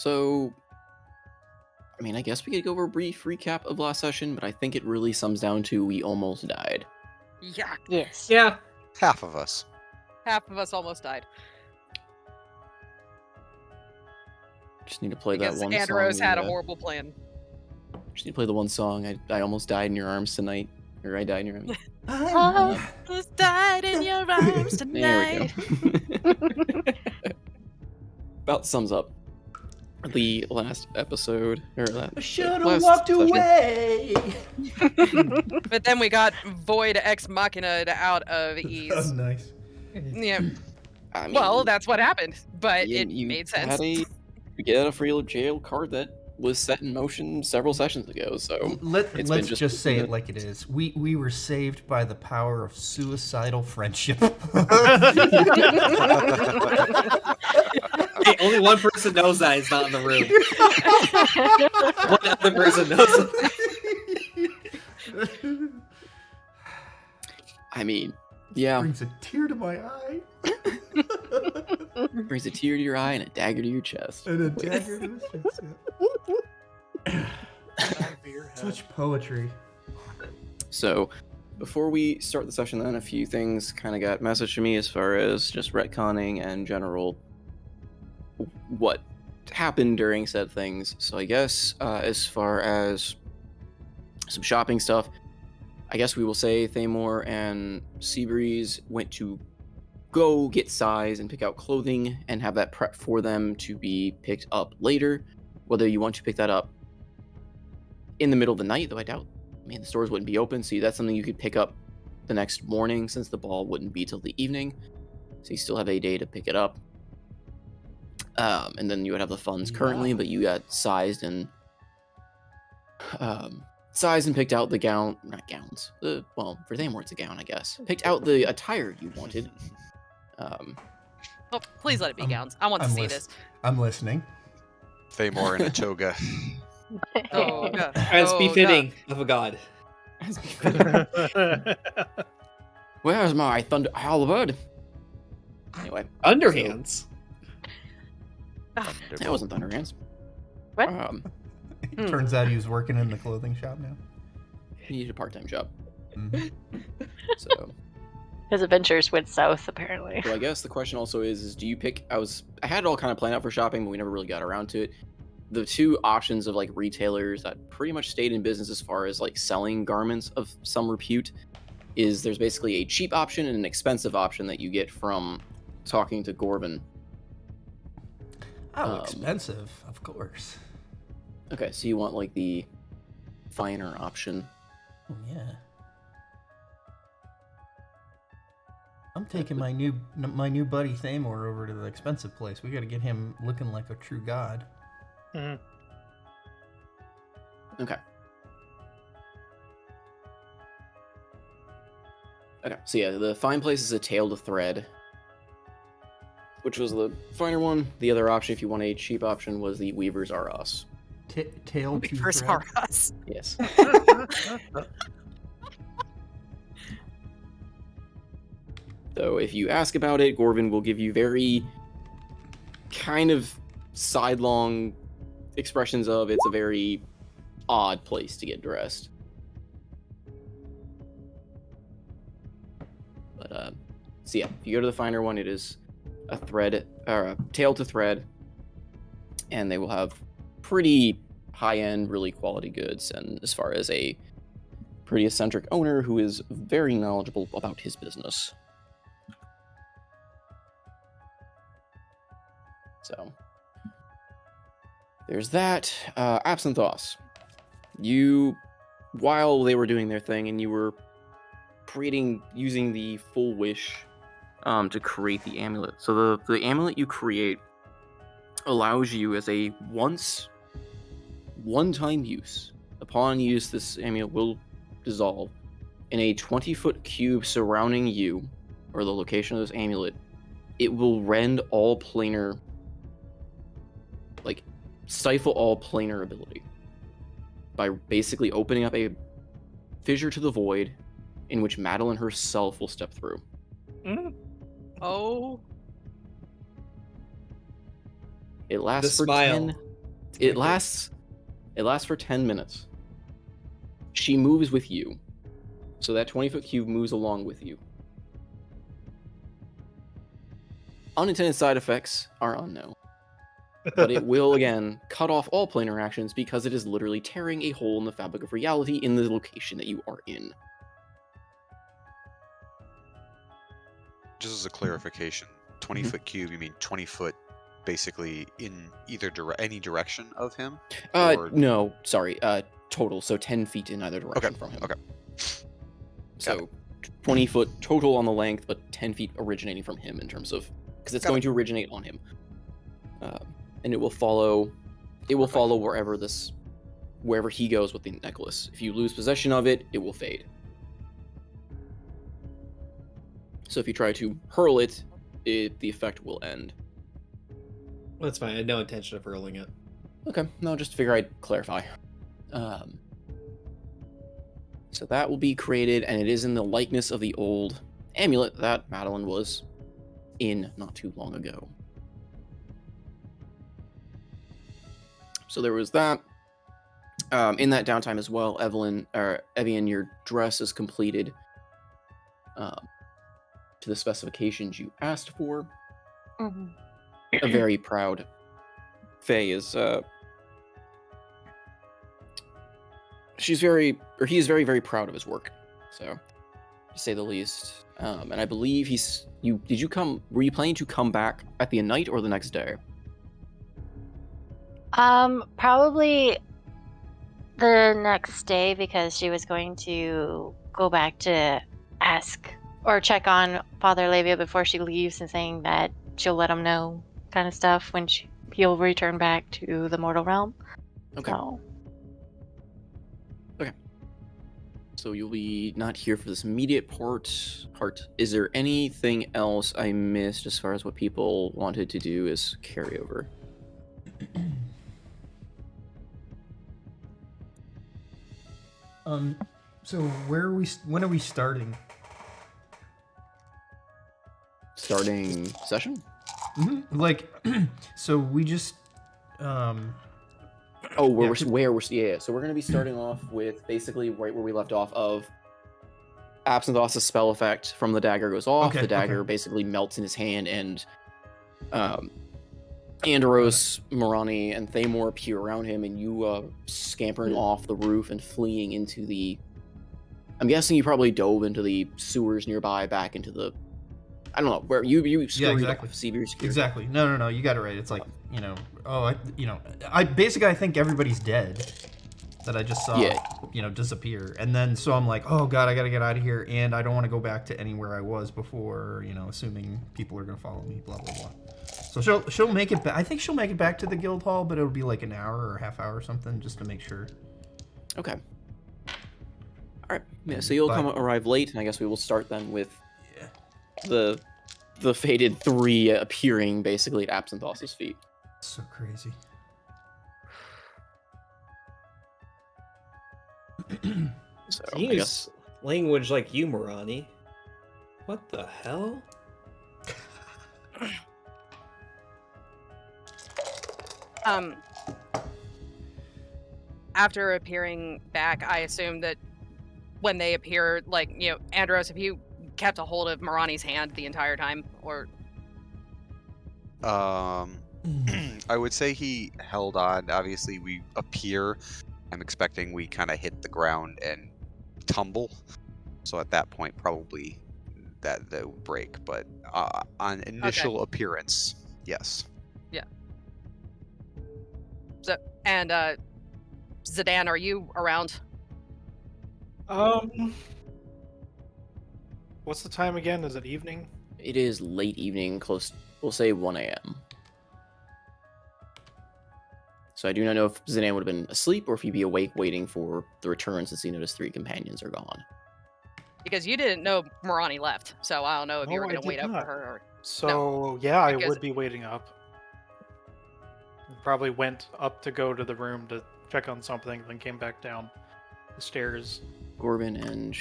So, I mean, I guess we could go over a brief recap of last session, but I think it really sums down to we almost died. Yeah. Yes. Yeah. Half of us. Half of us almost died. Just need to play Because that one Andros song. had a horrible plan. Just need to play the one song. I almost died in your arms tonight. Or I died in your arms. Almost died in your arms tonight. There we go. About sums up the last episode. Or I should have last walked session. away. But then we got Void Ex Machina out of ease. Oh, nice. Yeah. I mean, Well, that's what happened, but you it made sense. You get a free jail card that was set in motion several sessions ago, so Let's just say it like it is. We were saved by the power of suicidal friendship. Hey, only one person knows that he's not in the room. One other person knows it. I mean, yeah. Brings a tear to my eye. Brings a tear to your eye and a dagger to your chest. And a dagger to his chest. Yeah. Such poetry. So, before we start the session then, a few things kind of got messaged to me as far as just retconning and general what happened during said things. So I guess as far as some shopping stuff, I guess we will say Thamor and Seabreeze went to go get size and pick out clothing and have that prep for them to be picked up later. Whether you want to pick that up in the middle of the night, though I doubt, the stores wouldn't be open, so that's something you could pick up the next morning since the ball wouldn't be till the evening. So you still have a day to pick it up. And then you would have the funds currently, but you got sized and picked out the gown, not gowns. Well, for Thamor it's a gown, I guess. Picked out the attire you wanted. Oh, please let it be gowns. I want to see this. I'm listening. Thamor in a toga. Oh, God. As befitting of a god. As befitting. Where's my thunder halberd? Anyway. Underhands. That wasn't Thunderhands. What? Turns out he was working in the clothing shop now. He needed a part-time job. Mm-hmm. So His adventures went south, apparently. I guess the question also is do you pick... I had it all kind of planned out for shopping, but we never really got around to it. The two options of retailers that pretty much stayed in business as far as selling garments of some repute is there's basically a cheap option and an expensive option that you get from talking to Gorvin. Oh, expensive, of course. Okay, so you want the finer option. Oh, yeah. I'm taking my new buddy Thamor over to the expensive place. We got to get him looking like a true god. Mm-hmm. Okay. Okay, so yeah, the fine place is a tail to thread, which was the finer one. The other option, if you want a cheap option, was the Weavers Are Us. Tail to Weavers thread. Are Us. Yes. So if you ask about it, Gorvin will give you very kind of sidelong expressions of it's a very odd place to get dressed. But so yeah, if you go to the finer one, it is a thread or a tail to thread, and they will have pretty high-end, really quality goods, and as far as a pretty eccentric owner who is very knowledgeable about his business. So there's that. Absinthoss. You, while they were doing their thing and you were using the full wish to create the amulet. So the amulet you create allows you as a one-time use. Upon use, this amulet will dissolve in a 20-foot cube surrounding you, or the location of this amulet. It will rend all planar, stifle all planar ability by basically opening up a fissure to the void in which Madeline herself will step through. Mm. Oh. It lasts The for smile. It lasts for 10 minutes. She moves with you. So that 20-foot cube moves along with you. Unintended side effects are unknown. But it will, again, cut off all plane interactions because it is literally tearing a hole in the fabric of reality in the location that you are in. Just as a clarification, 20-foot cube, you mean 20 foot basically in either any direction of him? Or... No, sorry, total, so 10 feet in either direction from him. Okay. So 20 foot total on the length, but 10 feet originating from him in terms of, because it's going to originate on him. And it will follow wherever he goes with the necklace. If you lose possession of it, it will fade. So if you try to hurl it, the effect will end. That's fine. I had no intention of hurling it. Okay, no, just figure I'd clarify. So that will be created, and it is in the likeness of the old amulet that Madeline was in not too long ago. So there was that. In that downtime as well, Evian, your dress is completed to the specifications you asked for. Mm-hmm. A very proud Faye is. He is very, very proud of his work. So, to say the least. And I believe were you planning to come back at the night or the next day? Probably the next day, because she was going to go back to ask or check on Father Labia before she leaves, and saying that she'll let him know kind of stuff when he'll return back to the mortal realm. Okay. So you'll be not here for this immediate part. Is there anything else I missed as far as what people wanted to do as carryover? So when are we starting? Starting session? Mm-hmm. Like, so we just, So we're gonna be starting off with basically right where we left off of Absinthosis' spell effect from the dagger goes off. The dagger basically melts in his hand, and Andros, Morani, and Thamor appear around him, and you scampering off the roof and fleeing into the... I'm guessing you probably dove into the sewers nearby, back into the... I don't know, where you scurried off, Sevier security. Exactly. No, you got it right. It's like, I think everybody's dead that I just saw, disappear. And then, so I'm like, oh God, I gotta get out of here, and I don't want to go back to anywhere I was before, assuming people are gonna follow me, blah, blah, blah. So she'll make it back. I think she'll make it back to the guild hall, but it'll be like an hour or a half hour or something, just to make sure. Okay. All right. Yeah, so you'll arrive late, and I guess we will start then with the fated three appearing basically at Absinthosis' feet. So crazy. So I guess language like you, Morani. What the hell? After appearing back, I assume that when they appear, Andros, have you kept a hold of Morani's hand the entire time, or? I would say he held on. Obviously, we appear. I'm expecting we kind of hit the ground and tumble. So at that point, probably that will break. But on initial appearance, yes. Yeah. So, and Zidane, are you around? What's the time again? Is it evening? It is late evening, close, we'll say 1 a.m. So I do not know if Zidane would have been asleep or if he'd be awake waiting for the return, since he noticed 3 companions are gone. Because you didn't know Morani left, so I don't know if you were going to wait up for her. Or... So, yeah, I would be waiting up. Probably went up to go to the room to check on something, then came back down the stairs. Corbin and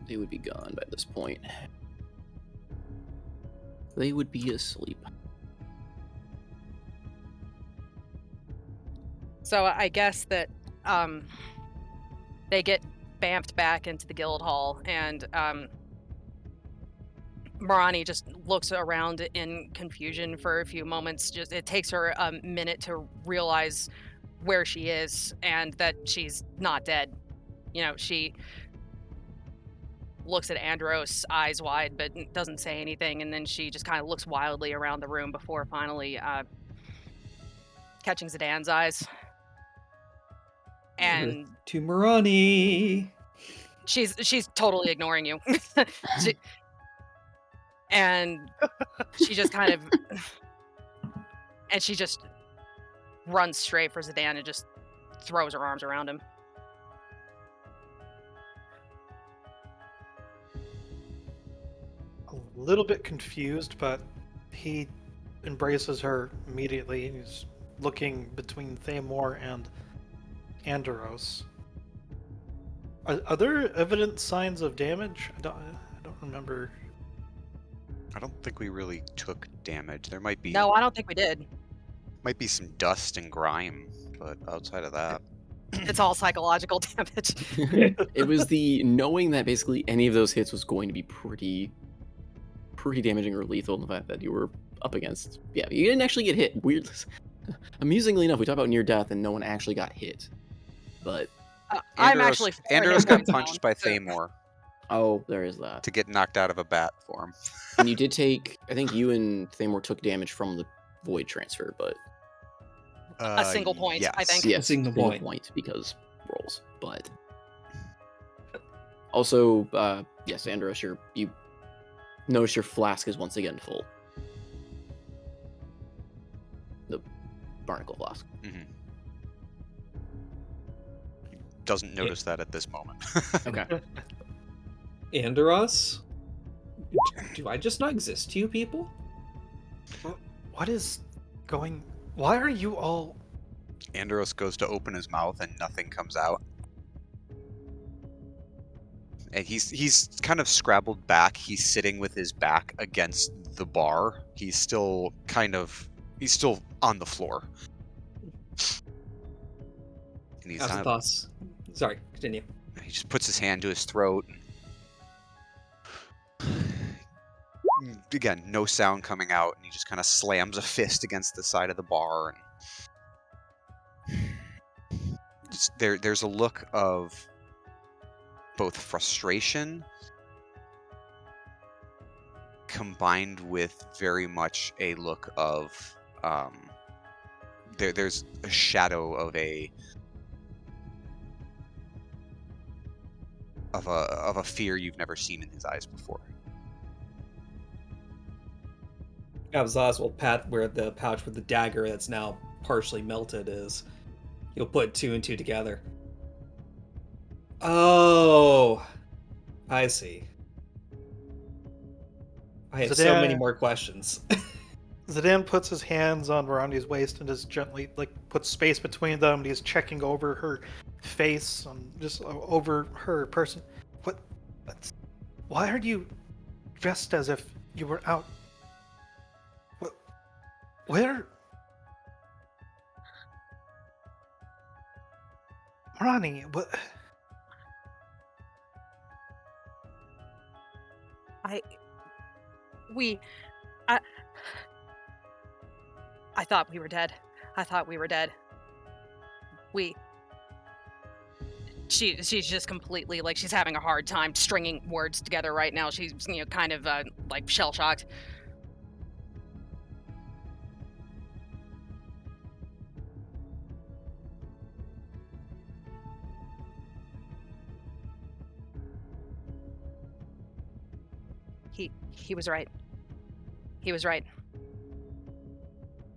they would be gone by this point. They would be asleep. So I guess that they get bamped back into the guild hall, and Marani just looks around in confusion for a few moments. Just it takes her a minute to realize where she is and that she's not dead. You know, she looks at Andros, eyes wide, but doesn't say anything, and then she just kind of looks wildly around the room before finally catching Zidane's eyes. And to Marani. she's totally ignoring you. And she just kind of and she just runs straight for Zidane and just throws her arms around him. A little bit confused, but he embraces her immediately. He's looking between Thamor and Andros. Are there evident signs of damage? I don't remember. I don't think we really took damage. There might be No, I don't think we did. some dust and grime, but outside of that, It's all psychological damage. It was the knowing that basically any of those hits was going to be pretty damaging or lethal, and the fact that you were up against. Yeah, you didn't actually get hit. Weird. Amusingly enough, we talk about near death and no one actually got hit. But I'm actually. Andros got punched by Thamor oh, there is that. to get knocked out of a bat form. And you did take. I think you and Thamor took damage from the void transfer, but A single point, I think. yes, single point. because rolls. But also, yes, Andros, you notice your flask is once again full. The barnacle flask. Mm-hmm. Doesn't notice that at this moment. Okay. Andros? Do I just not exist to you people? What is going? Why are you all? Andros goes to open his mouth and nothing comes out. And he's kind of scrabbled back. He's sitting with his back against the bar. He's still on the floor. And he's How's the kind of, thoughts? Sorry, continue. he just puts his hand to his throat. Again, no sound coming out, and he just kind of slams a fist against the side of the bar. And there's a look of both frustration combined with very much a look of there's a shadow of a fear you've never seen in his eyes before. Abzaz will pat where the pouch with the dagger that's now partially melted is. You'll put two and two together. Oh, I see. I have so many more questions. Zidane puts his hands on Marani's waist and just gently puts space between them. And he's checking over her face and just over her person. Why are you dressed as if you were out? Where? Marani, what? I thought we were dead. I thought we were dead. She's just completely she's having a hard time stringing words together right now. She's kind of shell shocked. He was right. He was right.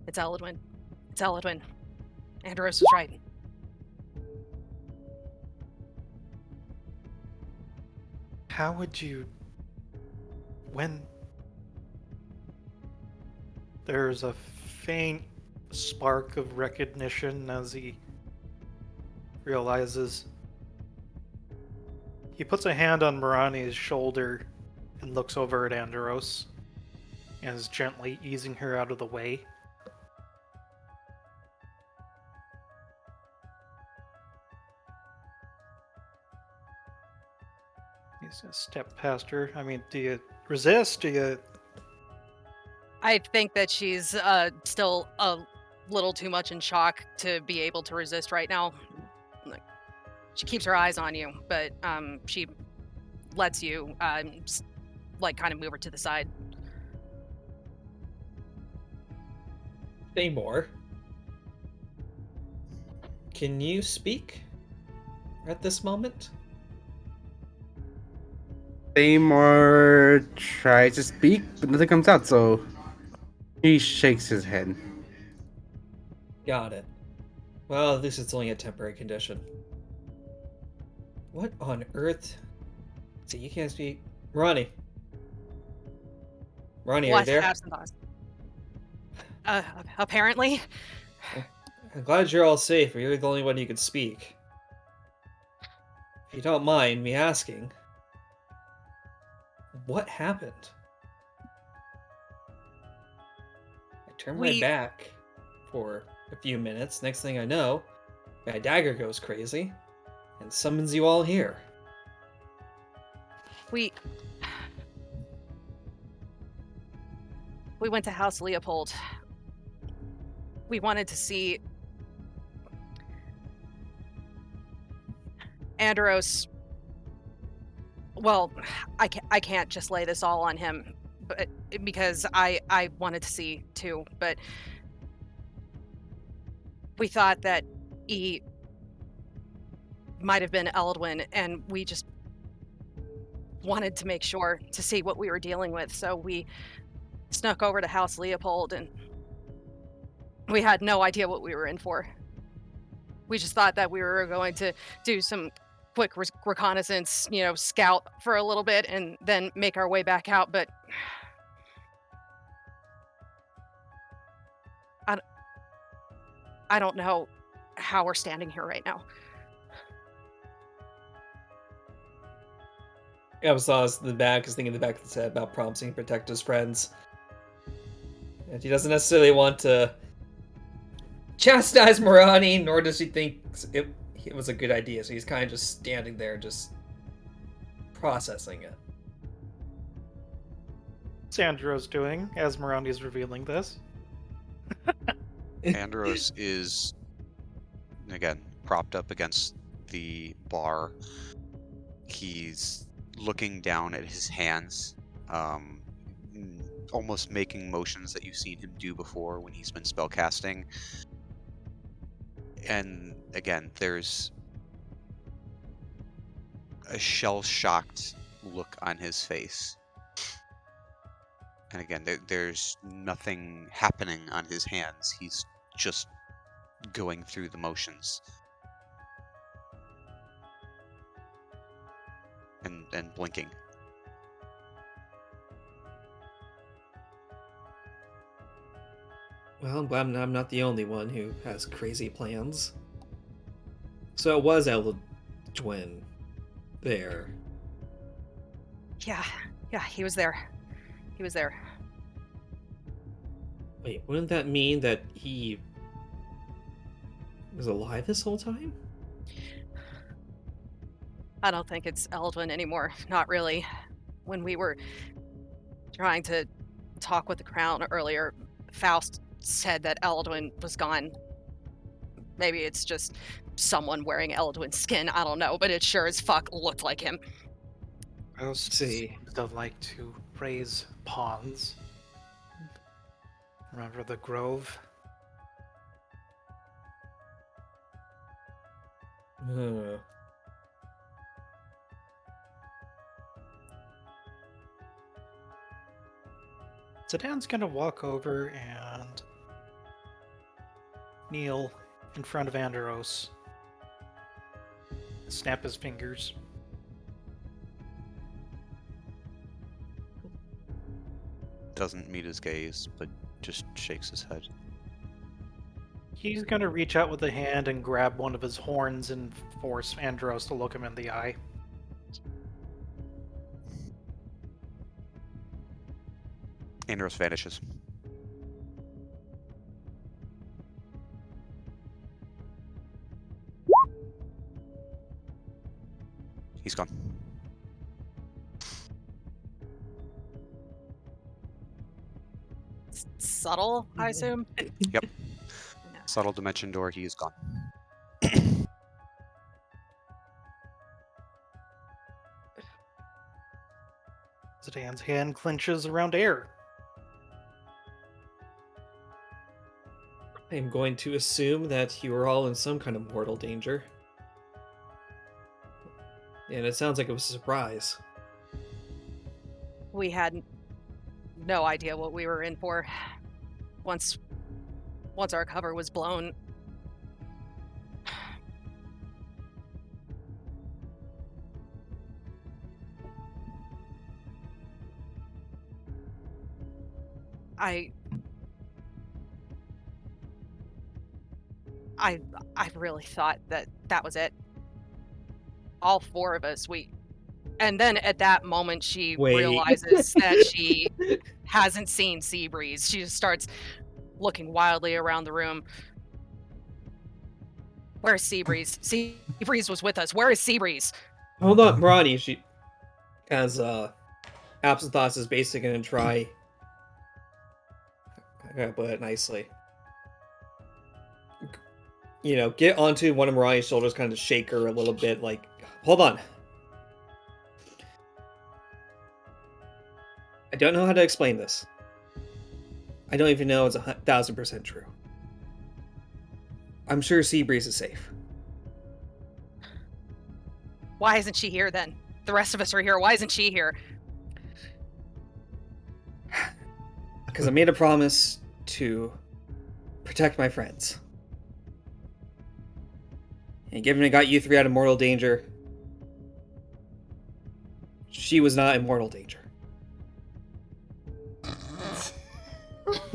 It's Eladwin. It's Eladwin. Andros was right. How would you... When... There's a faint spark of recognition as he realizes... He puts a hand on Marani's shoulder and looks over at Andros and is gently easing her out of the way. He's gonna step past her. I mean, do you resist? Do you? I think that she's still a little too much in shock to be able to resist right now. Like, she keeps her eyes on you, but she lets you like kind of move her to the side. Seymour, can you speak at this moment? Seymour tries to speak, but nothing comes out, so he shakes his head. Got it. Well, at least it's only a temporary condition. What on earth? See, you can't speak. Ronnie. Ronnie, are you What? there? Absinthe. Apparently. I'm glad you're all safe, but you're the only one who could speak. If you don't mind me asking, what happened? I turn my We back for a few minutes. Next thing I know, my dagger goes crazy and summons you all here. we we went to House Leopold. We wanted to see Andros. Well, I can't just lay this all on him, but because I wanted to see too, but we thought that he might have been Eldwin, and we just wanted to make sure to see what we were dealing with. So we snuck over to House Leopold, and we had no idea what we were in for. We just thought that we were going to do some quick reconnaissance, scout for a little bit, and then make our way back out. But I don't know how we're standing here right now. Absal's in the back is thinking in the back of his head about promising to protect his friends. And he doesn't necessarily want to chastise Morani, nor does he think it was a good idea. So he's kind of just standing there, just processing it. Sandro's doing as Mirandi's revealing this. Andros is, again, propped up against the bar. He's looking down at his hands, almost making motions that you've seen him do before when he's been spellcasting. And again, there's a shell-shocked look on his face. And again, there's nothing happening on his hands. He's just going through the motions. And blinking. Well, I'm glad I'm not the only one who has crazy plans. So it was Eldwin there. Yeah, he was there. He was there. Wait, wouldn't that mean that he was alive this whole time? I don't think it's Eldwin anymore. Not really. When we were trying to talk with the Crown earlier, Faust said that Eldwin was gone. Maybe it's just someone wearing Eldwin's skin, I don't know, but it sure as fuck looked like him. Most See. don't like to raise pawns. Remember the grove? Uh, Sedan's gonna walk over and kneel in front of Andros. Snap his fingers. Doesn't meet his gaze, but just shakes his head. He's gonna reach out with a hand and grab one of his horns and force Andros to look him in the eye. Andros vanishes. He's gone. subtle, I assume? Yep. No. Subtle dimension door, he is gone. Zidane's hand clenches around air. I'm going to assume that you were all in some kind of mortal danger. And it sounds like it was a surprise. We had no idea what we were in for. Once our cover was blown, I really thought that was it. All four of us, and then at that moment she Wait. realizes that she hasn't seen Seabreeze. She just starts looking wildly around the room. Where's Seabreeze? Seabreeze was with us. Where is Seabreeze? Hold on, Ronnie. She, as Absent Thoughts is basically going to try. I gotta put it nicely. You know, get onto one of Mariah's shoulders, kind of shake her a little bit, like, hold on. I don't know how to explain this. I don't even know it's 1,000% true. I'm sure Seabreeze is safe. Why isn't she here then? The rest of us are here. Why isn't she here? Because I made a promise to protect my friends. And given I got you three out of mortal danger, she was not in mortal danger.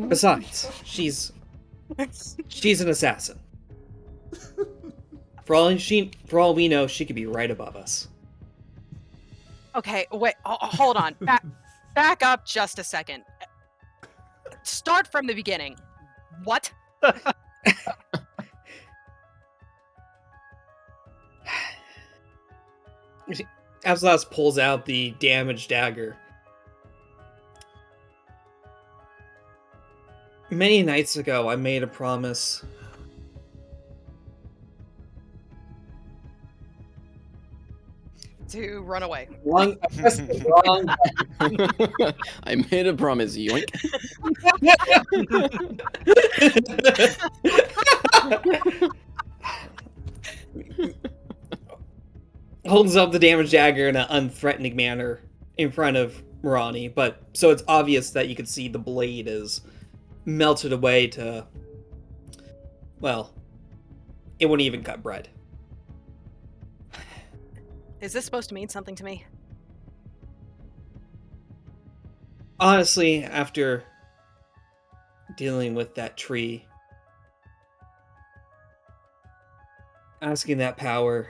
Besides, she's an assassin. For all we know, she could be right above us. Okay, wait, hold on. Back up just a second. Start from the beginning. What? Absalas pulls out the damaged dagger. Many nights ago, I made a promise. To run away. Wrong. I pressed the wrong I made a promise, yoink. Holds up the damaged dagger in an unthreatening manner in front of Marani, but so it's obvious that you can see the blade is melted away to, well, it wouldn't even cut bread. Is this supposed to mean something to me? Honestly, after dealing with that tree, asking that power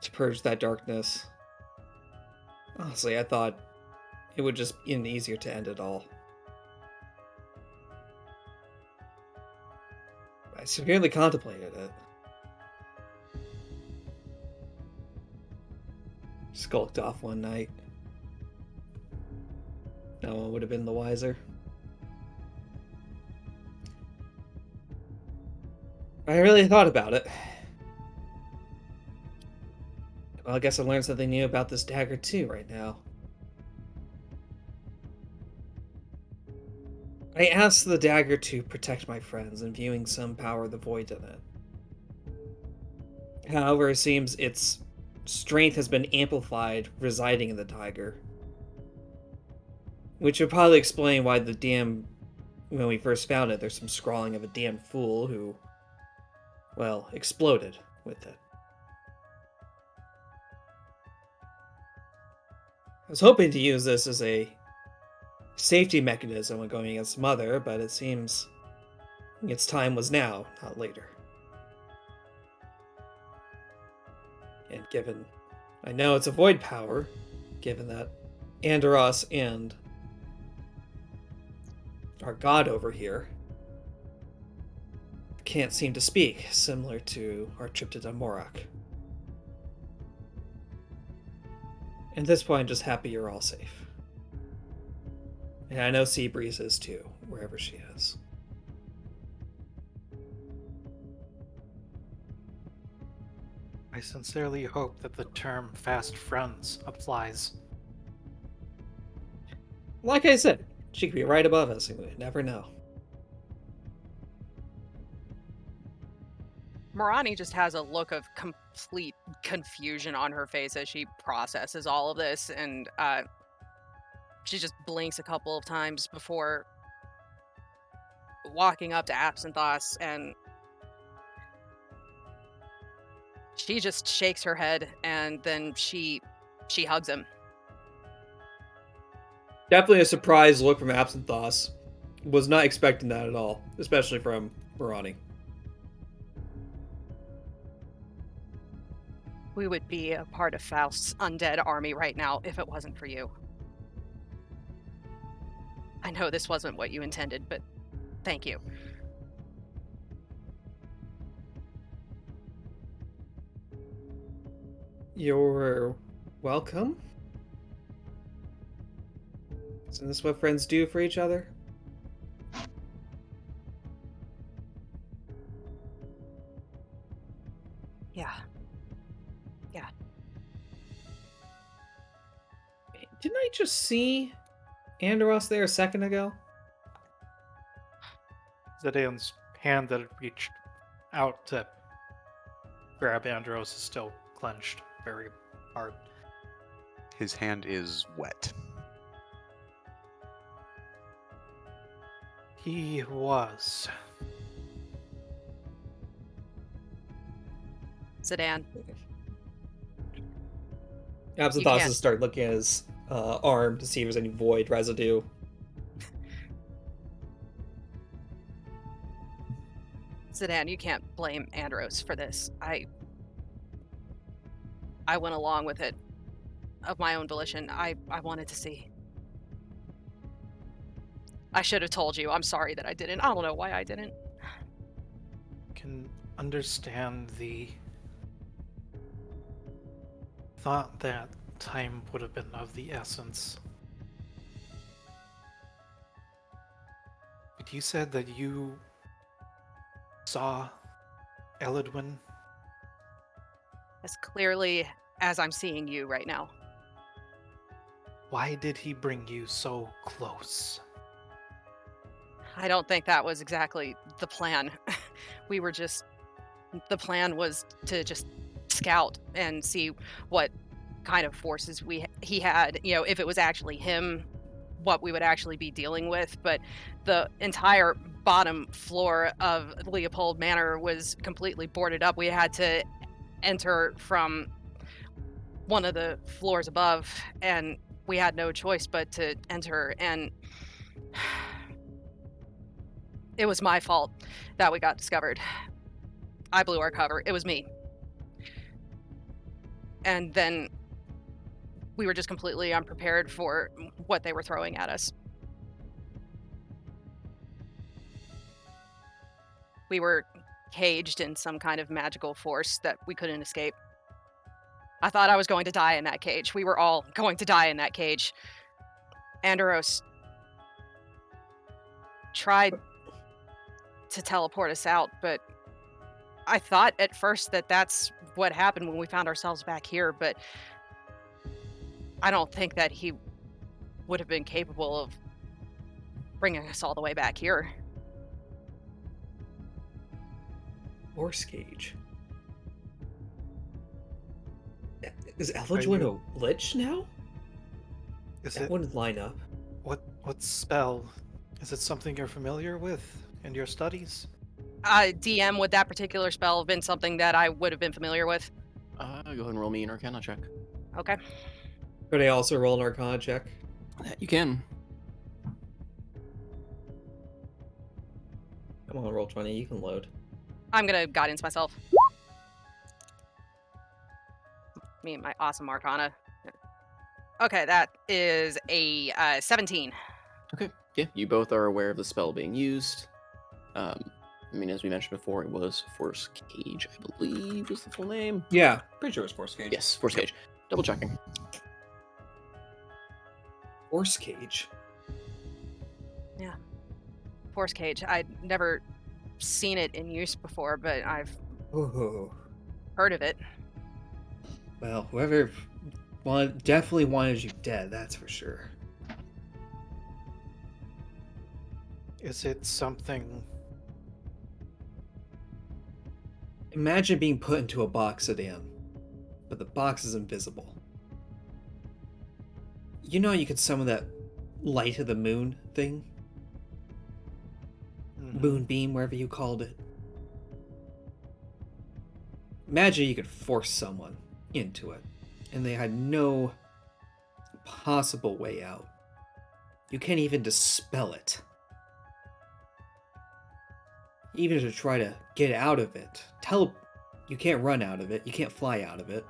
to purge that darkness, honestly, I thought it would just be easier to end it all. I severely contemplated it. Skulked off one night. No one would have been the wiser. I really thought about it. Well, I guess I learned something new about this dagger too right now. I asked the dagger to protect my friends, imbuing some power of the void in it. However, it seems its strength has been amplified residing in the dagger. Which would probably explain why when we first found it, there's some scrawling of a damn fool who, well, exploded with it. I was hoping to use this as a safety mechanism when going against Mother, but it seems its time was now, not later. And given, I know it's a void power, given that Andoros and our god over here can't seem to speak, similar to our trip to Damorak. At this point, I'm just happy you're all safe. And I know Seabreeze is too. wherever she is. I sincerely hope that the term fast friends applies. Like I said, she could be right above us, and we would never know. Marani just has a look of complete confusion on her face as she processes all of this, and she just blinks a couple of times before walking up to Absinthoss, and she just shakes her head, and then she hugs him. Definitely a surprised look from Absinthoss. Was not expecting that at all, especially from Marani. We would be a part of Faust's undead army right now if it wasn't for you. I know this wasn't what you intended, but thank you. You're welcome. Isn't this what friends do for each other? Yeah. Didn't I just see Andros there a second ago? Zidane's hand that had reached out to grab Andros is still clenched very hard. His hand is wet. He was. Zidane, Absinthoss can't- has started looking at his arm to see if there's any void residue. Zidane, you can't blame Andros for this. I went along with it of my own volition. I wanted to see. I should have told you. I'm sorry that I didn't. I don't know why I didn't. Can understand the thought that time would have been of the essence. But you said that you saw Elidwin. As clearly as I'm seeing you right now. Why did he bring you so close? I don't think that was exactly the plan. The plan was to just scout and see what kind of forces he had, if it was actually him, what we would actually be dealing with. But the entire bottom floor of Leopold Manor was completely boarded up. We had to enter from one of the floors above, and we had no choice but to enter, and it was my fault that we got discovered. I blew our cover. It was me. And then we were just completely unprepared for what they were throwing at us. We were caged in some kind of magical force that we couldn't escape. I thought I was going to die in that cage. We were all going to die in that cage. Andros tried to teleport us out, but I thought at first that that's what happened when we found ourselves back here, but I don't think that he would have been capable of bringing us all the way back here. Horse cage. Is Elidwin a lich now? That wouldn't line up. What spell? Is it something you're familiar with in your studies? DM, would that particular spell have been something that I would have been familiar with? Go ahead and roll me an Arcana check. Okay. Could I also roll an Arcana check? You can. Come on, roll 20. You can load. I'm gonna guidance myself. Me and my awesome Arcana. Okay, that is a 17. Okay. Yeah, you both are aware of the spell being used. As we mentioned before, it was Force Cage, I believe was the full name. Yeah, pretty sure it was Force Cage. Yes, Force Cage. Double checking. Horse cage. Yeah. Force cage. I'd never seen it in use before, but I've Ooh. heard of it. Well, whoever definitely wanted you dead, that's for sure. Is it something? Imagine being put into a box sedan, but the box is invisible. You know you could summon that light of the moon thing? Moonbeam, wherever you called it. Imagine you could force someone into it, and they had no possible way out. You can't even dispel it. Even to try to get out of it, you can't run out of it, you can't fly out of it.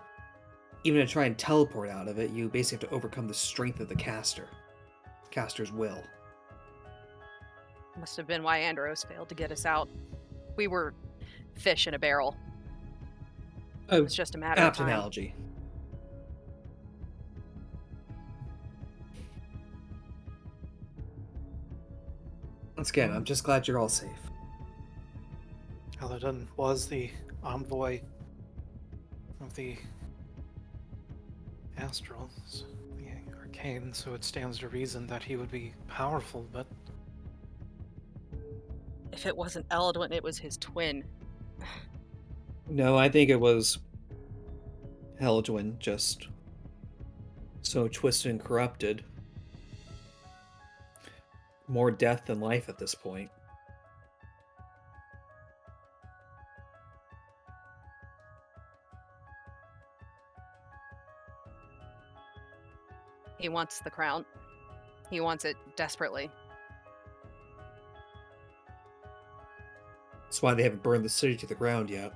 Even to try and teleport out of it, you basically have to overcome the strength of the caster's will. Must have been why Andros failed to get us out. We were fish in a barrel. It was just a matter of Apt time. analogy. Once again, I'm just glad you're all safe. Aladdin was the envoy of the Astrals, the Arcane, so it stands to reason that he would be powerful, but If it wasn't Eldwin, it was his twin. No, I think it was Heldwin, just so twisted and corrupted. More death than life at this point. He wants the crown. He wants it desperately. That's why they haven't burned the city to the ground yet.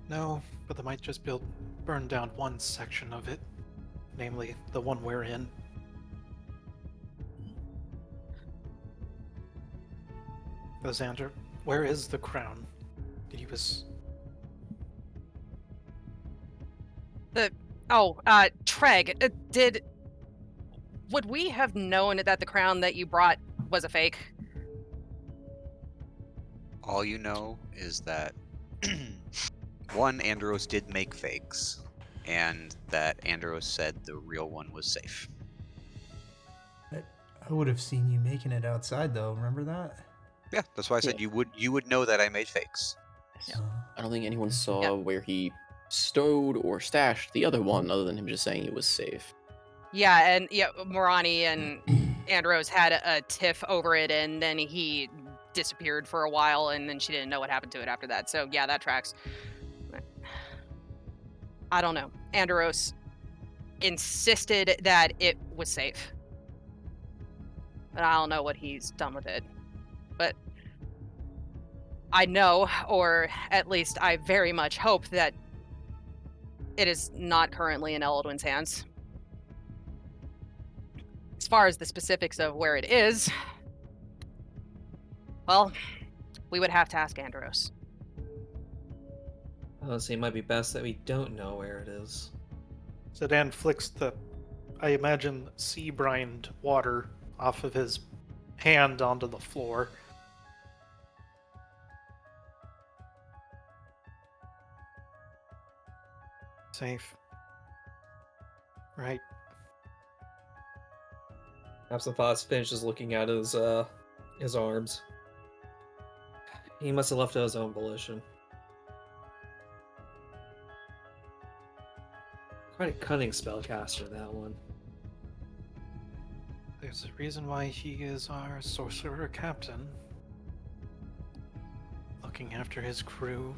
no, but they might just burn down one section of it, namely the one we're in. Xander, where is the crown? He was Treg, would we have known that the crown that you brought was a fake? All you know is that one, Andros did make fakes, and that Andros said the real one was safe. I would have seen you making it outside, though. Remember that? Yeah, that's why I said you would know that I made fakes. I don't think anyone Okay. saw where he stowed or stashed the other one, other than him just saying it was safe. Yeah, and Morani and Andros had a tiff over it, and then he disappeared for a while, and then she didn't know what happened to it after that. So yeah, that tracks. I don't know. Andros insisted that it was safe, but I don't know what he's done with it. But I know, or at least I very much hope that it is not currently in Eldwin's hands. As far as the specifics of where it is, well, we would have to ask Andros. Honestly, it might be best that we don't know where it is. Sedan flicks the, I imagine, sea brined water off of his hand onto the floor. Safe. Right. Absinthe finishes looking at his arms. He must have left of his own volition. Quite a cunning spellcaster, that one. There's a reason why he is our sorcerer captain. Looking after his crew,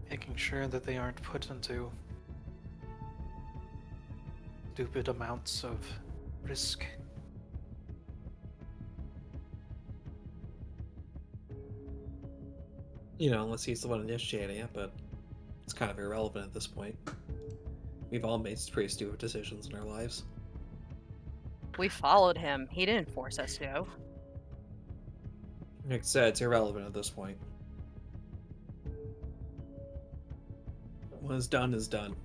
making sure that they aren't put into stupid amounts of risk. You know, unless he's the one initiating it, but it's kind of irrelevant at this point. We've all made pretty stupid decisions in our lives. We followed him. He didn't force us to. Like I said, it's irrelevant at this point. What is done is done.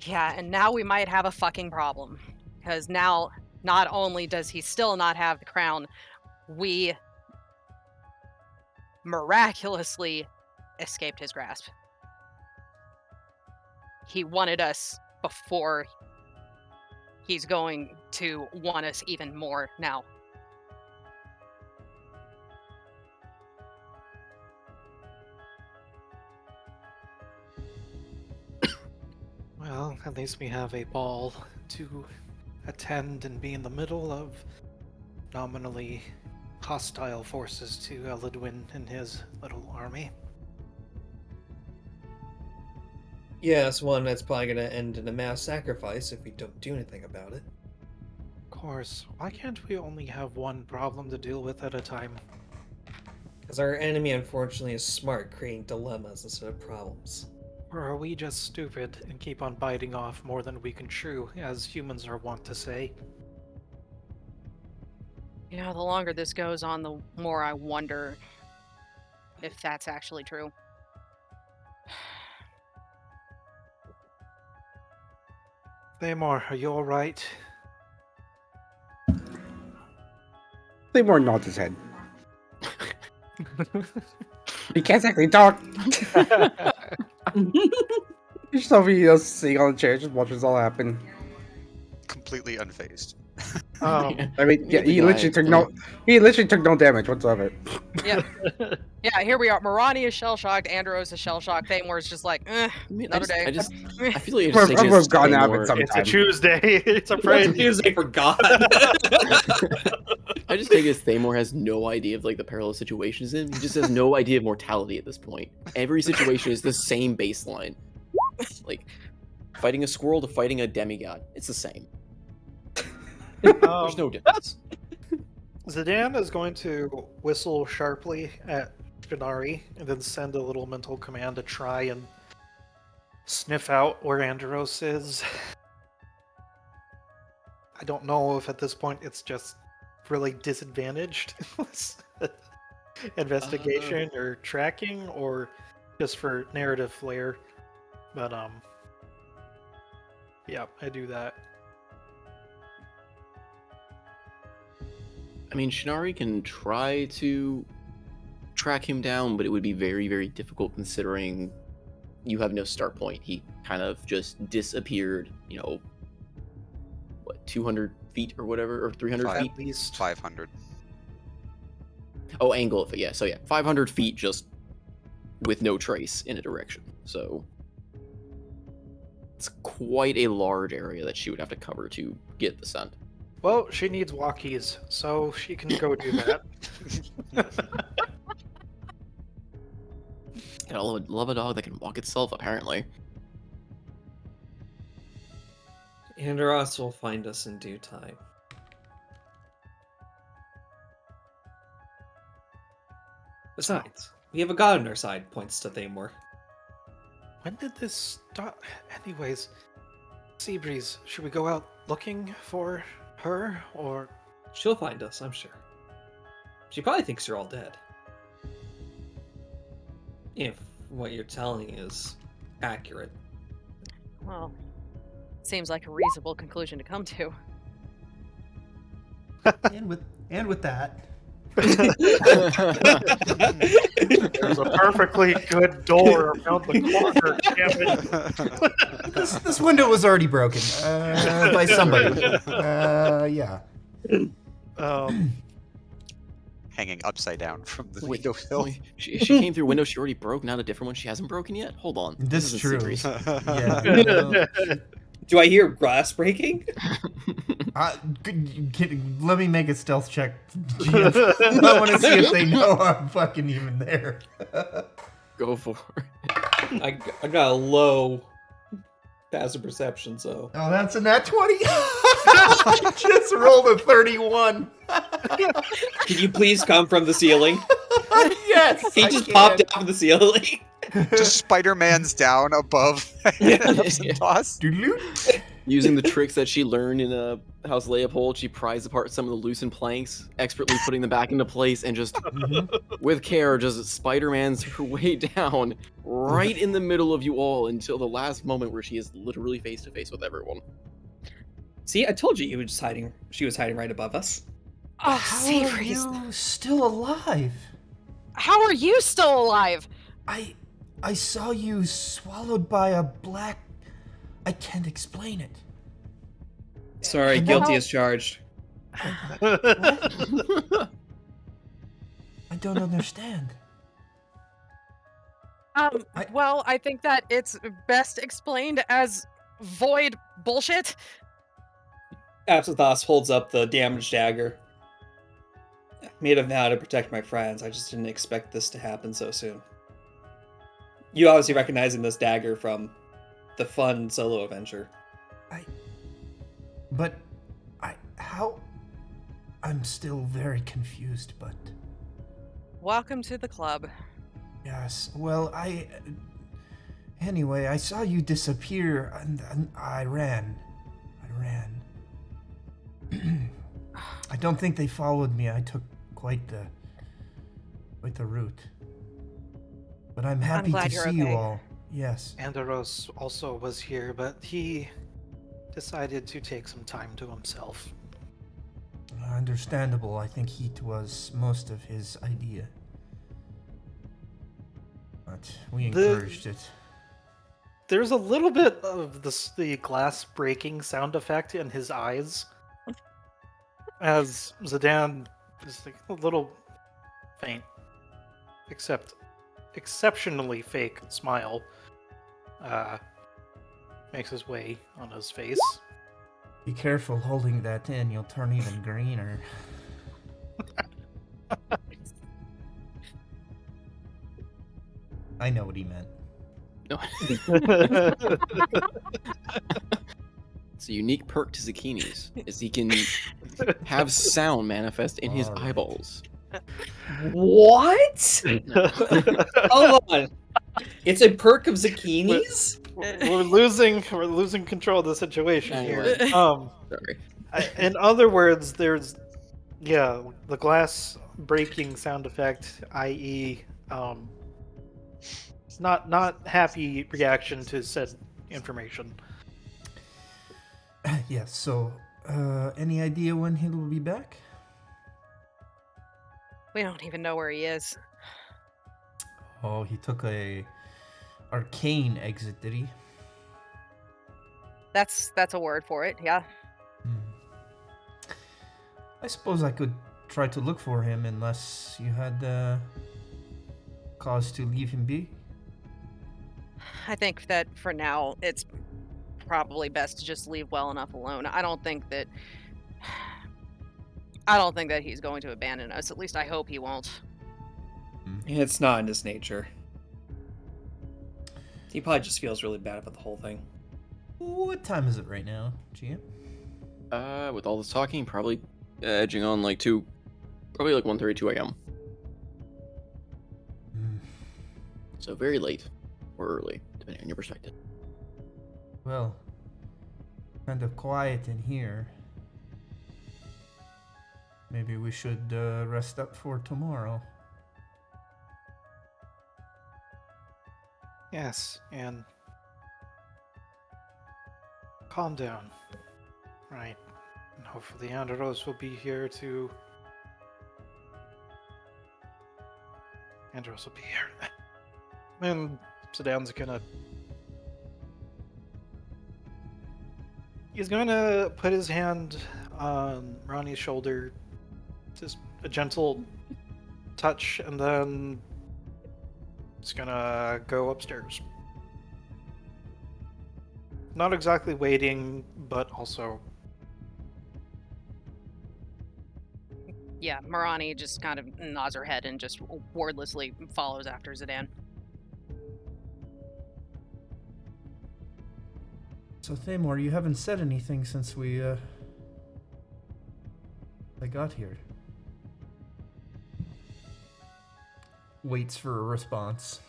Yeah, and now we might have a fucking problem. Because now, not only does he still not have the crown, we miraculously escaped his grasp. He wanted us before he's going to want us even more now. Well, at least we have a ball to attend and be in the middle of nominally hostile forces to Eladwin and his little army. Yes, one that's probably going to end in a mass sacrifice if we don't do anything about it. Of course, why can't we only have one problem to deal with at a time? Because our enemy, unfortunately, is smart, creating dilemmas instead of problems. Or are we just stupid and keep on biting off more than we can chew, as humans are wont to say? You know, the longer this goes on, the more I wonder if that's actually true. Thamor, are you alright? Seymour nods his head. He can't actually talk. He's just over here sitting on the chair, just watches this all happen. Completely unfazed. Um, I mean, yeah, he literally took no damage whatsoever. Yeah. Yeah, here we are. Marani is shell-shocked, Andros is shell-shocked, Thamor is just like, I mean, another day. I feel like it We're just takes both gone out Thamor- at some it's a time. Tuesday. It's a It's Friday. Tuesday for God. I just take it as Thamor has no idea of like the parallel situation he's in. He just has no idea of mortality at this point. Every situation is the same baseline. Like fighting a squirrel to fighting a demigod. It's the same. There's no difference. Zidane is going to whistle sharply at Shinari and then send a little mental command to try and sniff out where Andros is. I don't know if at this point it's just really disadvantaged investigation or tracking or just for narrative flair. But yeah, I do that. I mean, Shinari can try to track him down, but it would be very, very difficult considering you have no start point. He kind of just disappeared, you know, what, 200 feet or whatever, or 300 feet? At least 500. Oh, angle of it, yeah. So yeah, 500 feet just with no trace in a direction. So it's quite a large area that she would have to cover to get the scent. Well, she needs walkies, so she can go do that. Gotta love a dog that can walk itself, apparently. Andros will find us in due time. Besides, we have a god on our side, points to Thamor. When did this start? Anyways, Seabreeze, should we go out looking for her, or... She'll find us, I'm sure. She probably thinks you're all dead. If what you're telling is accurate. Well, seems like a reasonable conclusion to come to. And with that, There's a perfectly good door around the corner, damn it. this window was already broken by somebody. Yeah. Hanging upside down from the Wait, window sill. she came through a window she already broke, not a different one she hasn't broken yet? Hold on. This is isn't true. Seabreeze. Yeah. Do I hear glass breaking? Let me make a stealth check. GM. I want to see if they know I'm fucking even there. Go for it. I got a low passive perception, so. Oh, that's a nat 20. Just rolled a 31. Can you please come from the ceiling? Yes. He just popped out from the ceiling. Just Spider-Man's down above. Yeah. Toss. Doodaloo. Using the tricks that she learned in House Leopold, she pries apart some of the loosened planks, expertly putting them back into place, and just, with care, just Spider-Man's her way down right in the middle of you all until the last moment where she is literally face to face with everyone. See, I told you he was just hiding. She was hiding right above us. Oh, How are Savory's. you still alive? How are you still alive? I saw you swallowed by a black... I can't explain it. Sorry, And guilty now- as charged. What? I don't understand. Well, I think that it's best explained as void bullshit. Absinthoth holds up the damaged dagger. Made a vow to protect my friends. I just didn't expect this to happen so soon. You obviously recognizing this dagger from the fun solo adventure. How... I'm still very confused, but... Welcome to the club. Yes, well, Anyway, I saw you disappear, and I ran. I don't think they followed me. I took quite the route. But I'm happy glad to you're see you okay. all. Yes. Anderos also was here, but he decided to take some time to himself. Understandable. I think heat was most of his idea. But we encouraged it. There's a little bit of the glass breaking sound effect in his eyes as Zidane is like a little faint, except exceptionally fake smile makes his way on his face. Be careful holding that in. You'll turn even greener. I know what he meant. No. It's a unique perk to Zucchinis, is he can have sound manifest in his Alright. eyeballs. What? Hold on. It's a perk of zucchinis? we're losing control of the situation here. Anyway. Sorry. In other words, there's the glass breaking sound effect, i.e., it's not happy reaction to said information. Yes, so, any idea when he'll be back? We don't even know where he is. Oh, he took a arcane exit, did he? That's a word for it, yeah. I suppose I could try to look for him unless you had cause to leave him be. I think that for now, it's probably best to just leave well enough alone. I don't think that he's going to abandon us. At least I hope he won't. It's not in his nature. He probably just feels really bad about the whole thing. What time is it right now, GM? With all this talking, probably edging on like 1:30, 2 a.m. So very late or early, depending on your perspective. Well, kind of quiet in here. Maybe we should rest up for tomorrow. Yes, and calm down. Right. And hopefully Anderos will be here to... Anderos will be here. And Zidane's gonna... He's gonna put his hand on Ronnie's shoulder. Just a gentle touch, and then it's gonna go upstairs. Not exactly waiting, but also... Yeah, Marani just kind of nods her head and just wordlessly follows after Zidane. So Thamor, you haven't said anything since I got here. Waits for a response.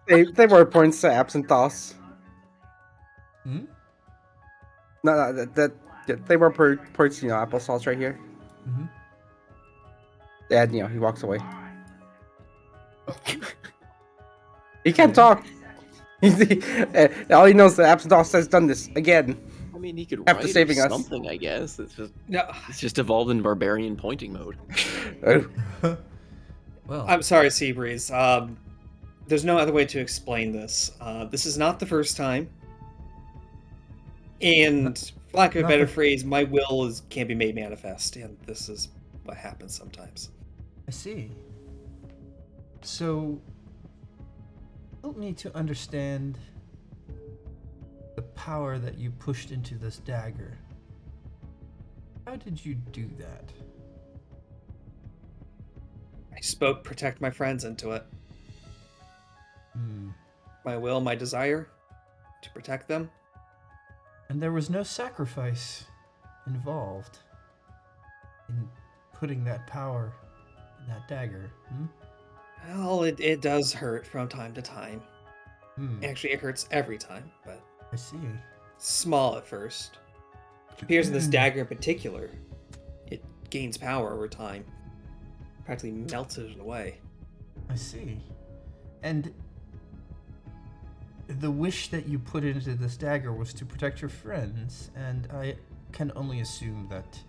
They were points to Absinthoth. Hmm? No, they were towards applesauce right here. Mm-hmm. And he walks away. He can't talk. All he knows is that applesauce has done this again. I mean, he could After write or saving us. something, I guess. No, It's just evolved in barbarian pointing mode. Oh, Well, I'm sorry, Seabreeze. There's no other way to explain this. This is not the first time. And, for lack of a Not better the- phrase, my will can't be made manifest, and this is what happens sometimes. I see. So, help me to understand the power that you pushed into this dagger. How did you do that? I spoke protect my friends into it. Hmm. My will, my desire to protect them. And there was no sacrifice involved in putting that power in that dagger. Hmm? Well, it does hurt from time to time. Hmm. Actually, it hurts every time, but I see. small at first. It appears in this dagger in particular. It gains power over time. Practically melts it away. I see. And the wish that you put into this dagger was to protect your friends, and I can only assume that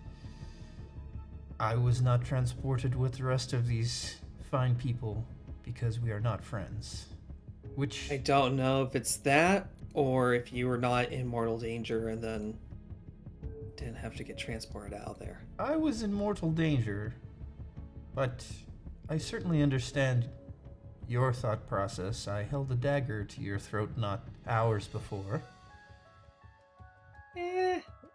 I was not transported with the rest of these fine people because we are not friends. Which I don't know if it's that, or if you were not in mortal danger and then didn't have to get transported out of there. I was in mortal danger, but I certainly understand your thought process. I held a dagger to your throat not hours before.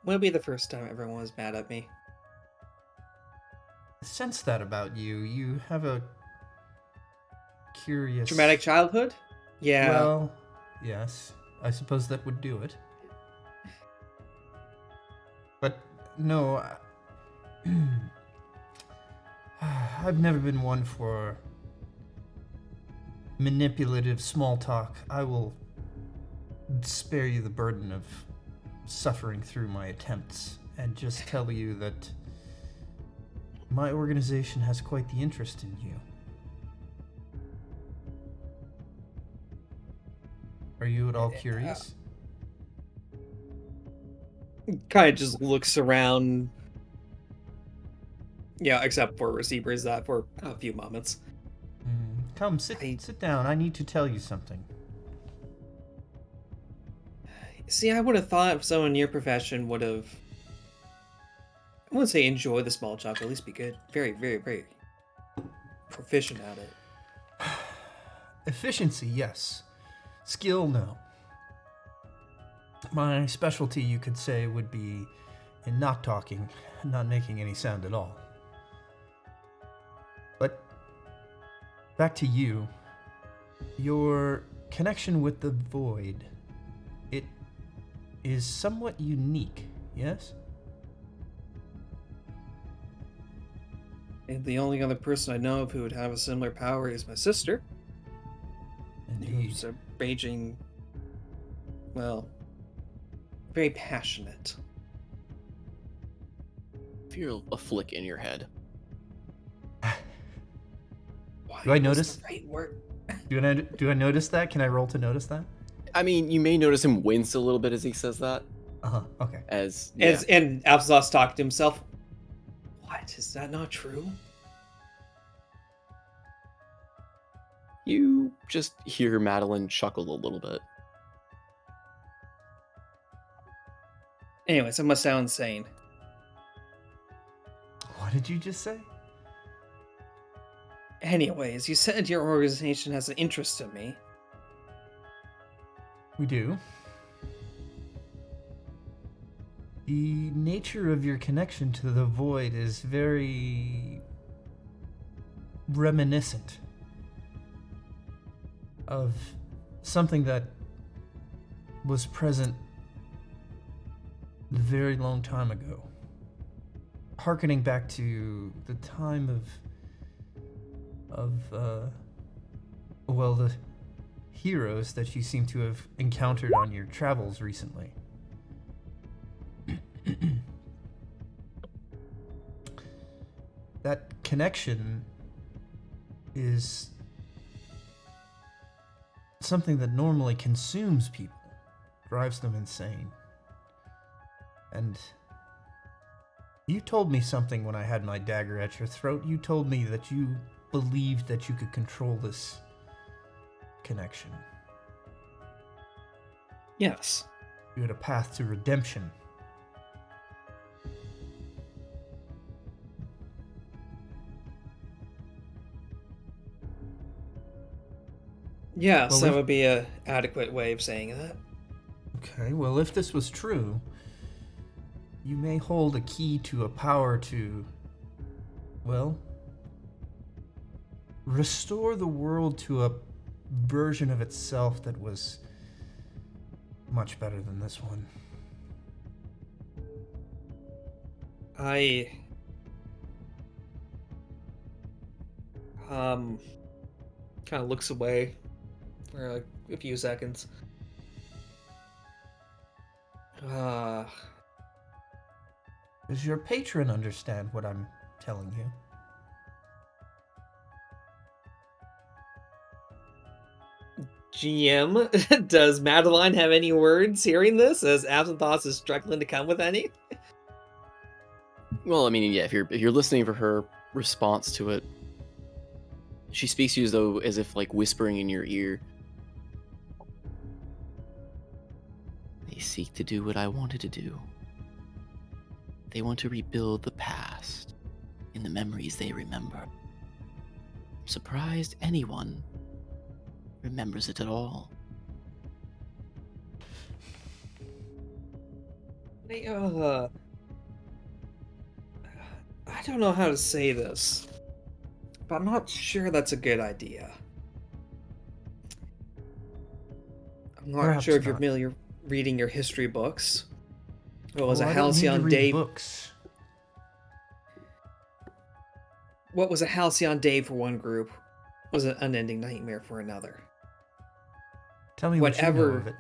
Wouldn't be the first time everyone was mad at me. I sense that about you. You have a curious... Traumatic childhood? Yeah. Well, yes. I suppose that would do it. But, no, I've never been one for manipulative small talk. I will spare you the burden of suffering through my attempts and just tell you that my organization has quite the interest in you. Are you at all curious? Kind of just looks around. Yeah, except for receivers that for a few moments. Come, sit down. I need to tell you something. See, I would have thought someone in your profession would have, I wouldn't say enjoy the small talk, at least be good. Very, very, very proficient at it. Efficiency, yes. Skill, no. My specialty, you could say, would be in not talking, not making any sound at all. But back to you. Your connection with the void, it is somewhat unique, yes? And the only other person I know of who would have a similar power is my sister. Indeed. Who's a raging, well, very passionate. Feel a flick in your head. Why Do I was notice? the right word? Do I notice that? Can I roll to notice that? I mean, you may notice him wince a little bit as he says that. Okay. And Applesauce talked to himself. What? Is that not true? You just hear Madeline chuckle a little bit. Anyways, I must sound insane. What did you just say? Anyways, you said your organization has an interest in me. We do. The nature of your connection to the void is very reminiscent of something that was present a very long time ago. Harkening back to the time of heroes that you seem to have encountered on your travels recently. That connection is something that normally consumes people, drives them insane. And you told me something when I had my dagger at your throat. You told me that you believed that you could control this connection. Yes. You had a path to redemption. Yes, Well, that if- would be a adequate way of saying that. Okay, well, if this was true, you may hold a key to a power to, well, restore the world to a version of itself that was much better than this one. I kind of looks away for like a few seconds. Does your patron understand what I'm telling you? GM, does Madeline have any words hearing this, as Absent Thoughts is struggling to come with any? Well, I mean, yeah, if you're listening for her response to it, she speaks to you as if like whispering in your ear. They seek to do what I wanted to do. They want to rebuild the past in the memories they remember. I'm surprised anyone remembers it at all. I don't know how to say this, but I'm not sure that's a good idea. I'm not Perhaps sure if you're not. familiar reading your history books. What was a I don't need to halcyon read day? books. What was a halcyon day for one group was an unending nightmare for another. Tell me what you know Whatever- of it.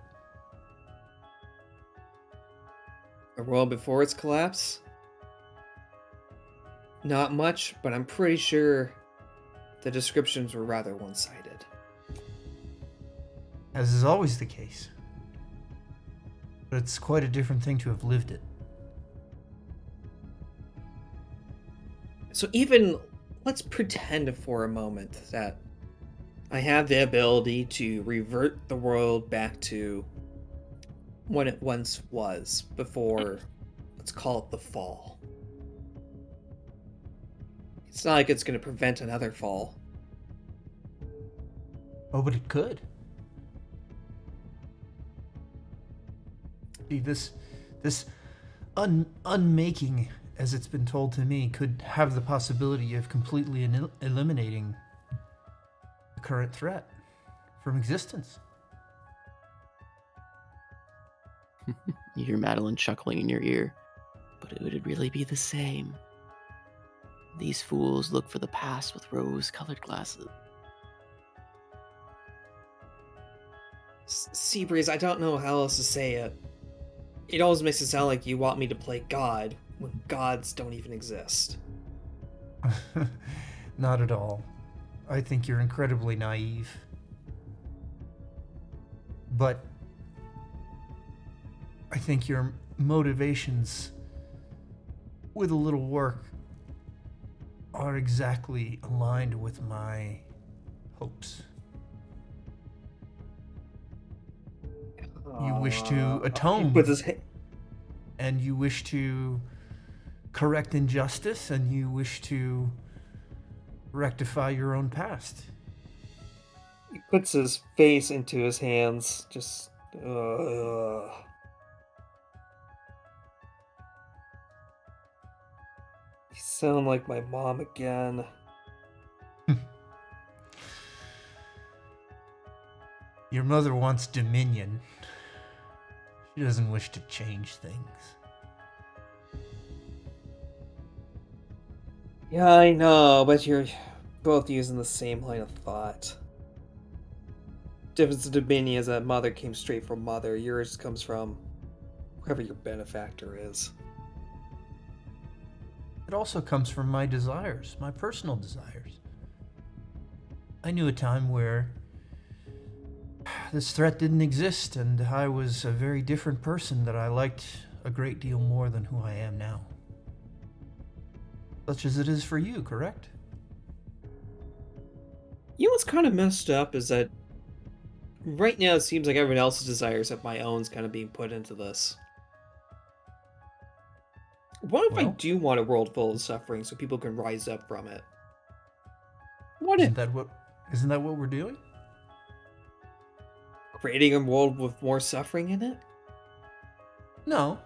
A world before its collapse? Not much, but I'm pretty sure the descriptions were rather one-sided. As is always the case. But it's quite a different thing to have lived it. So even, let's pretend for a moment that I have the ability to revert the world back to when it once was, before, let's call it the fall. It's not like it's going to prevent another fall. Oh, but it could. See, this unmaking, as it's been told to me, could have the possibility of completely eliminating the current threat from existence. You hear Madeline chuckling in your ear. But it would really be the same. These fools look for the past with rose-colored glasses. Seabreeze, I don't know how else to say it. It always makes it sound like you want me to play God, when gods don't even exist. Not at all. I think you're incredibly naive. But I think your motivations, with a little work, are exactly aligned with my hopes. You wish to atone. He puts his ha- And you wish to correct injustice, and you wish to rectify your own past. He puts his face into his hands, just. You sound like my mom again. Your mother wants dominion. She doesn't wish to change things. Yeah, I know, but you're both using the same line of thought. Difference between me is that mother came straight from mother. Yours comes from whoever your benefactor is. It also comes from my desires, my personal desires. I knew a time where this threat didn't exist, and I was a very different person that I liked a great deal more than who I am now. Such as it is for you, correct? You know what's kind of messed up is that right now it seems like everyone else's desires except my own's kind of being put into this. What if I Well? do want a world full of suffering so people can rise up from it? What Isn't if that what we're doing? creating a world with more suffering in it? No.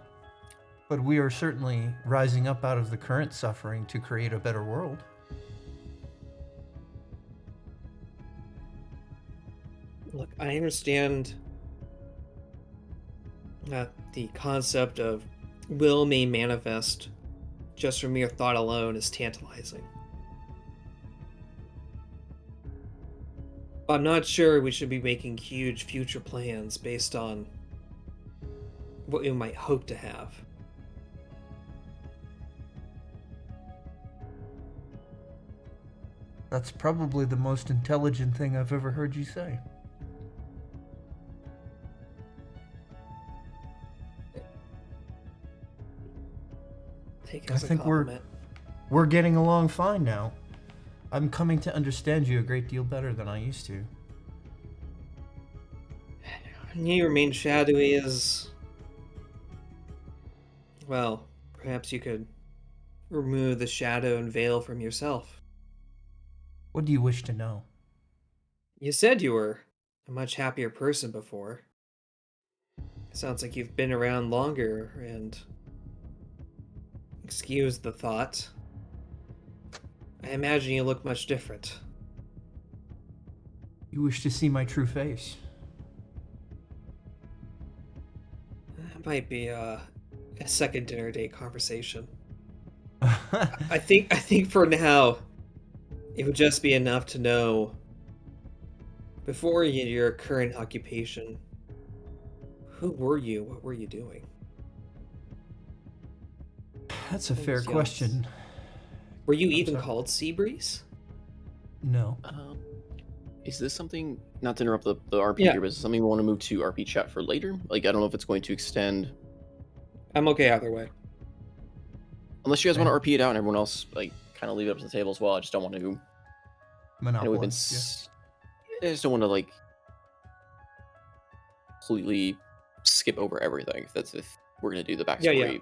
But we are certainly rising up out of the current suffering to create a better world. Look, I understand that the concept of will may manifest just from mere thought alone is tantalizing. But I'm not sure we should be making huge future plans based on what we might hope to have. That's probably the most intelligent thing I've ever heard you say. Take it I as a think compliment. we're getting along fine now. I'm coming to understand you a great deal better than I used to. You remain shadowy as... Well, perhaps you could remove the shadow and veil from yourself. What do you wish to know? You said you were a much happier person before. Sounds like you've been around longer, and... Excuse the thought. I imagine you look much different. You wish to see my true face. That might be a second dinner date conversation. I think for now, it would just be enough to know before your current occupation, who were you? What were you doing? That's a fair Yes. question. Were you I'm even sorry. called Seabreeze? No. Is this something, not to interrupt the RP Yeah. here, but is this something we want to move to RP chat for later? Like, I don't know if it's going to extend, I'm okay either way. unless you guys want Okay. to RP it out and everyone else, like, kind of leave it up to the table as well. I just don't want to, I know we've been, Monopolize. I just don't want to, like, completely skip over everything if we're going to do the backstory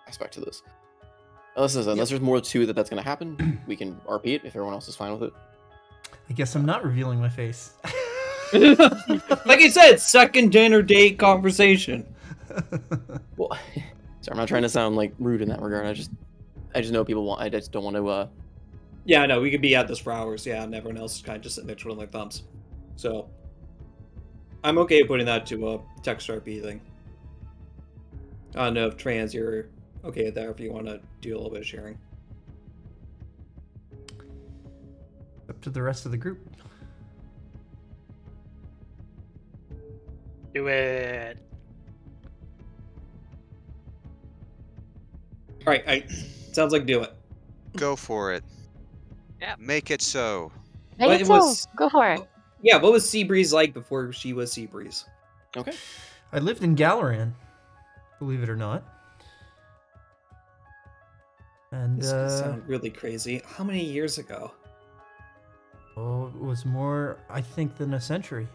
aspect to this. Unless there's more to that's going to happen, we can RP it if everyone else is fine with it. I guess I'm not revealing my face. Like I said, second dinner date conversation. Well, sorry, I'm not trying to sound like rude in that regard. I just know people want. I just don't want to. Yeah, no, we could be at this for hours. Yeah, and everyone else is kind of just sitting there twiddling their thumbs. So, I'm okay putting that to a text RP thing. I don't know if Trans, you're okay with that, or if you want to do a little bit of sharing. Up to the rest of the group. Do it. All right, sounds like do it. Go for it. Yeah. Make it so. Make What it was- so. Go for it. Yeah, what was Seabreeze like before she was Seabreeze? Okay. I lived in Galaran, believe it or not. And This could sound really crazy. How many years ago? oh, it was more, I think, than a century.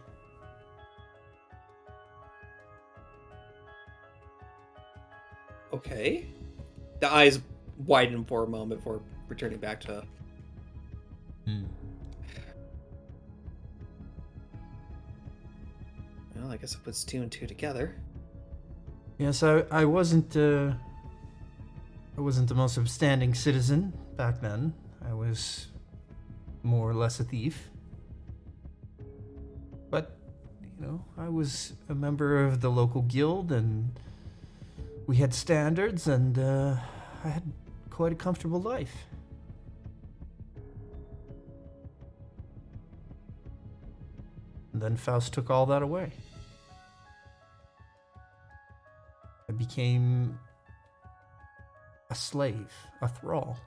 Okay. The eyes widen for a moment before returning back to... Well, I guess it puts 2 and 2 together. Yes, I wasn't the most upstanding citizen back then. I was more or less a thief. But, you know, I was a member of the local guild, and we had standards, and I had quite a comfortable life. And then Faust took all that away. I became a slave, a thrall.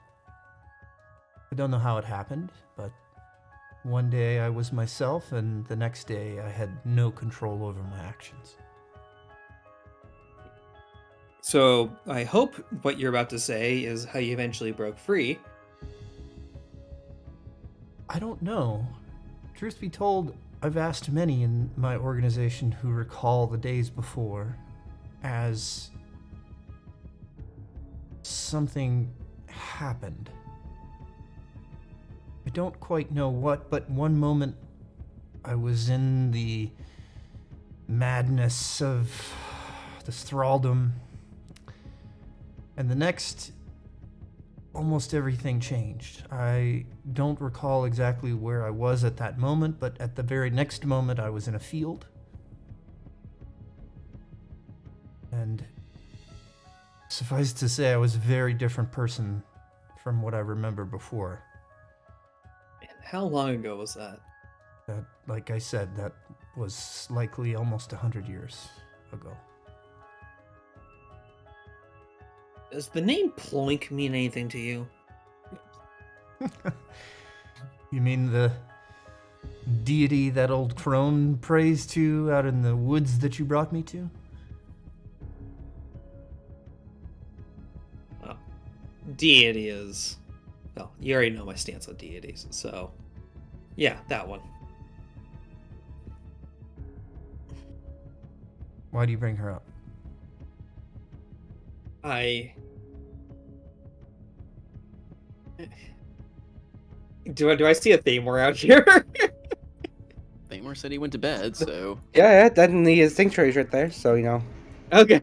I don't know how it happened, but one day I was myself, and the next day I had no control over my actions. So I hope what you're about to say is how you eventually broke free. I don't know. Truth be told, I've asked many in my organization who recall the days before as something happened. I don't quite know what, but one moment I was in the madness of this thraldom, and the next, almost everything changed. I don't recall exactly where I was at that moment, but at the very next moment I was in a field. And suffice to say, I was a very different person from what I remember before. And how long ago was that? That, like I said, that was likely almost 100 years ago. Does the name Ploink mean anything to you? You mean the deity that old crone prays to out in the woods that you brought me to? Well, deity is... Well, you already know my stance on deities, so... Yeah, that one. Why do you bring her up? Do I see a theme around here? Thamor said he went to bed, so Yeah, then his sanctuary's right there, so you know. Okay.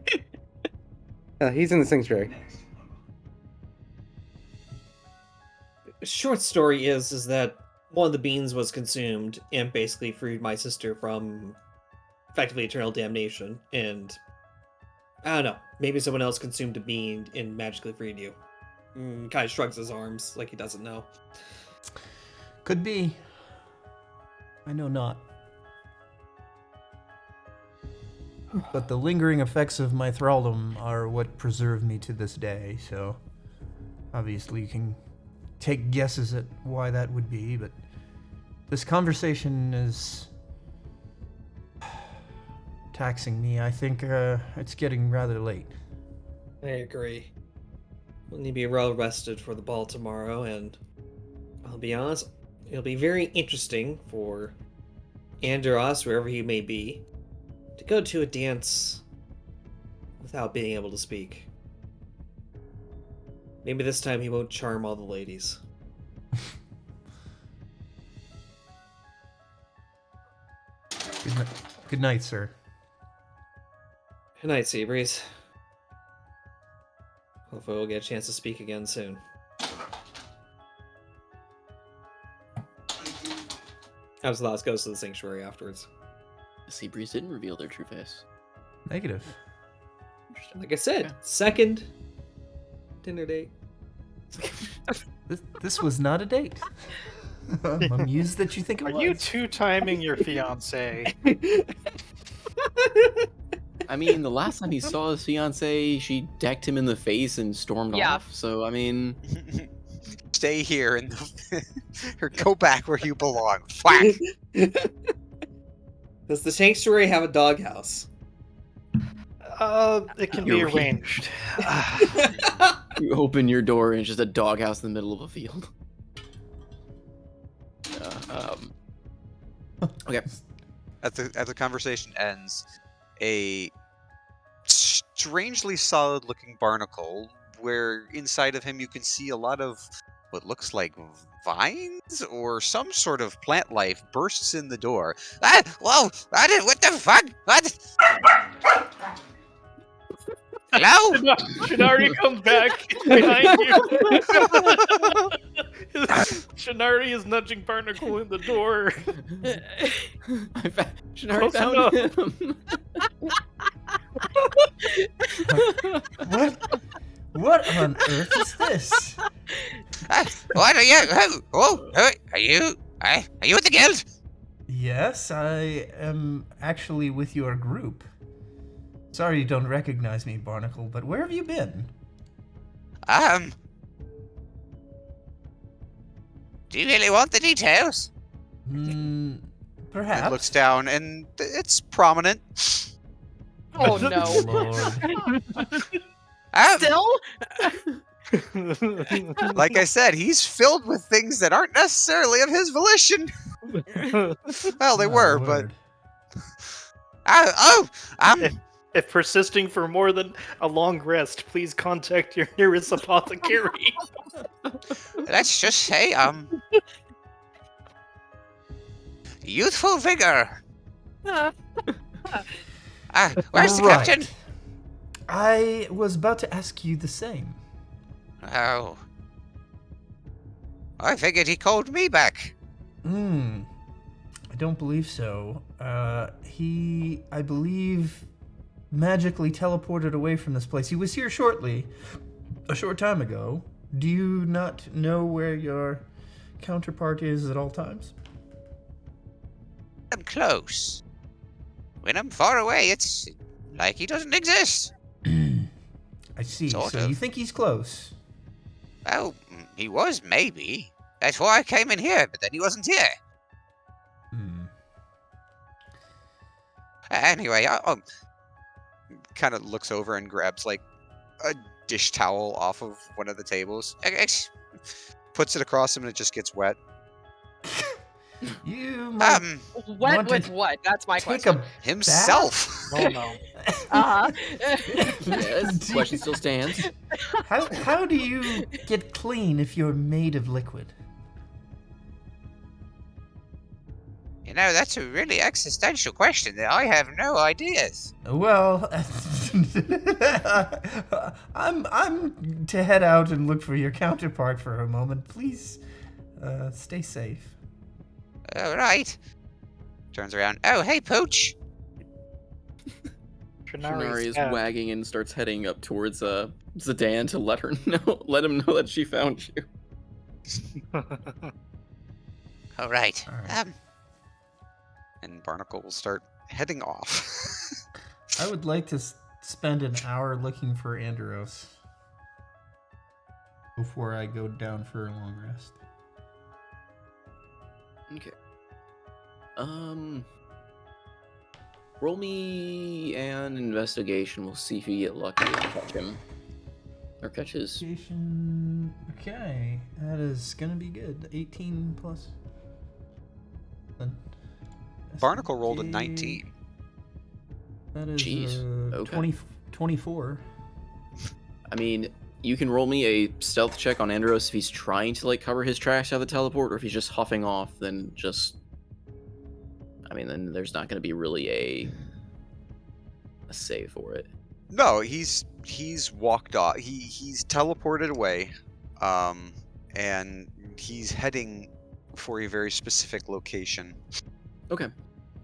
He's in the sanctuary. Short story is that one of the beans was consumed and basically freed my sister from effectively eternal damnation, and I don't know, maybe someone else consumed a bean and magically freed you. Kind of shrugs his arms like he doesn't know. Could be. I know not. But the lingering effects of my thraldom are what preserve me to this day, so obviously you can take guesses at why that would be, but this conversation is taxing me. I think it's getting rather late. I agree. We'll need to be well rested for the ball tomorrow, and I'll be honest, it'll be very interesting for Andros, wherever he may be, to go to a dance without being able to speak. Maybe this time he won't charm all the ladies. Good night, sir. Good night, Seabreeze. Hopefully we'll get a chance to speak again soon. Absalaz goes to the sanctuary afterwards. the Seabreeze didn't reveal their true face. Negative. Interesting. Like I said, Yeah. second dinner date. This was not a date. I'm amused that you think it Are was. you two-timing your fiance? I mean, the last time he saw his fiance, she decked him in the face and stormed Yeah. off. So, I mean, Stay here and or go back where you belong. Whack! Does the sanctuary have a doghouse? It can be You're right. arranged. you open your door and it's just a doghouse in the middle of a field. Okay. As the conversation ends, a strangely solid-looking barnacle, where inside of him you can see a lot of what looks like vines or some sort of plant life, bursts in the door. Ah! Whoa! What the fuck? What? Hello? Shinari comes back behind you. Shinari is nudging Barnacle in the door. Shinari Close found him. What on earth is this? What are you? Are you? Are you with the guild? Yes, I am actually with your group. Sorry you don't recognize me, Barnacle, but where have you been? Do you really want the details? Perhaps. It looks down, and it's prominent. Oh no. Lord. Still? Like I said, he's filled with things that aren't necessarily of his volition. Well, they My were, word. but If persisting for more than a long rest, please contact your nearest apothecary. let's just say, youthful vigor. Where's the Right. captain? I was about to ask you the same. Oh, I figured he called me back. I don't believe so. He, I believe, magically teleported away from this place. He was here a short time ago. Do you not know where your counterpart is at all times? I'm close. When I'm far away, it's like he doesn't exist. I see. Sort So of. you think he's close? Well, he was, maybe. That's why I came in here, but then he wasn't here. Anyway, I kind of looks over and grabs, like, a dish towel off of one of the tables. Puts it across him and it just gets wet. You might Wet want to with what? That's my take question. Himself. Oh no. Uh-huh. Yes, question still stands. How do you get clean if you're made of liquid? You know, that's a really existential question that I have no ideas. Well, I'm to head out and look for your counterpart for a moment. Please, stay safe. All right. Turns around. Oh, hey, Pooch. Shinari is Stab. wagging and starts heading up towards Zidane to let let him know that she found you. All right. All right. And Barnacle will start heading off. I would like to spend an hour looking for Andros before I go down for a long rest. Okay. Roll me an investigation. We'll see if you get lucky and catch him. Or catch his. Investigation. Okay, that is gonna be good. 18 plus. Barnacle rolled a 19. That is Jeez, okay. 24. I mean, you can roll me a stealth check on Andros if he's trying to like cover his tracks out of the teleport, or if he's just huffing off. Then just, I mean, then there's not going to be really a save for it. No, he's walked off. He's teleported away, and he's heading for a very specific location. Okay.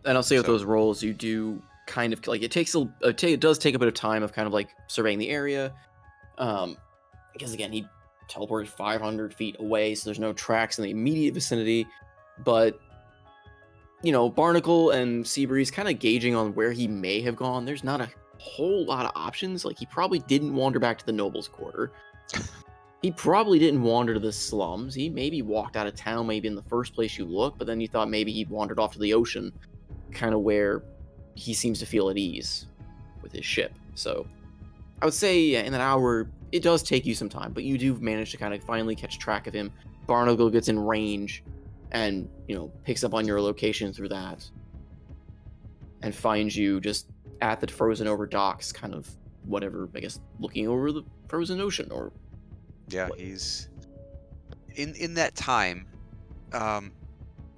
And I'll say with So- those rolls, you do kind of like it does take a bit of time of kind of like surveying the area, because again he teleported 500 feet away, so there's no tracks in the immediate vicinity. But you know, Barnacle and Seabreeze kind of gauging on where he may have gone. There's not a whole lot of options. Like he probably didn't wander back to the Nobles' Quarter. He probably didn't wander to the slums. He maybe walked out of town, maybe in the first place you looked, but then you thought maybe he wandered off to the ocean, kind of where he seems to feel at ease with his ship. So I would say in an hour, it does take you some time, but you do manage to kind of finally catch track of him. Barnacle gets in range and, you know, picks up on your location through that and finds you just at the frozen over docks, kind of whatever, I guess, looking over the frozen ocean or Yeah, he's in that time.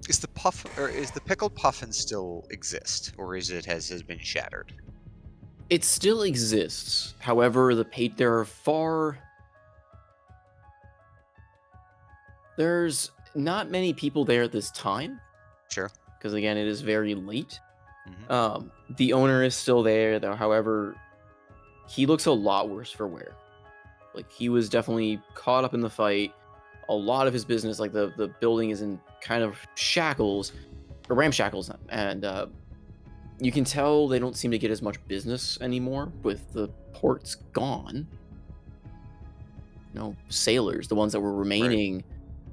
Is the pickled puffin still exist, or has it been shattered? it still exists. However, there's not many people there at this time, Sure. because again, it is very late. Mhm. The owner is still there, though. However, he looks a lot worse for wear. Like he was definitely caught up in the fight. A lot of his business, like the building, is in kind of shackles. ramshackles, and you can tell they don't seem to get as much business anymore with the ports gone. Sailors, the ones that were remaining,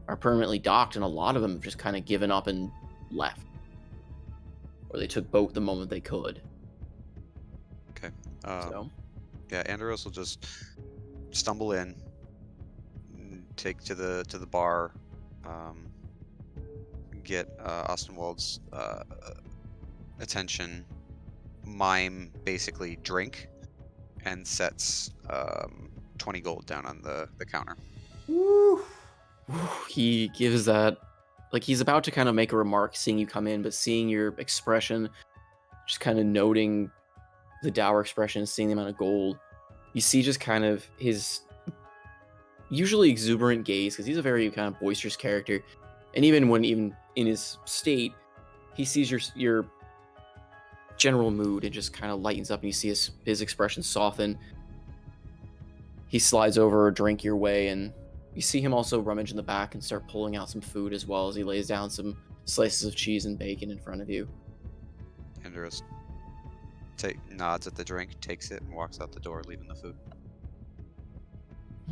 are permanently docked, and a lot of them have just kind of given up and left. Or they took boat the moment they could. Okay. So, Yeah, Andros will just stumble in, take to the bar, get Ostenwald's attention, mime basically drink, and sets 20 gold down on the counter. Woo. he gives that, like he's about to kind of make a remark seeing you come in, but seeing your expression, just kind of noting the dour expression, seeing the amount of gold, you see just kind of his usually exuberant gaze, because he's a very kind of boisterous character, and even in his state, he sees your general mood and just kind of lightens up, and you see his expression soften. He slides over a drink your way, and you see him also rummage in the back and start pulling out some food, as well as he lays down some slices of cheese and bacon in front of you. Andros nods at the drink, takes it, and walks out the door, leaving the food.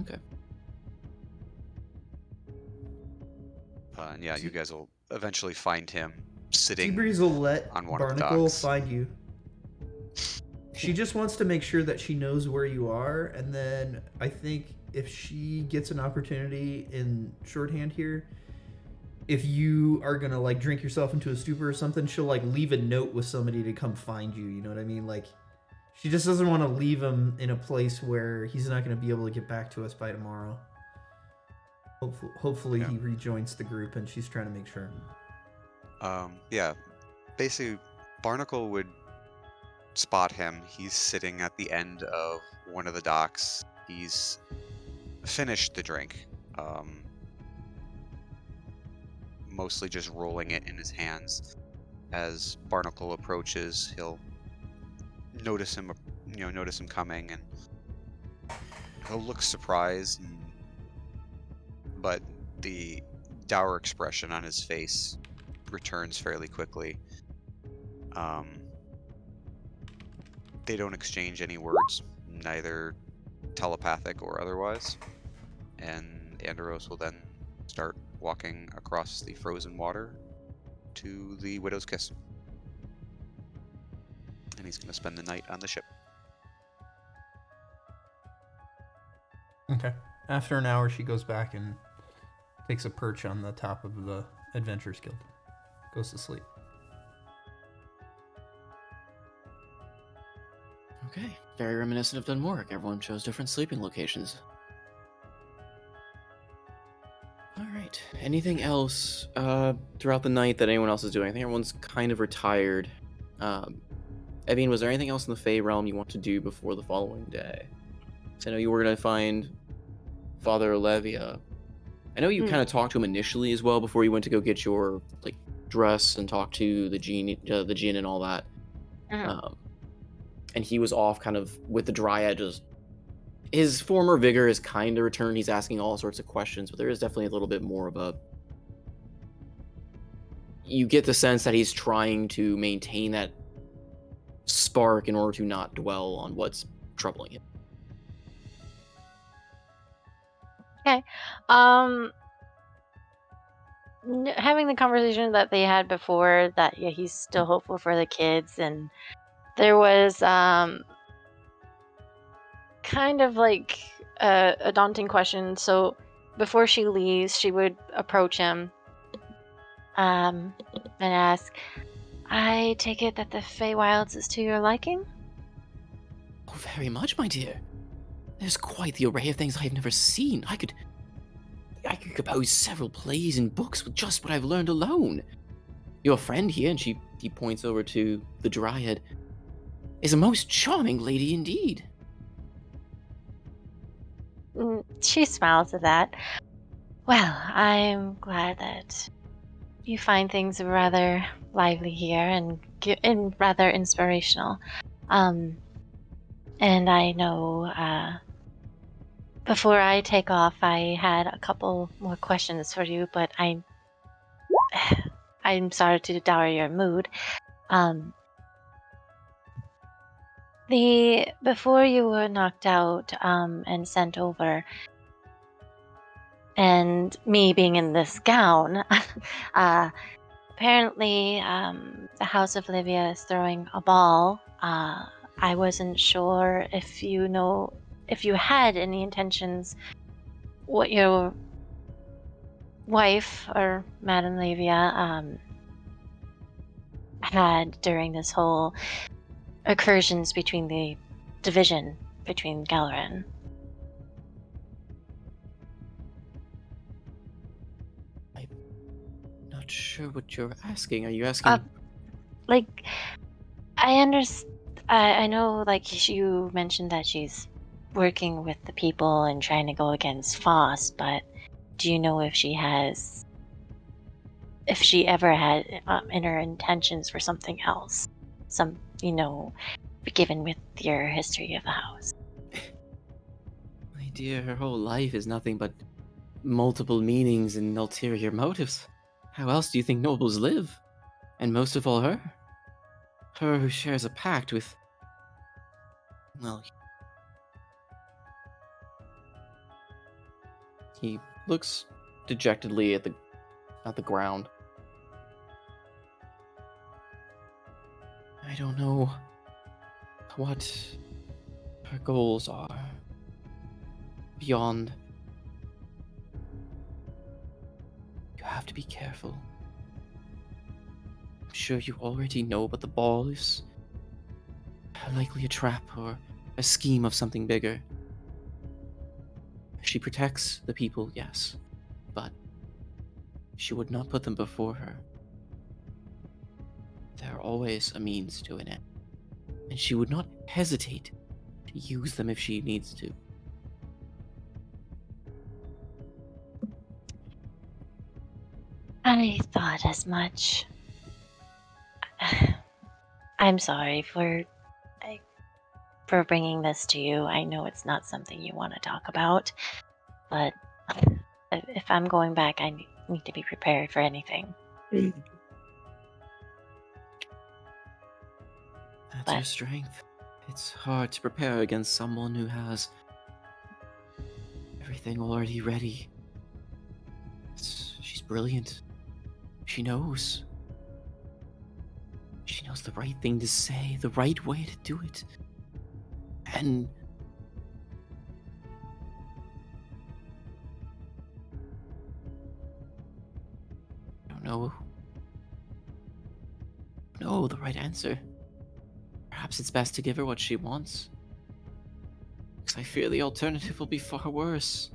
Okay. And yeah, you guys will eventually find him sitting Seabreeze will let on one of the Barnacle docks. find you. She just wants to make sure that she knows where you are, and then I think if she gets an opportunity in shorthand here, if you are gonna like drink yourself into a stupor or something, she'll like leave a note with somebody to come find you. You know what I mean? Like, she just doesn't want to leave him in a place where he's not gonna be able to get back to us by tomorrow. Hopefully Yeah. he rejoins the group, and she's trying to make sure. Yeah, basically, Barnacle would spot him. He's sitting at the end of one of the docks. He's finished the drink, mostly just rolling it in his hands. As Barnacle approaches, he'll notice him coming, and he'll look surprised, but the dour expression on his face returns fairly quickly. They don't exchange any words, neither telepathic or otherwise, and Andros will then start walking across the frozen water to the Widow's Kiss. And he's going to spend the night on the ship. Okay. After an hour, she goes back and takes a perch on the top of the Adventurers Guild. Goes to sleep. Okay, very reminiscent of Dunmoric. Everyone chose different sleeping locations. All right. Anything else throughout the night that anyone else is doing? I think everyone's kind of retired. Evine, was there anything else in the Fey realm you want to do before the following day? So I know you were going to find Father Olivia. I know you kind of talked to him initially as well before you went to go get your like dress and talk to the djinn and all that. And he was off kind of with the Dryad. Just his former vigor is kind of returned. He's asking all sorts of questions, but there is definitely a little bit more of a... You get the sense that he's trying to maintain that spark in order to not dwell on what's troubling him. Okay. Having the conversation that they had before, that he's still hopeful for the kids, and there was kind of like a daunting question. So before she leaves, she would approach him and ask, I take it that the Feywilds is to your liking? Oh, very much, my dear. There's quite the array of things I have never seen. I could compose several plays and books with just what I've learned alone. Your friend here, and he points over to the Dryad, is a most charming lady indeed. She smiles at that. Well, I'm glad that you find things rather lively here and rather inspirational. And I know before I take off, I had a couple more questions for you, but I I'm sorry to dower your mood. Before you were knocked out and sent over, and me being in this gown, apparently the House of Livia is throwing a ball. I wasn't sure if you had any intentions, what your wife or Madame Livia had during this whole incursions between the division between Galaran. I'm not sure what you're asking. Are you asking? Like, I know, like, you mentioned that she's working with the people and trying to go against Foss, but do you know if she ever had in her intentions for something else? Given with your history of the house. My dear, her whole life is nothing but multiple meanings and ulterior motives. How else do you think nobles live? And most of all, her? Her who shares a pact with... Well... He looks dejectedly at the ground. I don't know what her goals are beyond. You have to be careful. I'm sure you already know, but the ball is likely a trap or a scheme of something bigger. She protects the people, yes, but she would not put them before her. There are always a means to an end, and she would not hesitate to use them if she needs to. I thought as much. I'm sorry for bringing this to you. I know it's not something you want to talk about, but if I'm going back, I need to be prepared for anything. That's her strength. It's hard to prepare against someone who has everything already ready. She's brilliant. She knows. She knows the right thing to say, the right way to do it. And I don't know the right answer. Perhaps it's best to give her what she wants. Because I fear the alternative will be far worse.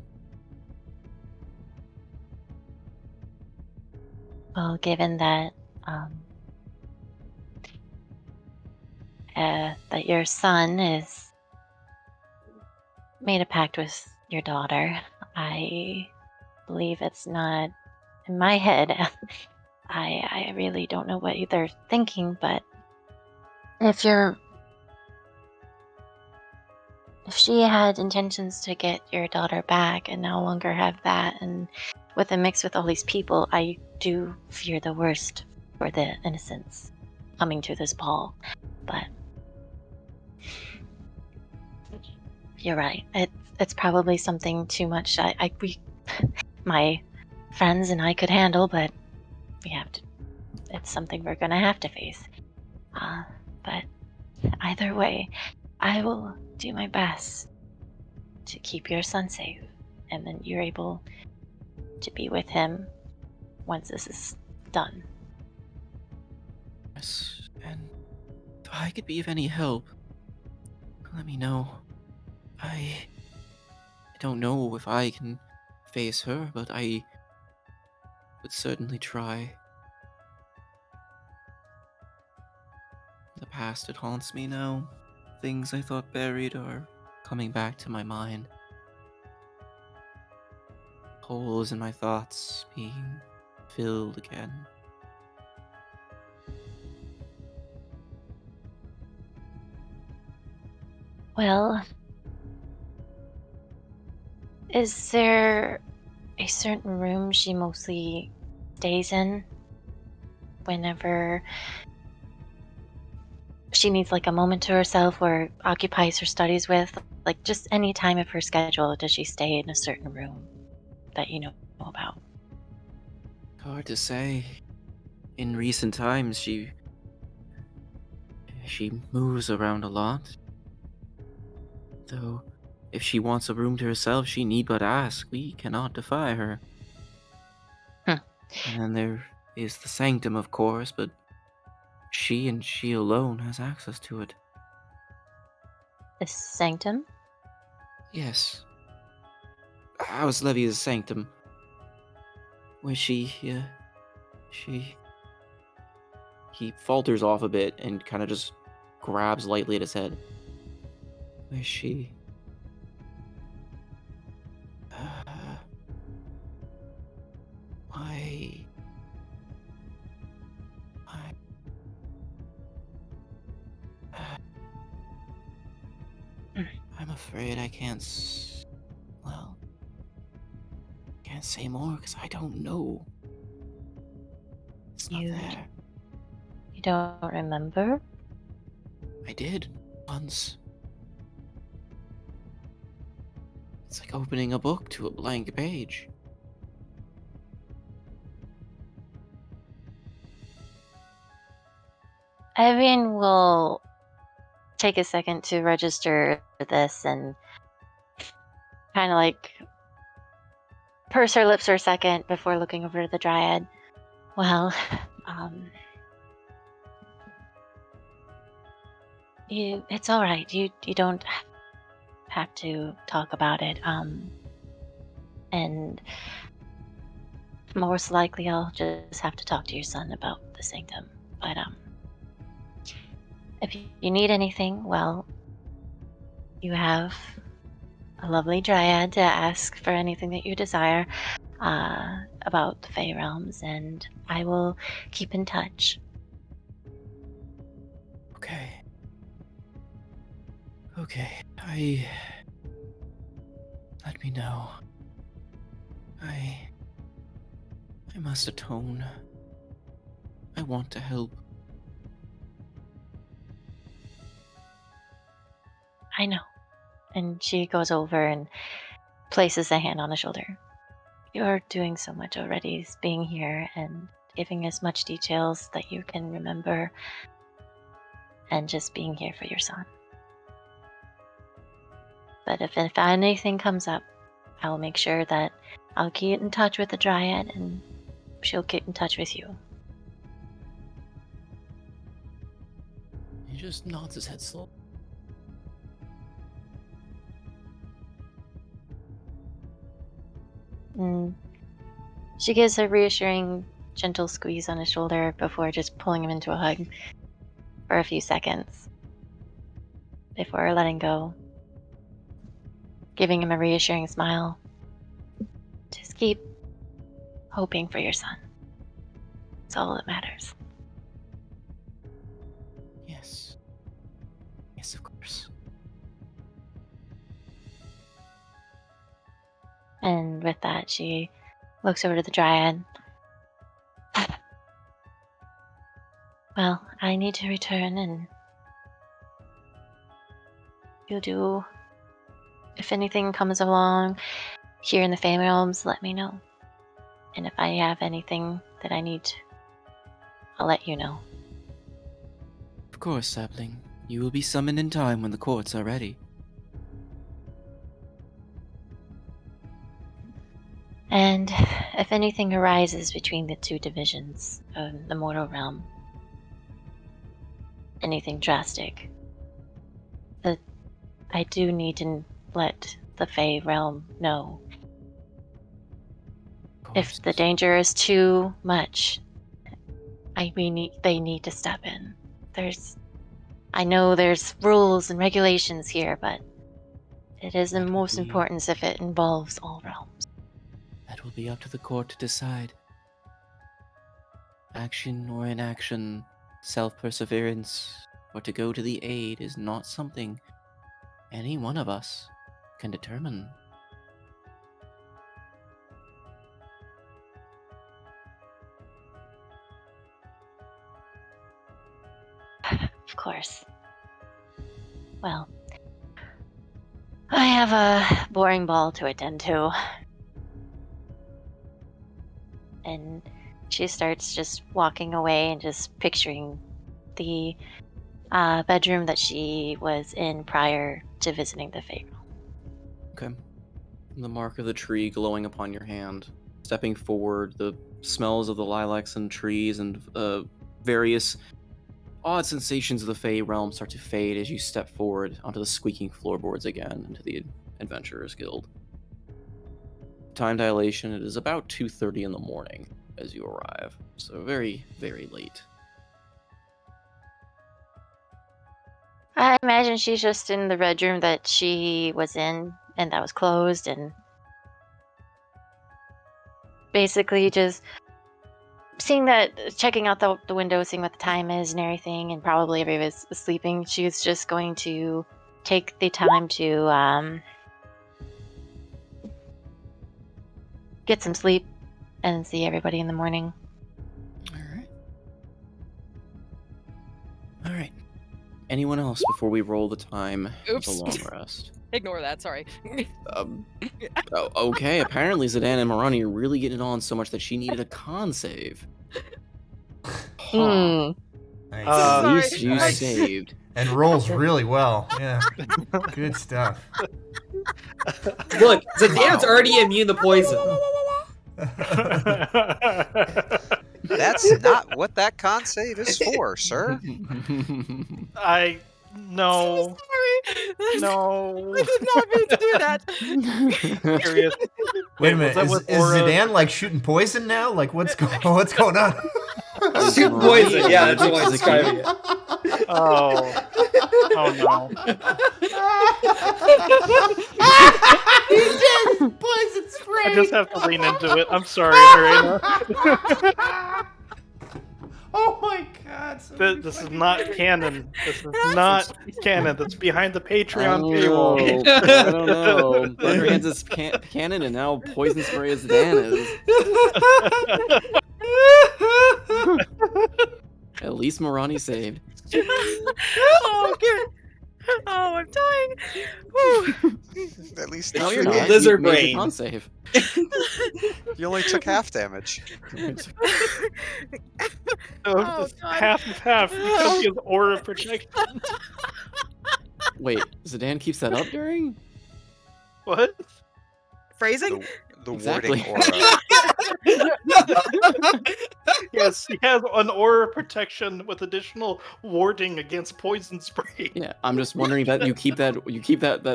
Well, given that that your son is made a pact with your daughter, I believe it's not in my head. I really don't know what they're thinking, but if she had intentions to get your daughter back and no longer have that, and with a mix with all these people, I do fear the worst for the innocents coming to this ball. But you're right. It's probably something too much. My friends and I could handle, but we have to. It's something we're gonna have to face. But either way, I will do my best to keep your son safe, and then you're able to be with him once this is done. Yes, and if I could be of any help, let me know. I don't know if I can face her, but I would certainly try. The past, it haunts me now. Things I thought buried are coming back to my mind. Holes in my thoughts being filled again. Well, is there a certain room she mostly stays in? whenever she needs like a moment to herself or occupies her studies with? Like just any time of her schedule, does she stay in a certain room that you know about? Hard to say. In recent times, she moves around a lot. Though, if she wants a room to herself, she need but ask. We cannot defy her. Hmm. And then there is the sanctum, of course, but she and she alone has access to it. The sanctum? Yes. House Levia's sanctum. Where he falters off a bit and kind of just grabs lightly at his head. Where's she? Why? I. I'm afraid I can't. Well, can't say more because I don't know. It's not You there. you don't remember? I did once. It's like opening a book to a blank page. Evan will take a second to register this and kind of like purse her lips for a second before looking over to the dryad. Well, it's all right. You don't have to talk about it. And most likely I'll just have to talk to your son about the sanctum. But if you need anything, well, you have a lovely dryad to ask for anything that you desire about the Fey realms, and I will keep in touch. Okay. Okay. Let me know. I must atone. I want to help. I know. And she goes over and places a hand on the shoulder. You're doing so much already, being here and giving as much details that you can remember, and just being here for your son. But if anything comes up, I'll make sure that I'll get in touch with the dryad and she'll get in touch with you. He just nods his head slowly. And she gives a reassuring, gentle squeeze on his shoulder before just pulling him into a hug for a few seconds before letting go, giving him a reassuring smile. Just keep hoping for your son. It's all that matters. Yes. Yes, of course. And with that, she looks over to the dryad. Well, I need to return, and you'll do. If anything comes along here in the Fey Realms, let me know. And if I have anything that I need, I'll let you know. Of course, Sapling. You will be summoned in time when the courts are ready. And if anything arises between the two divisions of the mortal realm, anything drastic, that I do need to let the Fey realm know. Of course. If the danger is too much, they need to step in. I know there's rules and regulations here, but it is the That will most be- important if it involves all realms. That will be up to the court to decide. Action or inaction, self-perseverance, or to go to the aid is not something any one of us can determine. course. Well, I have a boring ball to attend to. And she starts just walking away and just picturing the bedroom that she was in prior to visiting the Fae. Okay. The mark of the tree glowing upon your hand. Stepping forward, the smells of the lilacs and trees and various odd sensations of the Fae realm start to fade as you step forward onto the squeaking floorboards again into the Adventurers Guild. Time dilation, it is about 2:30 in the morning as you arrive, so very, very late. I imagine she's just in the bedroom that she was in and that was closed, and basically just checking out the window, seeing what the time is and everything, and probably everybody's sleeping. She's just going to take the time to get some sleep and see everybody in the morning. All right. Anyone else before we roll the time of Oops. the long rest? Ignore that, sorry. Okay, apparently Zidane and Marani are really getting it on so much that she needed a con save. Huh. Nice. At Sorry. least you Nice. saved. And rolls really well. Yeah. Good stuff. Look, Zidane's already immune to poison. That's not what that con save is for, sir. No. Sorry. No. I did not mean to do that. Serious. Wait a Was minute. that Is with Aura? Zidane like shooting poison now? Like what's going on? Shoot poison, yeah, that's what I'm describing it. Oh. Oh no. He did poison spray. I just have to lean into it. I'm sorry, Marina. Oh my god. This is not canon. This is not canon. That's behind the Patreon I paywall. don't know. Thunderhands is canon, and now Poison Spray is Zidane is. At least Marani saved. Oh, good. Oh, I'm dying. Whew. At least No, not you're you. not. Lizard You made brain. the con save. You only took half damage. Oh, It's God. half of half because he has aura protection. Wait, Zidane keeps that up during? What? Phrasing? The Exactly. warding aura. Yes, he has an aura protection with additional warding against poison spray. Yeah, I'm just wondering that you keep that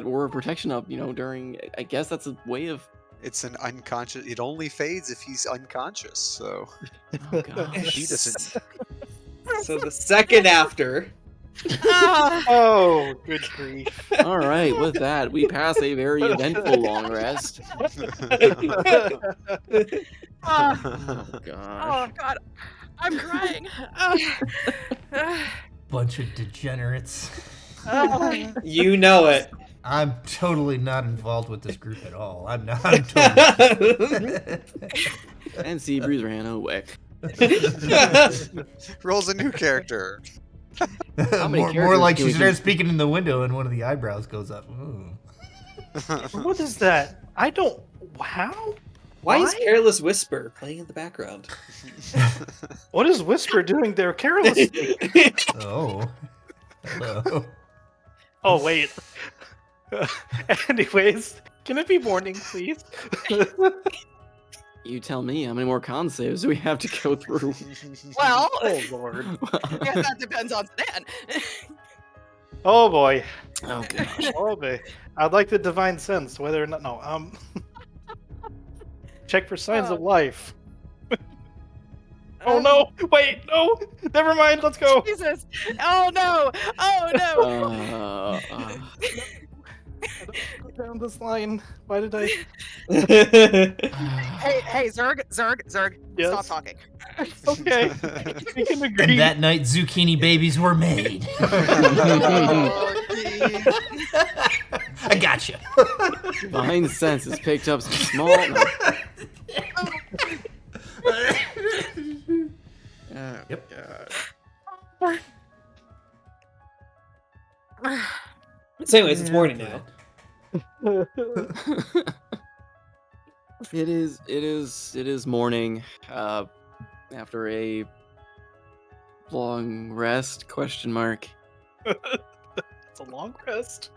aura of protection up, during. I guess that's a way of. It's an unconscious. It only fades if he's unconscious. So Oh gosh. he doesn't. So the second after. Ah. Oh, good grief. All right, with that, we pass a very eventful long rest. Ah. Oh gosh. Oh, God. I'm crying. Bunch of degenerates. You know it. I'm totally not involved with this group at all. I'm not. I'm totally. And Seabreeze ran away. Rolls a new character. How many more characters like can she we starts do? speaking in the window and one of the eyebrows goes up. Ooh. What is that? I don't. How? Why is Careless Whisper playing in the background? What is Whisper doing there carelessly? Oh. Hello. Oh, wait. Anyways, can it be morning, please? You tell me, how many more con saves do we have to go through? Well, Oh, Lord. I guess that depends on Stan. Oh, boy. Oh gosh. Oh, boy. I'd like the divine sense, whether or not. No, check for signs of life. Oh, no. Wait, no. Never mind. Let's go. Jesus. Oh, no. Oh, no. Go down this line. Why did I? Hey, Zerg. Yes? Stop talking. Okay. We can agree. And that night, zucchini babies were made. Oh, geez. I got you. Divine sense has picked up some small. No. Oh, Yep. God. So anyways, it's Yeah, morning but- now. It is morning. After a long rest? Question mark. It's a long rest.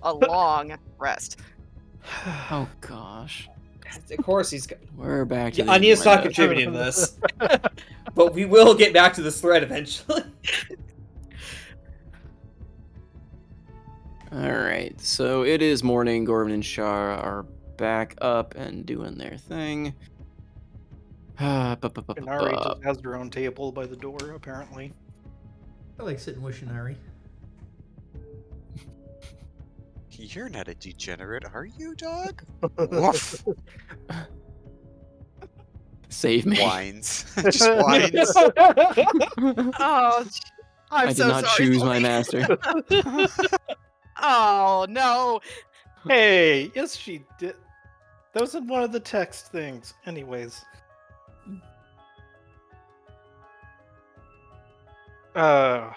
A long rest. Oh gosh, Of course, he's got. we're back to Yeah, Anya's not innuendo. contributing to this, but we will get back to this thread eventually. All right, so it is morning. Gorman and Shara are back up and doing their thing. Inari just has her own table by the door, apparently. I like sitting with Shinari. You're not a degenerate, are you, dog? Woof. Save me. Whines. Just whines. Oh, I'm I did so not sorry. choose my Sully. master. Oh no. Hey, yes, she did. That was in one of the text things. Anyways. It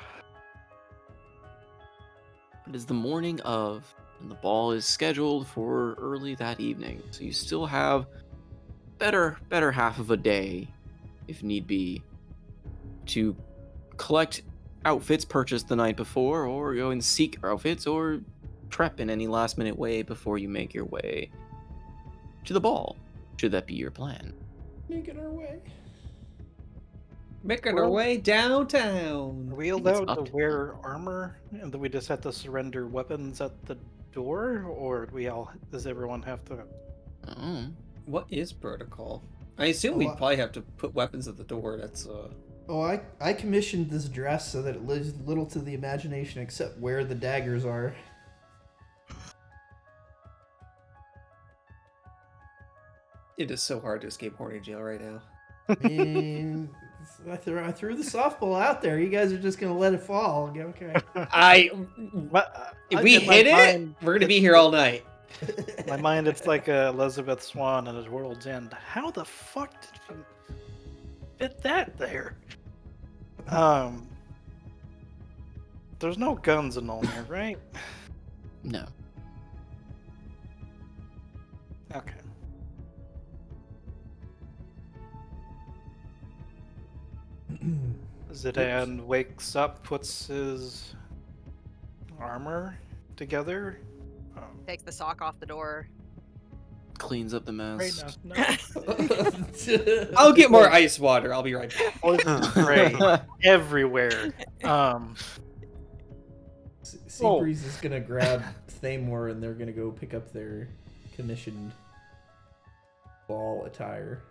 is the morning of, and the ball is scheduled for early that evening. So you still have better half of a day, if need be, to collect outfits purchased the night before, or go and seek outfits, or prep in any last minute way before you make your way to the ball. Should that be your plan? Making our way. Making our way downtown. Are we It's allowed up to to wear armor, and then we just have to surrender weapons at the door, or does everyone have to? Oh. What is protocol? I assume we Oh, probably have to put weapons at the door. That's Oh, I commissioned this dress so that it leaves little to the imagination except where the daggers are. It is so hard to escape horny jail right now. I mean, I threw the softball out there. You guys are just gonna let it fall. Okay. If we hit it, we're gonna be here all night. My mind, it's like Elizabeth Swan and his World's End. How the fuck did you fit that there? There's no guns in all there, right? No. Okay. Zidane wakes up, puts his armor together. Takes the sock off the door. Cleans up the mess. Right now, no. I'll get more ice water. I'll be right back. Poison spray everywhere. Seabreeze is gonna grab Thamor and they're gonna go pick up their commissioned ball attire.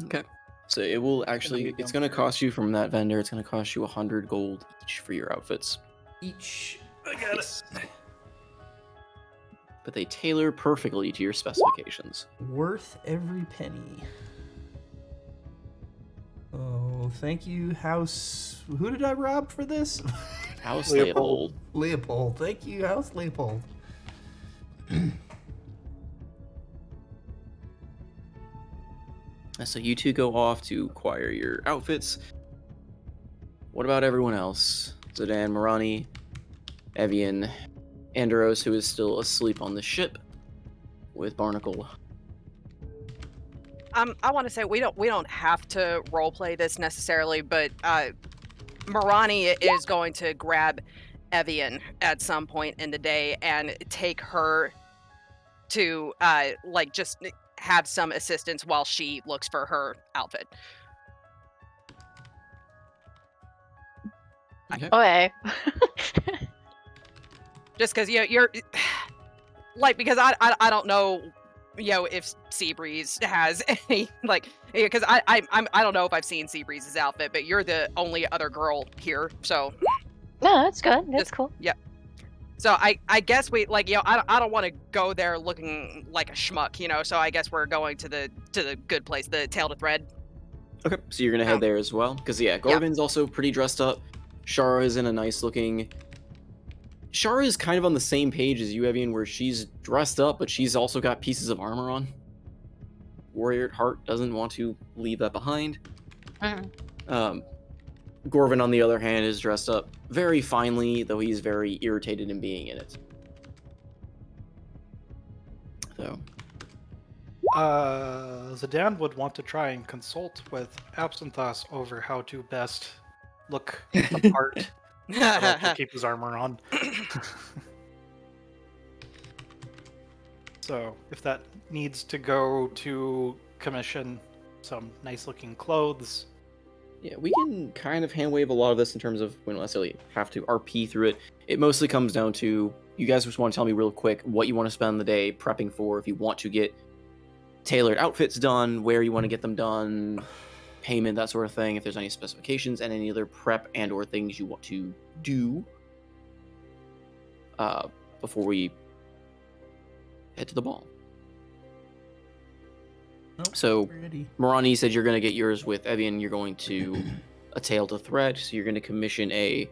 Okay. So it will actually, it's going to cost you from that vendor, it's going to cost you 100 gold each for your outfits. Each. I got it. But they tailor perfectly to your specifications. Worth every penny. Oh, thank you, House. Who did I rob for this? House Leopold. Leopold. Thank you, House Leopold. So you two go off to acquire your outfits. What about everyone else? Zidane, Marani, Evian, Andros, who is still asleep on the ship with Barnacle. I want to say we don't have to roleplay this necessarily, but Marani is going to grab Evian at some point in the day and take her to like just have some assistance while she looks for her outfit. Okay. Just because you're like, because I don't know, if Seabreeze has any, like, because I don't know if I've seen Seabreeze's outfit, but you're the only other girl here, so No, that's good. That's Just- cool. so I guess we, like, I don't want to go there looking like a schmuck, so I guess we're going to the good place, the Tail to Thread. Okay, so you're gonna head Oh. there as well? Because, yeah, Gorvin's also pretty dressed up. Shara is in a nice looking... Shara is kind of on the same page as you, Evian, where she's dressed up, but she's also got pieces of armor on. warrior at heart doesn't want to leave that behind. Mhm. Gorvin, on the other hand, is dressed up very finely, though he's very irritated in being in it. So, Zidane would want to try and consult with Absinthoth over how to best look the part, but also keep his armor on. So, if that needs to go to commission some nice-looking clothes, yeah, we can kind of hand wave a lot of this in terms of we don't necessarily have to RP through it. It mostly comes down to you guys just want to tell me real quick what you want to spend the day prepping for. If you want to get tailored outfits done, where you want to get them done, payment, that sort of thing. If there's any specifications and any other prep and or things you want to do before we head to the ball. Nope, So, ready. Morani said you're going to get yours with Evian. You're going to a tail to thread. So you're going to commission a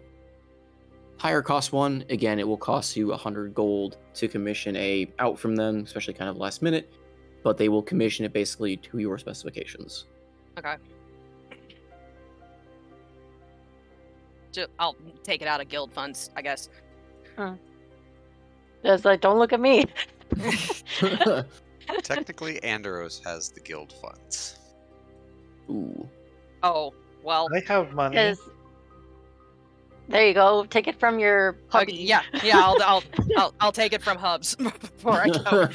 higher cost one. Again, it will cost you 100 gold to commission a out from them, especially kind of last minute. But they will commission it basically to your specifications. Okay. I'll take it out of guild funds, I guess. Just like, don't look at me. Technically, Andros has the guild funds. Ooh. Oh, well. I have money. 'Cause there you go. Take it from your hubby. Yeah. I'll take it from Hubs before I go.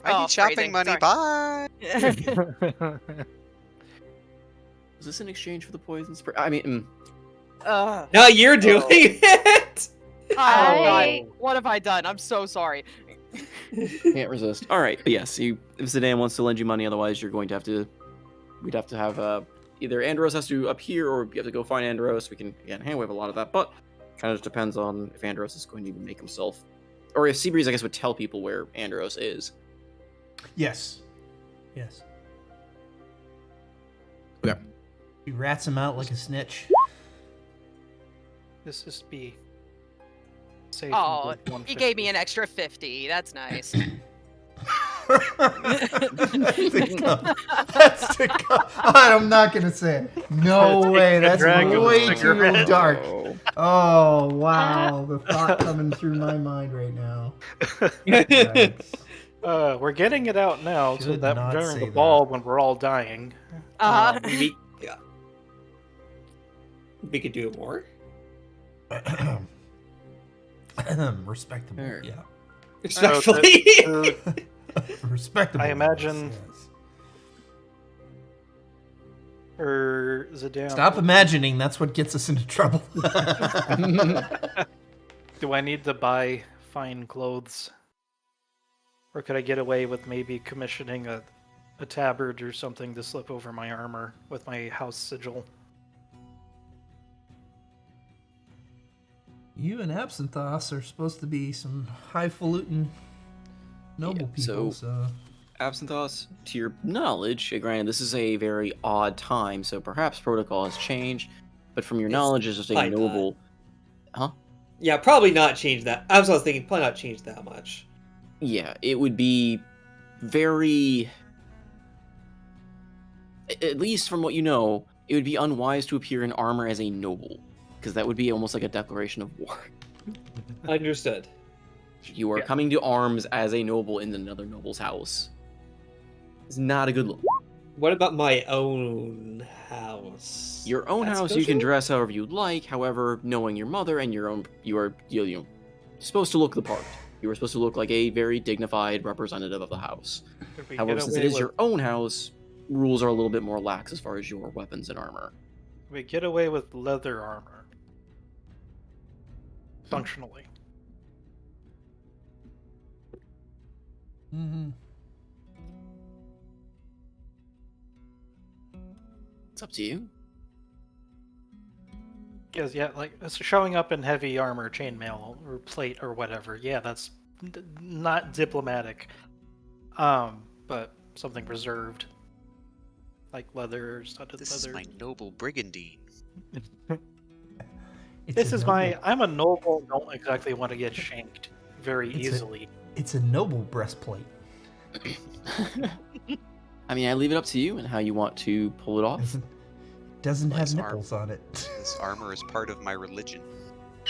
I need shopping phrasing, money. sorry. Bye. Is this in exchange for the poison spray? I mean, Now you're doing it. Oh, God. I- What have I done? I'm so sorry. can't resist. All right, but yes, if Zidane wants to lend you money, otherwise you're going to have to. We'd have to have either Andros has to appear, or you have to go find Andros. We can again handwave a lot of that, but kind of just depends on if Andros is going to even make himself, or if Seabreeze, I guess, would tell people where Andros is. Yes. Yes. Okay. He rats him out like a snitch. This is be safe. Oh, he gave me an extra 50. That's nice. That's the cup. I'm not gonna say it. No Take way. a That's dragon way with too cigarette. dark. Oh. Oh wow, the thought coming through my mind right now. Yikes. We're getting it out now so Should that not during say the ball, when we're all dying, Yeah. We could do it more. Respectable. Fair. Yeah. Respectfully. Respectable. I imagine- yes. or Zidane. Stop imagining. That's what gets us into trouble. Do I need to buy fine clothes? Or could I get away with maybe commissioning a tabard or something to slip over my armor with my house sigil? You and Absinthoth are supposed to be some highfalutin noble Yeah, people, so... Absinthoth, to your knowledge, granted, this is a very odd time, so perhaps protocol has changed, but from your It's knowledge as just a probably noble... Huh? Yeah, probably not change that. I was thinking probably not change that much. Yeah, it would be very... At least from what you know, it would be unwise to appear in armor as a noble, because that would be almost like a declaration of war. Understood. You are Yeah. coming to arms as a noble in another noble's house. It's not a good look. What about my own house? Your own That's house, you can kosher? dress however you'd like. However, knowing your mother and your own, you are supposed to look the part. You are supposed to look like a very dignified representative of the house. Could we However, get since it away is with, your own house, rules are a little bit more lax as far as your weapons and armor. we get away with leather armor? Functionally. Mm-hmm. It's up to you. Yes, yeah, like it's showing up in heavy armor, chainmail, or plate, or whatever. Yeah, that's not diplomatic. But something reserved, like leather or studded This is leather. my noble brigandine. This is my. I'm a noble. Don't exactly want to get shanked very It's a- easily. It's a noble breastplate. I mean, I leave it up to you and how you want to pull it off. Doesn't have Nice arm. nipples on it. This armor is part of my religion.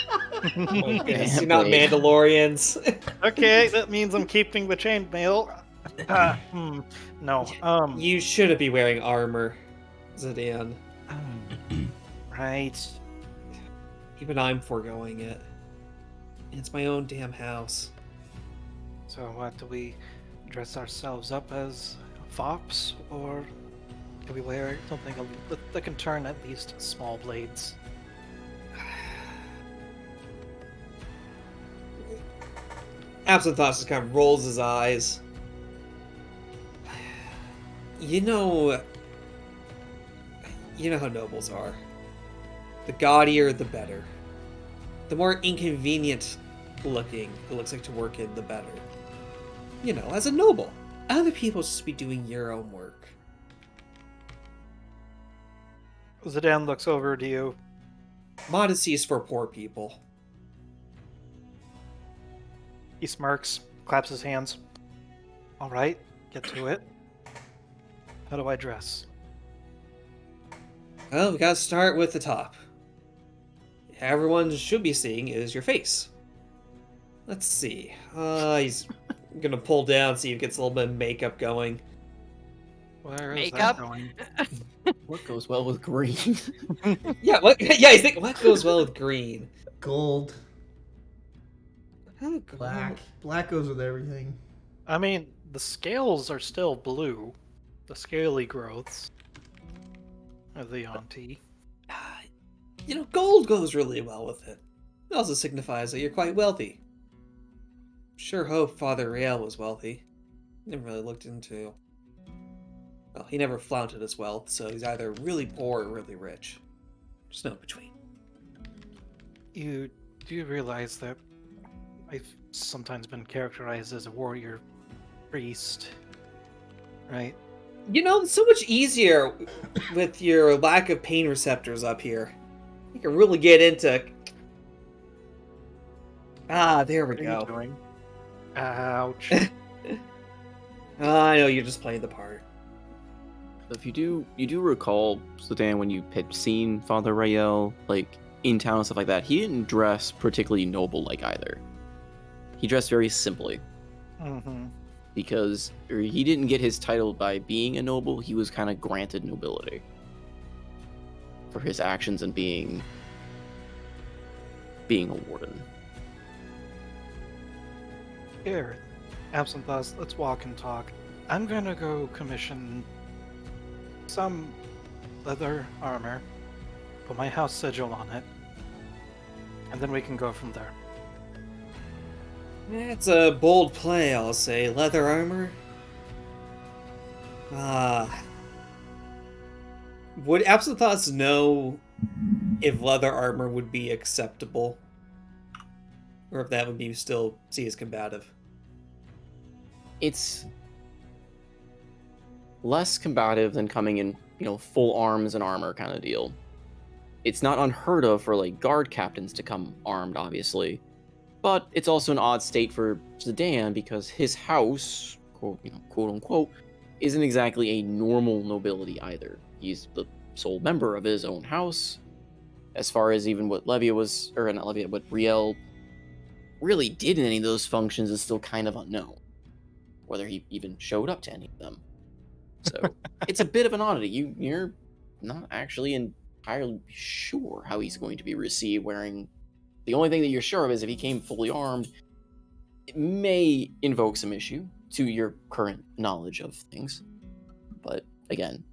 Oh my goodness, you're Damn, not Blade. Mandalorians. Okay, that means I'm keeping the chainmail. No. You shouldn't be wearing armor, Zidane. Right. Even I'm foregoing it. It's my own damn house. So what, do we dress ourselves up as fops, or do we wear something that can turn at least small blades? Absent Thoughts just kind of rolls his eyes. You know how nobles are. The gaudier, the better. The more inconvenient looking it looks like to work in, the better. You know, as a noble, other people should be doing your own work. Zidane looks over to you. Modesty is for poor people. He smirks, claps his hands. All right, get to it. How do I dress? Well, we gotta start with the top. Everyone should be seeing is your face. Let's see. He's gonna pull down, see if he gets a little bit of makeup going. Where is Makeup? that going? What goes well with green? Yeah, what? Yeah, he's thinking, what goes well with green? Gold, Oh, black. Black goes with everything. I mean, the scales are still blue. The scaly growths of the auntie. You know, gold goes really well with it. It also signifies that you're quite wealthy. Sure hope Father Rael was wealthy. Never really looked into... Well, he never flaunted his wealth, so he's either really poor or really rich. There's no in between. You do realize that I've sometimes been characterized as a warrior priest, right? You know, it's so much easier with your lack of pain receptors up here. You can really get into... Ah, there we What are you go. doing? Ouch. I know, you're just playing the part. If you do recall, Zidane, when you had seen Father Rael, like, in town and stuff like that, he didn't dress particularly noble-like either. He dressed very simply. Mm-hmm. Because he didn't get his title by being a noble, he was kind of granted nobility for his actions and being a warden. Here, absent thoughts, let's walk and talk. I'm gonna go commission some leather armor, put my house sigil on it, and then we can go from there. It's a bold play, I'll say. Leather armor? Would Absent Thoughts know if leather armor would be acceptable? Or if that would be still see as combative? It's less combative than coming in, full arms and armor kind of deal. It's not unheard of for, like, guard captains to come armed, obviously. But it's also an odd state for Zidane because his house, quote unquote, isn't exactly a normal nobility either. He's the sole member of his own house. As far as even what what Riel really did in any of those functions is still kind of unknown. Whether he even showed up to any of them. So it's a bit of an oddity. You're not actually entirely sure how he's going to be received wearing. The only thing that you're sure of is if he came fully armed, it may invoke some issue to your current knowledge of things. But again,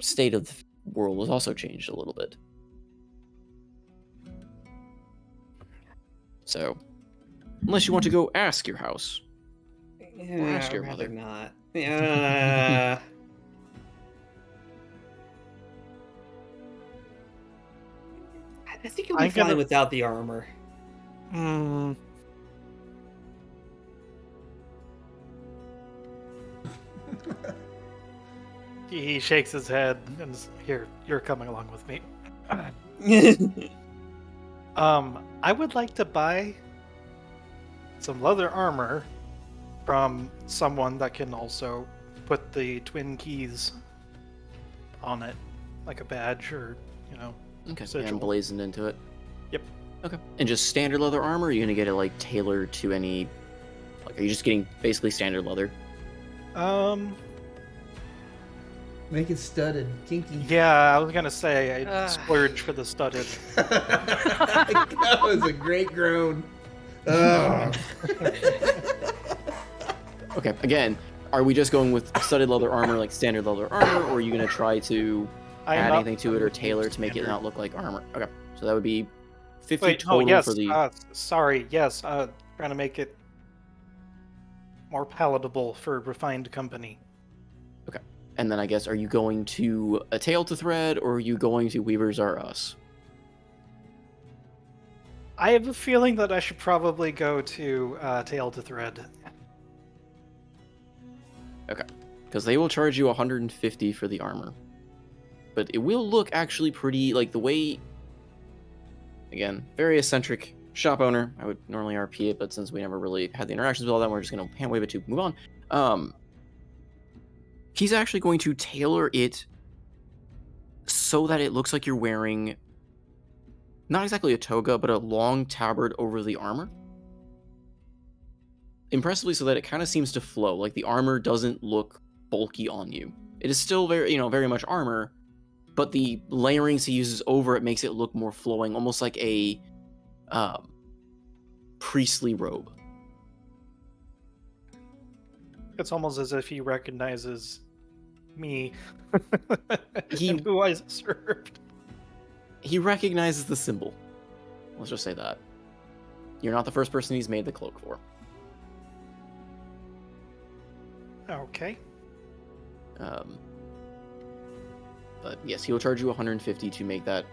state of the world has also changed a little bit. So, unless you want to go ask your house. Yeah, ask your I'd rather mother. not. Yeah. I think you'll be I'm fine gonna- without the armor. Hmm. He shakes his head and is, here, you're coming along with me. I would like to buy some leather armor from someone that can also put the twin keys on it, like a badge or, Okay, sigil. and blazoned into it. Yep. Okay. And just standard leather armor, or are you going to get it, like, tailored to any... Like, are you just getting basically standard leather? Make it studded, kinky. Yeah, I was gonna say I'd splurge for the studded. That was a great groan. Ugh. Okay, again, are we just going with studded leather armor, like standard leather armor, or are you going to try to add anything to it or tailor to make it not look like armor? Okay, so that would be 50 Wait, total yes. for the... Sorry, yes. Trying to make it more palatable for refined company. Okay, and then I guess, are you going to a tail to thread, or are you going to Weavers Are Us? I have a feeling that I should probably go to tail to thread. Okay, because they will charge you 150 for the armor. But it will look actually pretty, like, the way... Again, very eccentric shop owner. I would normally RP it, but since we never really had the interactions with all that, we're just going to hand wave it to move on. He's actually going to tailor it so that it looks like you're wearing not exactly a toga, but a long tabard over the armor. Impressively so that it kind of seems to flow, like the armor doesn't look bulky on you. It is still very, very much armor, but the layerings he uses over it makes it look more flowing, almost like a priestly robe. It's almost as if he recognizes me He- and who I served. He recognizes the symbol. Let's just say that. You're not the first person he's made the cloak for. Okay. But yes, he will charge you 150 to make that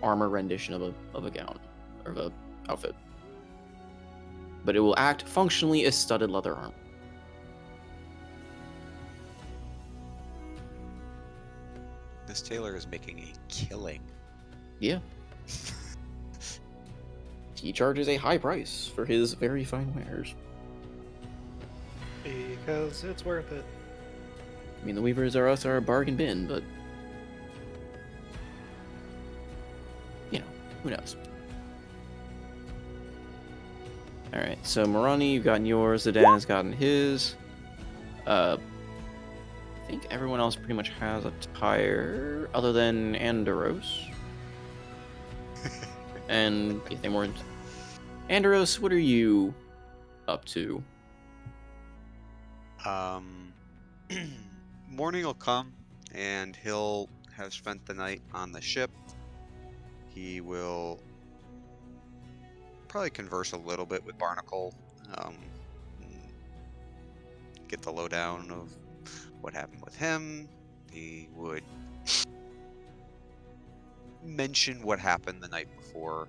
armor rendition of a gown, or of a outfit. But it will act functionally as studded leather armor. This tailor is making a killing. Yeah. He charges a high price for his very fine wares. Because it's worth it. I mean, the Weavers Are Us are a bargain bin, but... who knows? Alright, so Morani, you've gotten yours, Zidane has gotten his. I think everyone else pretty much has a tire, other than Andaros. And if they weren't... Andaros, what are you up to? Morning will come, and he'll have spent the night on the ship. He will probably converse a little bit with Barnacle, get the lowdown of what happened with him. He would mention what happened the night before,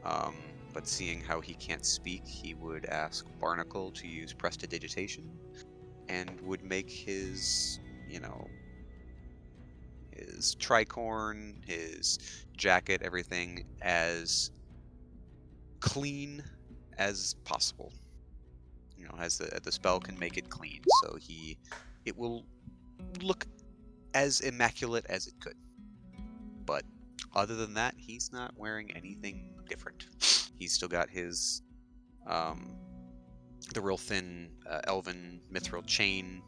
but seeing how he can't speak, he would ask Barnacle to use prestidigitation, and would make his, his tricorn, his jacket, everything as clean as possible. As the spell can make it clean, so it will look as immaculate as it could. But other than that, he's not wearing anything different. He's still got his the real thin elven mithril chain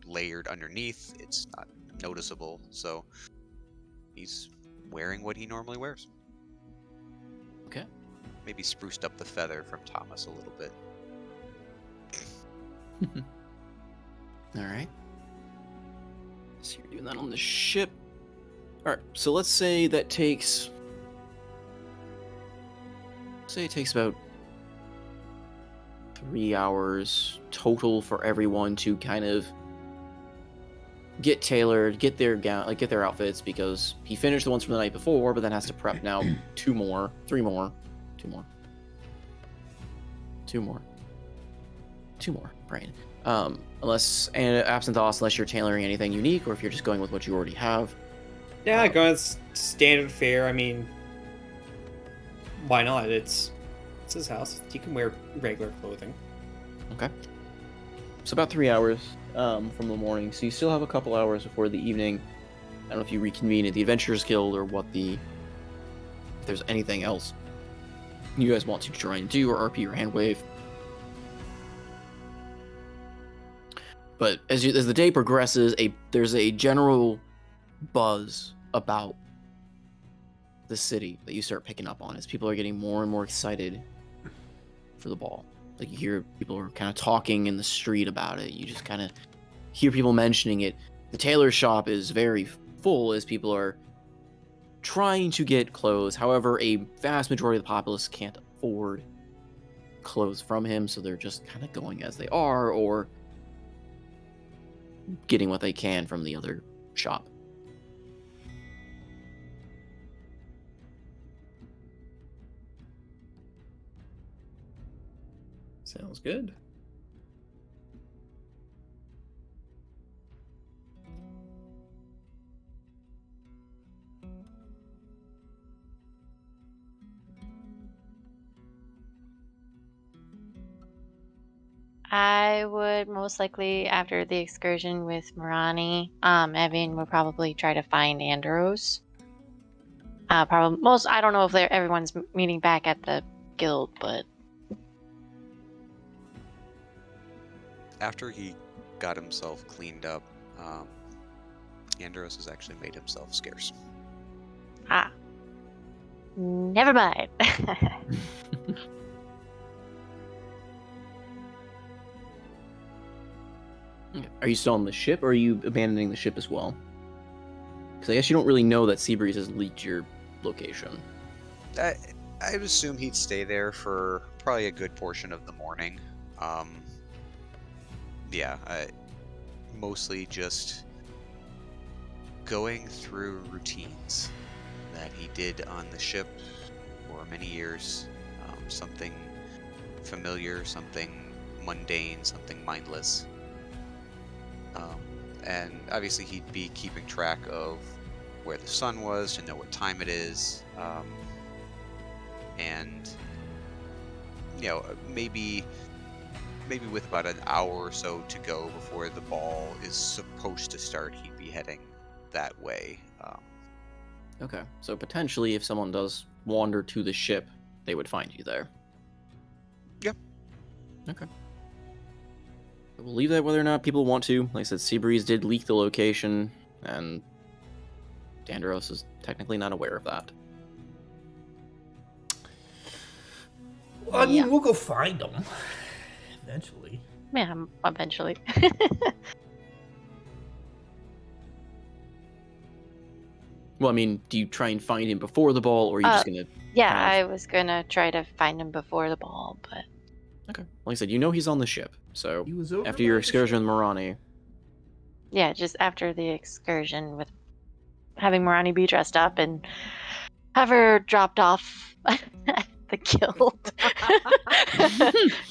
layered underneath. It's not noticeable, so he's wearing what he normally wears. Okay. Maybe spruced up the feather from Thomas a little bit. Alright. So you're doing that on the ship. Alright, so let's say that takes... Say it takes about 3 hours total for everyone to kind of get tailored, get their gown, like get their outfits, because he finished the ones from the night before, but then has to prep now 2 more, 3 more, 2 more, 2 more, 2 more, brain. Unless, and absent thoughts, unless you're tailoring anything unique, or if you're just going with what you already have. Yeah, going with standard fare. I mean, why not? It's his house. He can wear regular clothing. Okay. it's about 3 hours from the morning, so you still have a couple hours before the evening. I don't know if you reconvene at the Adventurers Guild or if there's anything else you guys want to try and do, or RP or handwave. But as the day progresses, there's a general buzz about the city that you start picking up on as people are getting more and more excited for the ball. Like, you hear people are kind of talking in the street about it. You just kind of hear people mentioning it. The tailor shop is very full as people are trying to get clothes. However, a vast majority of the populace can't afford clothes from him, so they're just kind of going as they are, or getting what they can from the other shop. Sounds good. I would most likely, after the excursion with Marani, Evan would probably try to find Andros. I don't know if everyone's meeting back at the guild, but After he got himself cleaned up, Andros has actually made himself scarce. never mind. Are you still on the ship, or are you abandoning the ship as well? Because I guess you don't really know that Seabreeze has leaked your location. I would assume he'd stay there for probably a good portion of the morning. Yeah, mostly just going through routines that he did on the ship for many years. Something familiar, something mundane, something mindless. And obviously he'd be keeping track of where the sun was to know what time it is. And, you know, maybe with about an hour or so to go before the ball is supposed to start, he'd be heading that way. Okay, so potentially if someone does wander to the ship, they would find you there. Yep. Okay. We'll leave that whether or not people want to. Like I said, Seabreeze did leak the location, and Dandros is technically not aware of that. Well, I mean, we'll go find them eventually. Yeah, eventually. Well, I mean, do you try and find him before the ball, or are you just gonna... Yeah, kind of... I was gonna try to find him before the ball, but... Okay. Like I said, you know he's on the ship, so He was over after your by the excursion ship. with Morani... Yeah, just after the excursion with having Marani be dressed up and have her dropped off at the guild.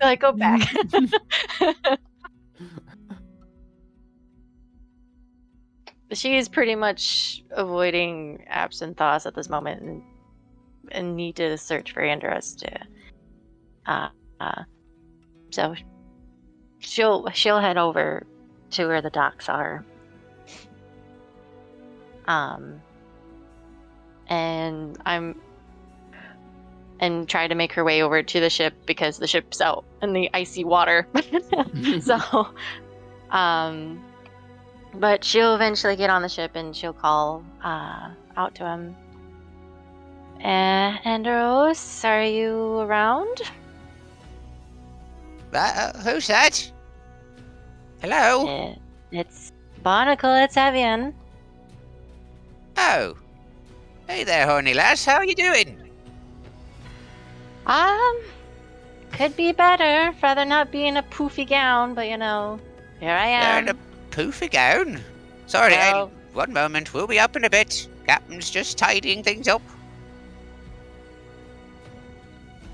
Like, go back. She is pretty much avoiding absent thoughts at this moment and need to search for Andros to so she'll head over to where the docks are. And try to make her way over to the ship because the ship's out in the icy water. So but she'll eventually get on the ship and she'll call out to him. Andros, are you around? Who's that? Hello? It's Barnacle, it's Evian. Oh. Hey there, horny lass. How are you doing? Could be better. Rather not be in a poofy gown, but you know, here I am. You're in a poofy gown. Sorry, Well- one moment. We'll be up in a bit. Captain's just tidying things up.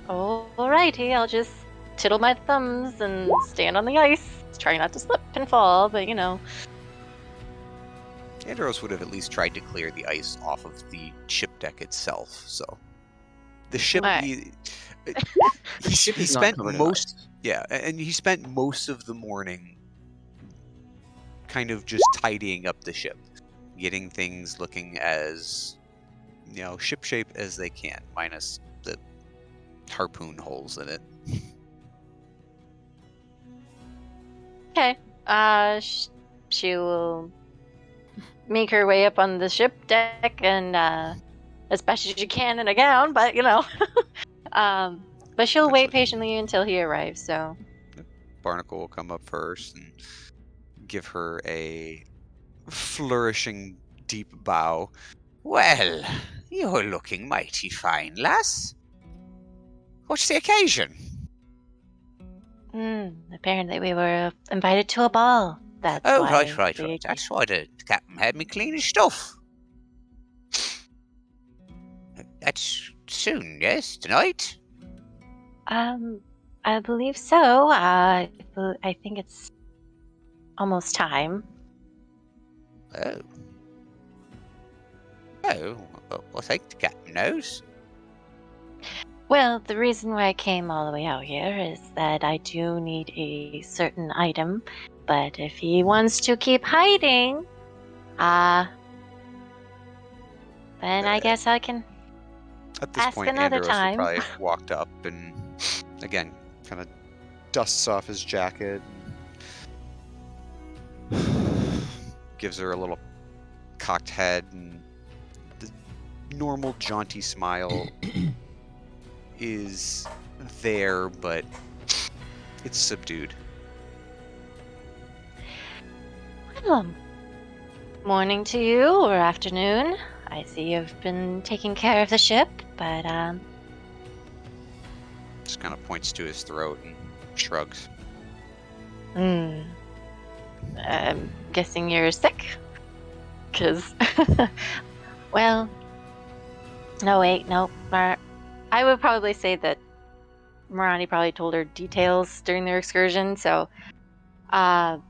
Alrighty, I'll just tittle my thumbs and stand on the ice. Try not to slip and fall, but you know. Andros would have at least tried to clear the ice off of the ship deck itself, so... The ship... Right. The ship he is not spent covered in most... ice. Yeah, and he spent most of the morning kind of just tidying up the ship, getting things looking as, shipshape as they can, minus the harpoon holes in it. Okay. She will make her way up on the ship deck and as best as she can in a gown, but but she'll wait patiently until he arrives. So Barnacle will come up first and give her a flourishing deep bow. Well, you're looking mighty fine, lass. What's the occasion? apparently we were invited to a ball. That's Oh, why. right. That's why the captain had me clean his stuff. That's soon, yes? Tonight? I believe so. I think it's almost time. Oh. Oh, well, I think the captain knows. Well, the reason why I came all the way out here is that I do need a certain item, but if he wants to keep hiding, then I guess I can At this ask point, another Andros will time. probably have walked up and, again, kind of dusts off his jacket and gives her a little cocked head, and the normal jaunty smile is there, but it's subdued. Well, morning to you or afternoon. I see you've been taking care of the ship, but Just kind of points to his throat and shrugs. I'm guessing you're sick? Because, well, no, wait, no. I would probably say that Marani probably told her details during their excursion, so, all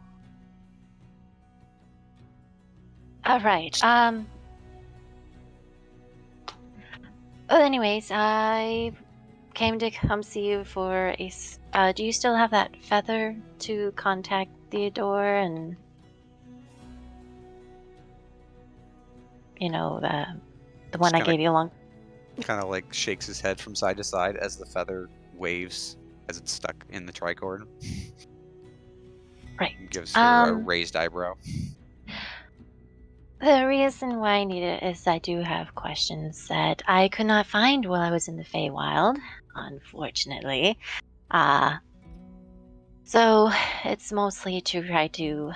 right, well, anyways, I came to come see you for do you still have that feather to contact Theodore and, the one I gave you along? Kind of like shakes his head from side to side as the feather waves as it's stuck in the tricord. Right. And gives her a raised eyebrow. The reason why I need it is I do have questions that I could not find while I was in the Feywild, unfortunately. So it's mostly to try to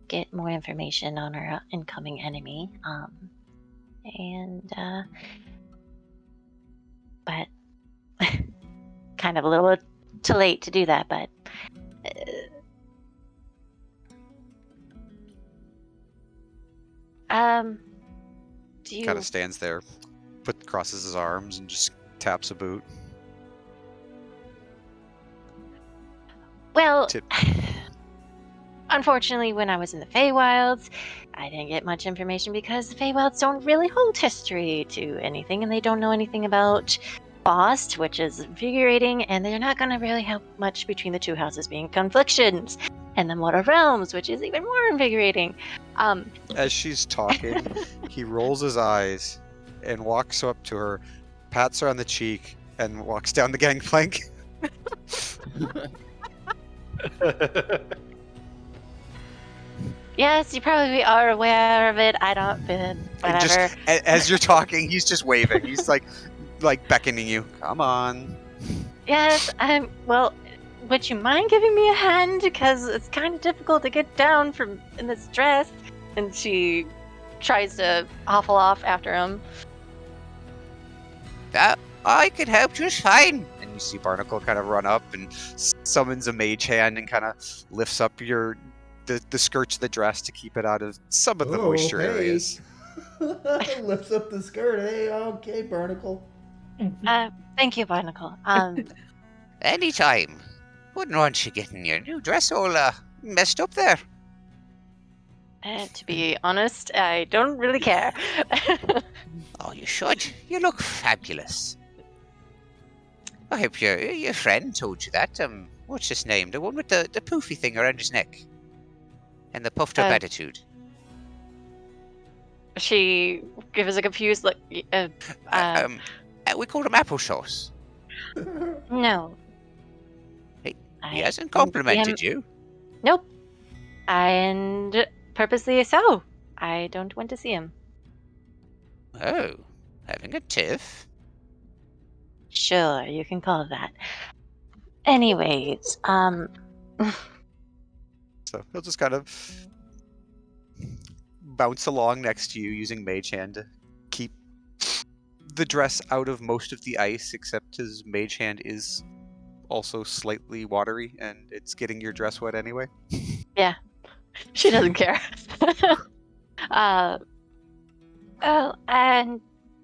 get more information on our incoming enemy. But kind of a little too late to do that, but do you Kind of stands there, crosses his arms, and just taps a boot. Well, unfortunately, when I was in the Feywilds, I didn't get much information because the Feywilds don't really hold history to anything, and they don't know anything about Bost, which is invigorating, and they're not going to really help much between the two houses being conflictions, and the Mortal Realms, which is even more invigorating. As she's talking, he rolls his eyes and walks up to her, pats her on the cheek, and walks down the gangplank. Yes, you probably are aware of it. I don't, whatever. Just as you're talking, he's just waving. He's like beckoning you. Come on. Yes, well, would you mind giving me a hand? Because it's kind of difficult to get down in this dress. And she tries to hobble off after him. I could help just fine. And you see Barnacle kind of run up and summons a mage hand and kind of lifts up the skirts of the dress to keep it out of some of the moisture areas. Lifts up the skirt. Hey, okay, Barnacle. Thank you, Barnacle. Anytime. Wouldn't want you getting your new dress all messed up there. To be honest, I don't really care. Oh, you should. You look fabulous. I hope your friend told you that. What's his name? The one with the poofy thing around his neck. And the puffed up Uh, attitude. She gives a confused look. We called him applesauce. No. He I hasn't didn't see him. complimented you. Nope. And purposely so. I don't want to see him. Oh, having a tiff? Sure, you can call it that. Anyways, So he'll just kind of bounce along next to you using Mage Hand to keep the dress out of most of the ice, except his Mage Hand is also slightly watery, and it's getting your dress wet anyway. yeah, she doesn't care. Well, and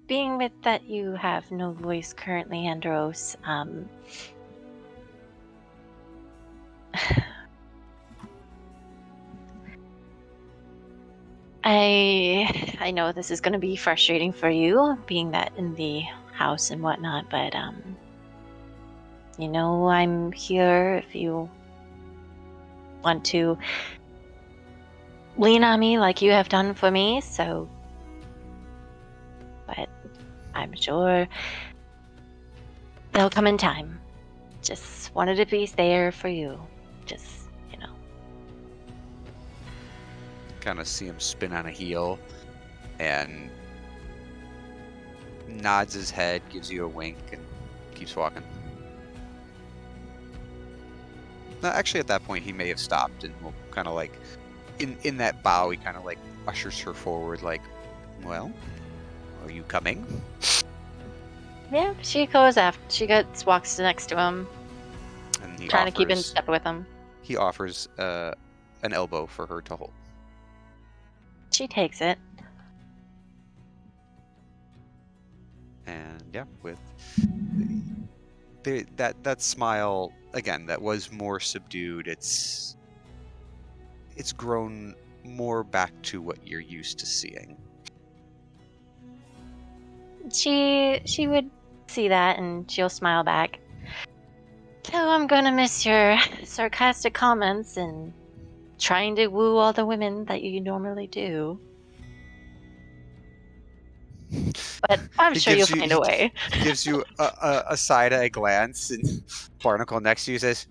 being with that you have no voice currently, Andros, I know this is going to be frustrating for you, being that in the house and whatnot, but I'm here if you want to lean on me like you have done for me. So, but I'm sure they'll come in time. Just wanted to be there for you. Just, Kind of see him spin on a heel and nods his head, gives you a wink, and keeps walking. No, actually, at that point, he may have stopped and will kind of like, in that bow, he kind of like ushers her forward, like, well, are you coming? Yeah, she goes after. She walks next to him, And he trying to keep in offers- step with him. He offers an elbow for her to hold. She takes it. And yeah, with that smile again, that was more subdued. It's grown more back to what you're used to seeing. She would see that and she'll smile back. So I'm gonna miss your sarcastic comments and trying to woo all the women that you normally do. But I'm He sure you'll gives you- find a way. He gives you a side-eye glance, and Barnacle next to you says,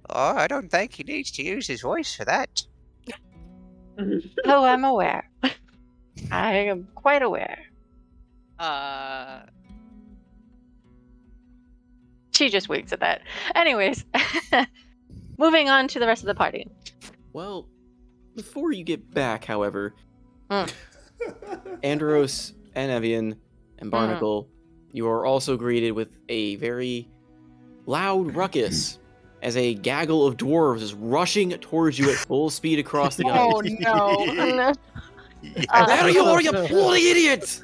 Oh, I don't think he needs to use his voice for that. Oh, I'm aware. I am quite aware. She just winks at that. Anyways, moving on to the rest of the party. Well, before you get back, however, Mm. Andros and Evian and Barnacle, you are also greeted with a very loud ruckus as a gaggle of dwarves is rushing towards you at full speed across the ice. Oh no! There you are, you bloody idiot!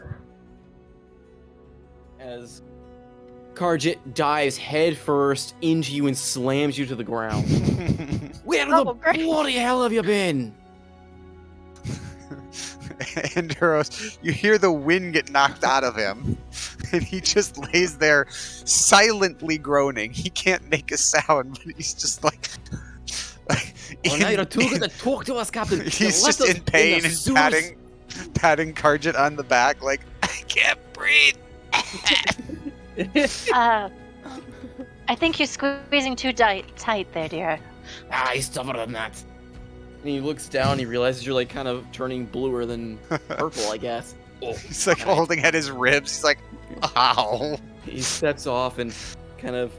As Karjit dives headfirst into you and slams you to the ground. Where the great. bloody hell have you been? Andros, you hear the wind get knocked out of him, and he just lays there silently groaning. He can't make a sound, but he's just like Well, now you're too good to talk to us, Captain. He's just in pain and patting Karjit on the back, like, I can't breathe. I think you're squeezing too tight there, dear. He's tougher than that. And he looks down, he realizes you're like kind of turning bluer than purple, I guess. He's like holding at his ribs. He's like, ow. He steps off and kind of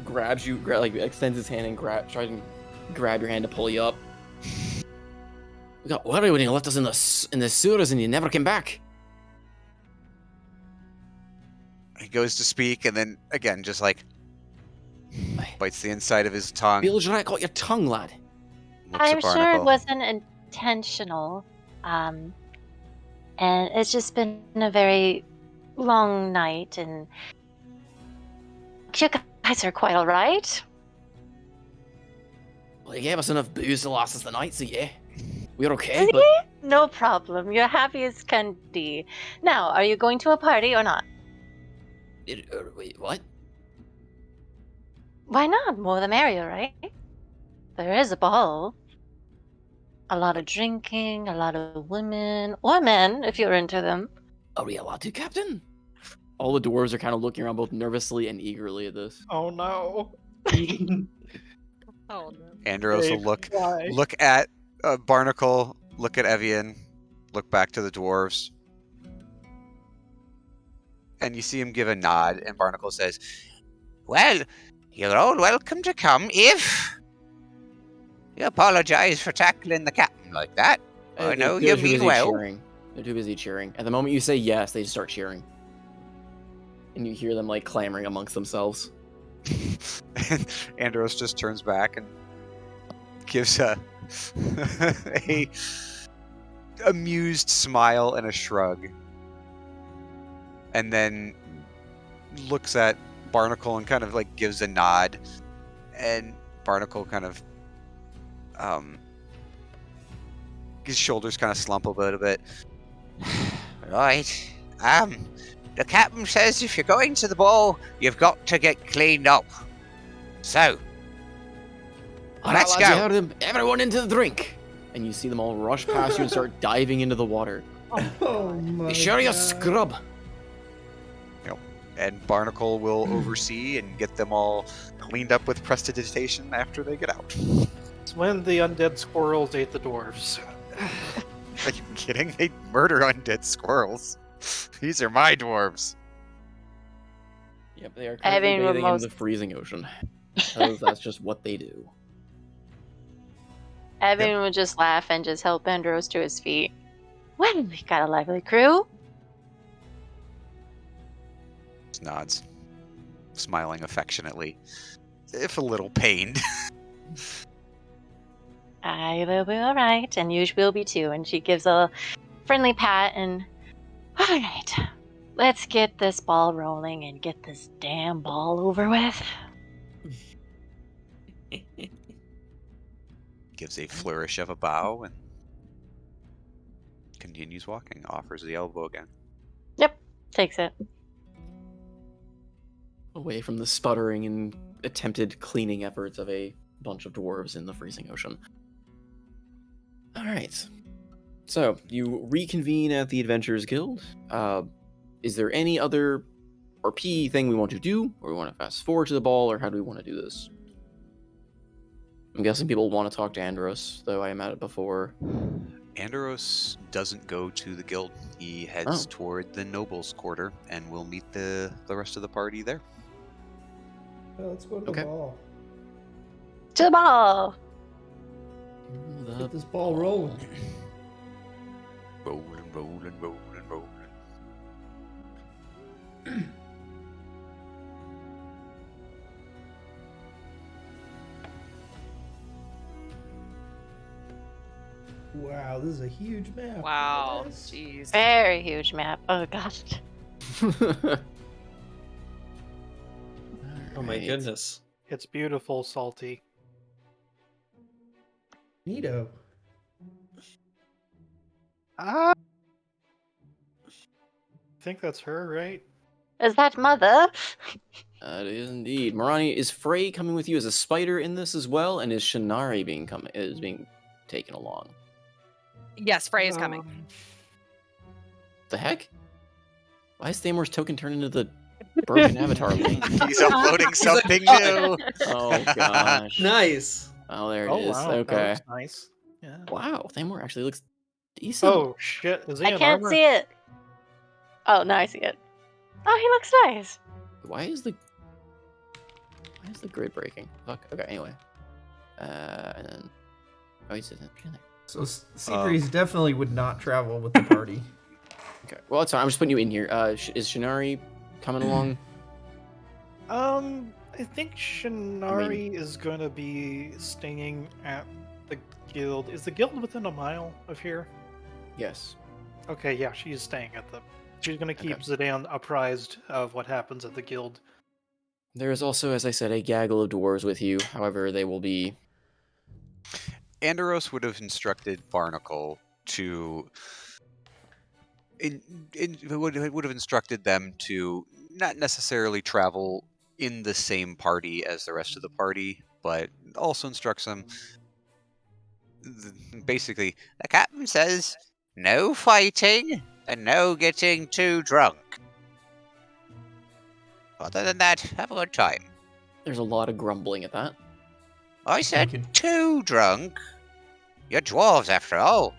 grabs you, like extends his hand and tries to grab your hand to pull you up. We got worried when you left us in the sewers and you never came back. He goes to speak, and then again, just like bites the inside of his tongue. Bilge right got your tongue, lad. Looks I'm at sure it Barnacle. wasn't intentional. And it's just been a very long night, and you guys are quite alright. Well, you gave us enough booze to last us the night, so yeah. We're okay, See? but No problem. You're happy as can be. Now, are you going to a party or not? Wait, what? Why not? More the merrier, right? There is a ball. A lot of drinking, a lot of women, or men, if you're into them. Are we allowed to, Captain? All the dwarves are kind of looking around both nervously and eagerly at this. Oh no. Oh no. Andros will Dave, look why? look at Barnacle, look at Evian, look back to the dwarves, and you see him give a nod. And Barnacle says, Well, you're all welcome to come if you apologize for tackling the captain like that. I know you They're too mean busy well. cheering. They're too busy cheering. At the moment you say yes, they just start cheering. And you hear them like clamoring amongst themselves. and Andros just turns back and gives a a amused smile and a shrug, and then looks at Barnacle and kind of like gives a nod, and Barnacle kind of his shoulders kind of slump a little bit. Right. The captain says if you're going to the ball, you've got to get cleaned up. So, All let's right, lads, you go. heard him. Everyone into the drink. And you see them all rush past you and start diving into the water. Oh my Be sure you God. scrub. And Barnacle will oversee and get them all cleaned up with prestidigitation after they get out. It's when the undead squirrels ate the dwarves. Are you kidding? They murder undead squirrels. These are my dwarves. Yep, they are I currently mean, bathing most- in the freezing ocean. Because that's just what they do. Evan would just laugh and just help Andros to his feet. Well, we got a lively crew. Just nods, smiling affectionately, if a little pained. I will be all right, and you will be too. And she gives a friendly pat and, all right, let's get this ball rolling and get this damn ball over with. Gives a flourish of a bow and continues walking, offers the elbow again. Yep, takes it. Away from the sputtering and attempted cleaning efforts of a bunch of dwarves in the freezing ocean. Alright. So, you reconvene at the Adventurers Guild. Is there any other RP thing we want to do? Or we want to fast forward to the ball, or how do we want to do this? I'm guessing people want to talk to Andros, though I am at it before. Andros doesn't go to the guild. He heads toward the nobles' quarter, and we'll meet the rest of the party there. Let's go to the Okay. ball. To the ball! Get this ball rolling. Rolling, rolling, rolling, rolling. Wow, this is a huge map. Wow. guys. Jeez. Very huge map. Oh gosh. Oh my goodness. It's beautiful, Salty. Neato. Ah! I think that's her, right? Is that mother? That is indeed. Marani, is Frey coming with you as a spider in this as well? And is Shinari being taken along? Yes, Frey is coming. The heck? Why is Thamor's token turned into the broken avatar link? He's uploading something new. Oh gosh. Nice. Oh, there it Oh is. wow, Okay. that looks nice. Yeah. Wow, Thamor actually looks decent. Oh shit, is he I in can't armor? see it. Oh, now I see it. Oh, he looks nice. Why is the grid breaking? Fuck. Okay. Anyway. And then he's in there. So C3s definitely would not travel with the party. Okay. Well, it's fine. I'm just putting you in here. Is Shinari coming along? I think Shinari is going to be staying at the guild. Is the guild within a mile of here? Yes. Okay, yeah, she's staying at the. She's going to keep Okay. Zidane apprised of what happens at the guild. There is also, as I said, a gaggle of dwarves with you. However, they will be. Andros would have instructed Barnacle to. Would have instructed them to not necessarily travel in the same party as the rest of the party, but also instructs them Basically, the captain says no fighting and no getting too drunk. Other than that, have a good time. There's a lot of grumbling at that. I said Thinking. too drunk. You're dwarves after all.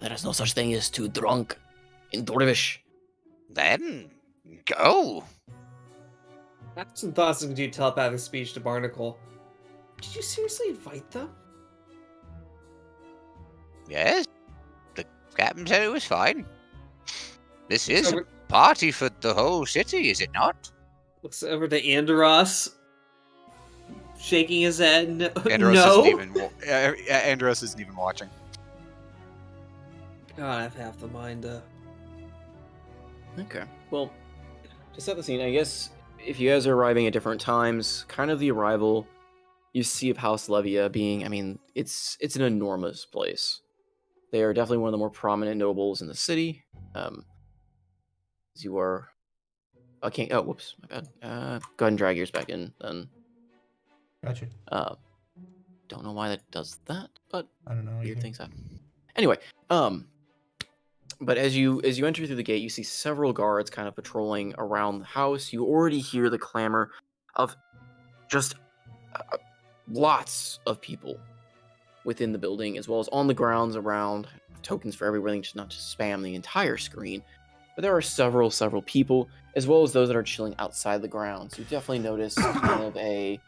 There is no such thing as too drunk in Dwarvish. Then go. I have some thoughts and do telepathic speech to Barnacle. Did you seriously invite them? Yes, the captain said it was fine. This is So a party for the whole city, is it not? looks over to Andros, shaking his head. Andros No. Andros isn't even watching. God, I have half the mind. Okay. Well, to set the scene, I guess if you guys are arriving at different times, kind of the arrival you see of House Levia being, I mean, it's an enormous place. They are definitely one of the more prominent nobles in the city. As you are, I can't. Oh, whoops, my bad. Go ahead and drag yours back in then. Gotcha. Don't know why that does that, but I don't know. weird either. things happen. Anyway, but as you enter through the gate, you see several guards kind of patrolling around the house. You already hear the clamor of just lots of people within the building, as well as on the grounds around. Tokens for everything, just not to spam the entire screen. But there are several people, as well as those that are chilling outside the grounds. You definitely notice kind of it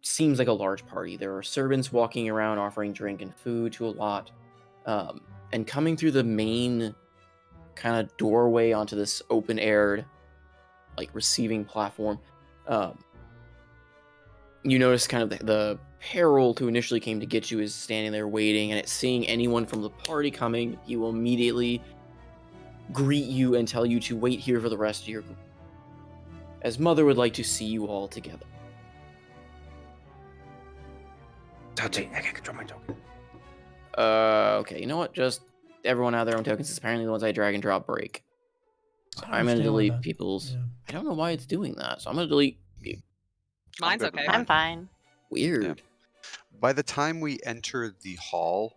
seems like a large party. There are servants walking around offering drink and food to a lot. And coming through the main kind of doorway onto this open-aired, like, receiving platform, you notice kind of the herald who initially came to get you is standing there waiting, and at seeing anyone from the party coming, he will immediately greet you and tell you to wait here for the rest of your group, as Mother would like to see you all together. Touchy, I can't control my token. Okay, you know what? Just everyone have their own tokens. It's apparently the ones I drag and drop break. So I'm going to delete people's... Yeah. I don't know why it's doing that, so I'm going to delete you. Mine's good with okay. mine. I'm fine. Weird. By the time we enter the hall,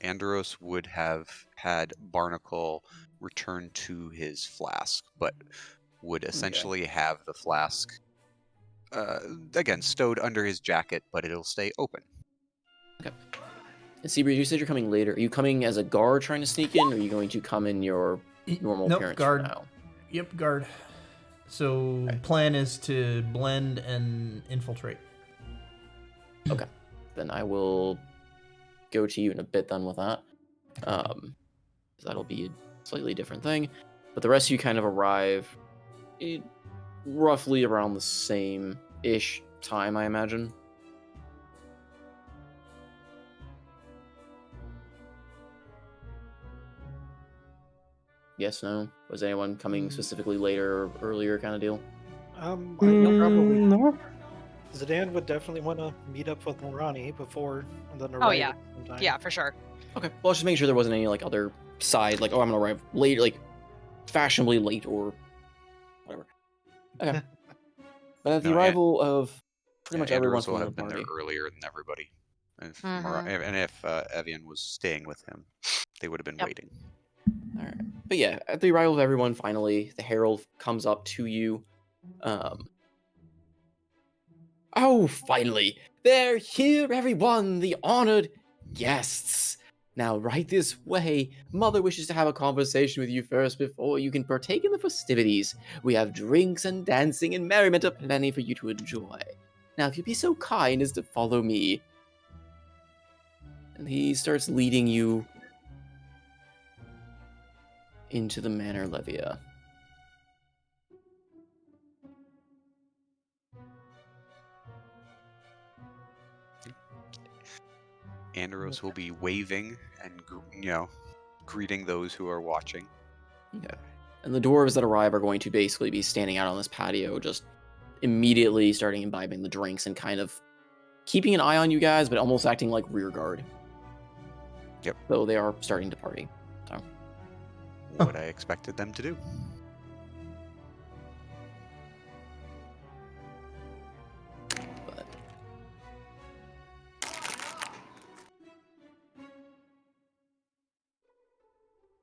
Andros would have had Barnacle return to his flask, but would essentially have the flask, again, stowed under his jacket, but it'll stay open. Okay. And Seabreeze, you said you're coming later. Are you coming as a guard trying to sneak in, or are you going to come in your normal Nope, appearance guard. for now? Yep, guard. So Okay. plan is to blend and infiltrate. Okay. Then I will go to you in a bit then with that. That'll be a slightly different thing. But the rest of you kind of arrive roughly around the same-ish time, I imagine. Yes, no? Was anyone coming specifically later or earlier kind of deal? I know probably No. Zidane would definitely want to meet up with Morani before and then arrive Oh, yeah. at some time. Yeah, for sure. Okay. Well, just make sure there wasn't any like other side, like, oh, I'm gonna arrive late, like fashionably late or whatever. Okay. But at the No, arrival of pretty much everyone Andros will from the have been there party. earlier than everybody. If Mhm. and if Evian was staying with him, they would have been Yep. waiting. All right. But yeah, at the arrival of everyone, finally, the herald comes up to you. Oh, finally! They're here, everyone! The honored guests! Now, right this way. Mother wishes to have a conversation with you first before you can partake in the festivities. We have drinks and dancing and merriment aplenty for you to enjoy. Now, if you'd be so kind as to follow me. And he starts leading you into the Manor Levia. Andros will be waving and greeting those who are watching. Okay. And the dwarves that arrive are going to basically be standing out on this patio, just immediately starting imbibing the drinks and kind of keeping an eye on you guys, but almost acting like rear guard. Yep. So they are starting to party. So What I expected them to do. but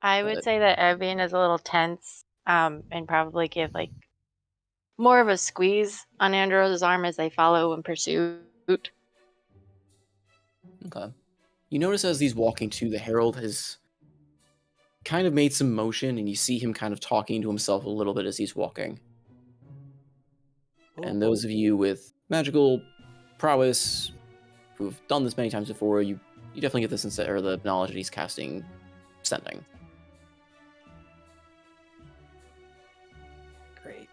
I would say that Evian is a little tense, and probably give like more of a squeeze on Andros's arm as they follow in pursuit. Okay. You notice as he's walking to, the Herald has kind of made some motion, and you see him kind of talking to himself a little bit as he's walking. And those of you with magical prowess who've done this many times before, you definitely get the sense or the knowledge that he's casting Sending. Great.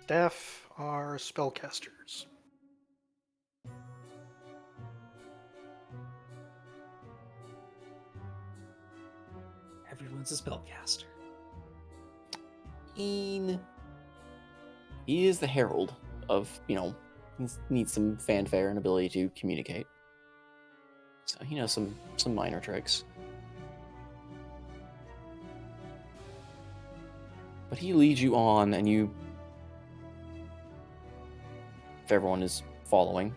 Staff are spellcasters. Everyone's a spellcaster. He is the herald of, he needs some fanfare and ability to communicate. So he knows some minor tricks. But he leads you on, and if everyone is following.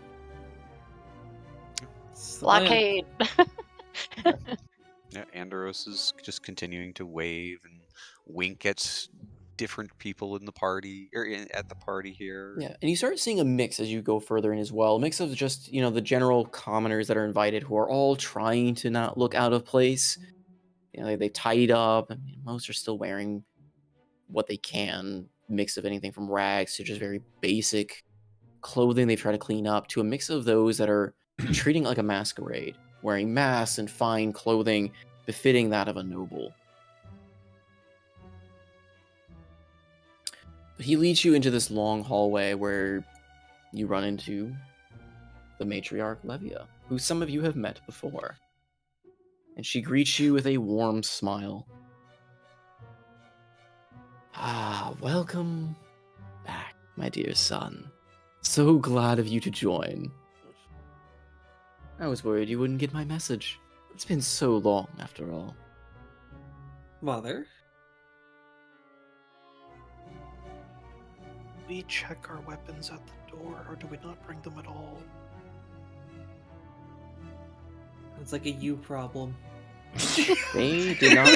Blockade. Yeah, Andros is just continuing to wave and wink at different people in the party, or at the party here. Yeah, and you start seeing a mix as you go further in as well. A mix of just, the general commoners that are invited who are all trying to not look out of place. They tied up. I mean, most are still wearing what they can. Mix of anything from rags to just very basic clothing they try to clean up, to a mix of those that are treating it like a masquerade, wearing masks and fine clothing befitting that of a noble. But he leads you into this long hallway where you run into the matriarch Levia, who some of you have met before. And she greets you with a warm smile. Welcome back, my dear son. So glad of you to join. I was worried you wouldn't get my message. It's been so long, after all. Mother? We check our weapons at the door, or do we not bring them at all? It's like a you problem. They did not.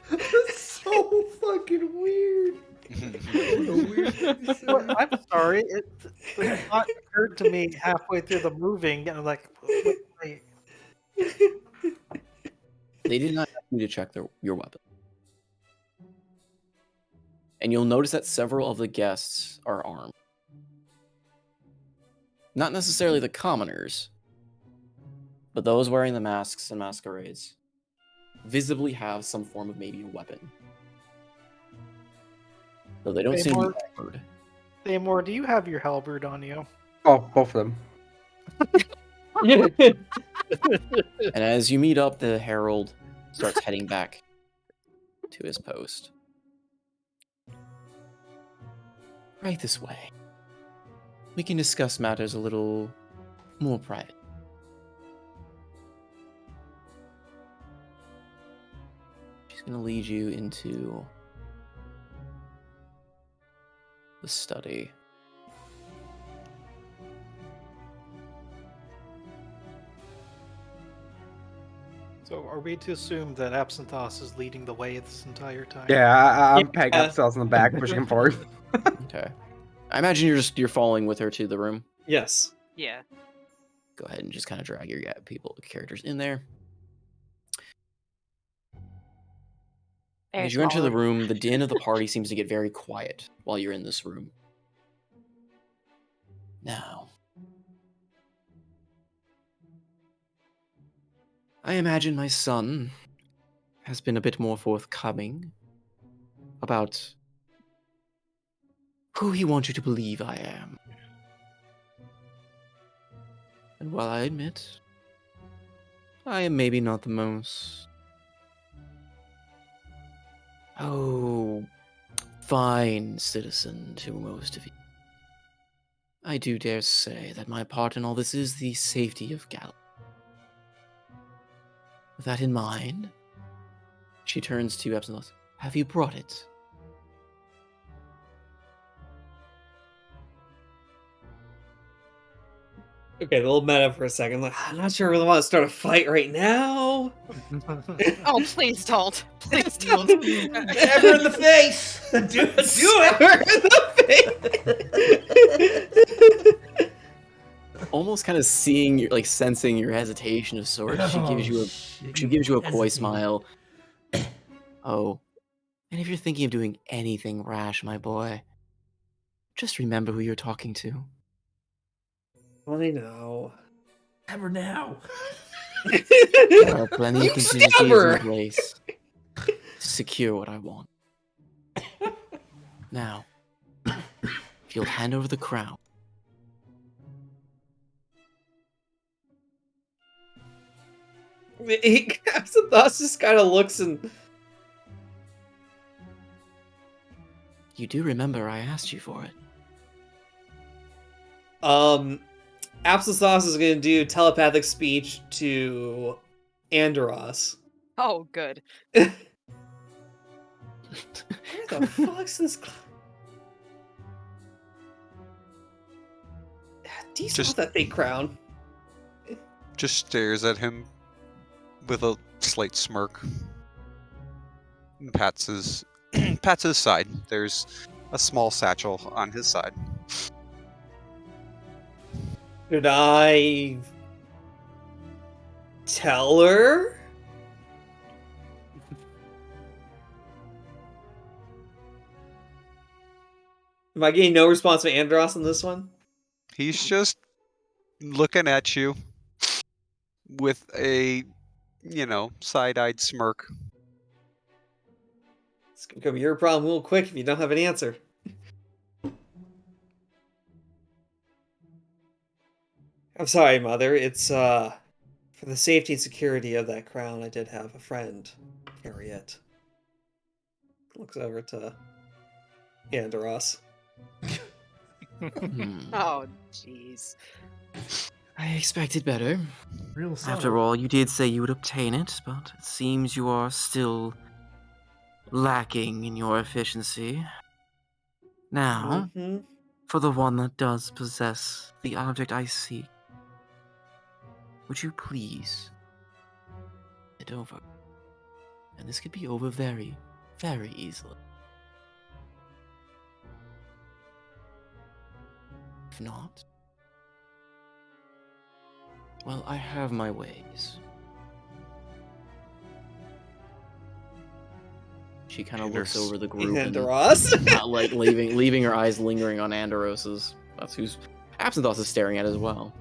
That's so fucking weird. What a weird thing to say. Well, I'm sorry. It not occurred to me halfway through the moving, and I'm like, wait. They did not ask you to check your weapon. And you'll notice that several of the guests are armed. Not necessarily the commoners, but those wearing the masks and masquerades visibly have some form of maybe a weapon. Though they don't seem to be armored. Thamor, do you have your halberd on you? Oh, both of them. And as you meet up, the herald starts heading back to his post. Right this way. We can discuss matters a little more private. She's going to lead you into the study. So are we to assume that Absinthos is leading the way this entire time? Yeah, I'm pegging upsells in the back, pushing him forward. Okay. I imagine you're following with her to the room. Yes. Yeah. Go ahead and just kind of drag your characters in there. As you enter the room, the din of the party seems to get very quiet while you're in this room. Now, I imagine my son has been a bit more forthcoming about who he wants you to believe I am. And while I admit, I am maybe not the most... fine citizen to most of you, I do dare say that my part in all this is the safety of Gala. With that in mind, she turns to Absinthos. Have you brought it? Okay, a little meta for a second. Like, I'm not sure I really want to start a fight right now. Oh, please don't. Please don't. Stab her in the face. Do it. Almost kind of seeing your, like sensing your hesitation of sorts, she gives you a coy smile. Oh, and if you're thinking of doing anything rash, my boy, just remember who you're talking to. I know. Stab her now. There are plenty You of stab contingencies her! in place to secure what I want. Now, if you'll hand over the crown. Thus just kind of looks and You do remember I asked you for it. Applesauce is gonna do telepathic speech to Andros. Oh, good. Where the fuck's this? Do you still have that fake crown? Just stares at him with a slight smirk. And pats his pats his side. There's a small satchel on his side. Did I tell her? Am I getting no response from Andros on this one? He's just looking at you with a, side-eyed smirk. It's gonna be your problem real quick if you don't have an answer. I'm sorry, Mother. It's, for the safety and security of that crown, I did have a friend carry it. Looks over to Andros. Oh, jeez. I expected better. Real subtle. After all, you did say you would obtain it, but it seems you are still lacking in your efficiency. Now, for the one that does possess the object I seek, would you please it over? And this could be over very, very easily. If not, well, I have my ways. She kind of looks over the group Andros? and not like leaving her eyes lingering on Andros's. That's who's Absinthoth is staring at as well.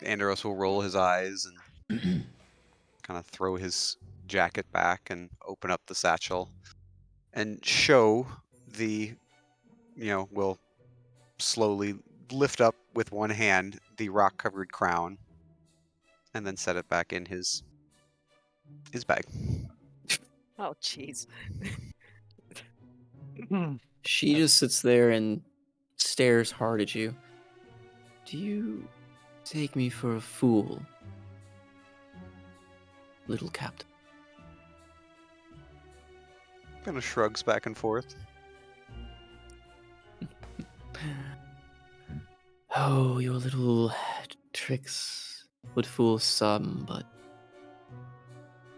Andros will roll his eyes and kind of throw his jacket back and open up the satchel and show will slowly lift up with one hand the rock-covered crown and then set it back in his bag. Oh, jeez. She just sits there and stares hard at you. Do you take me for a fool, little captain? Kind of shrugs back and forth. Oh, your little tricks would fool some, but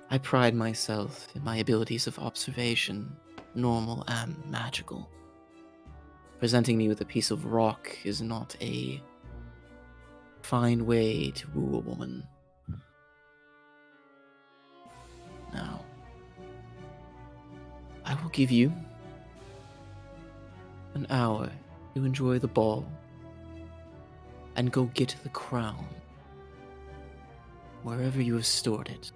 I pride myself in my abilities of observation, normal and magical. Presenting me with a piece of rock is not a fine way to woo a woman. Now, I will give you an hour to enjoy the ball and go get the crown wherever you have stored it.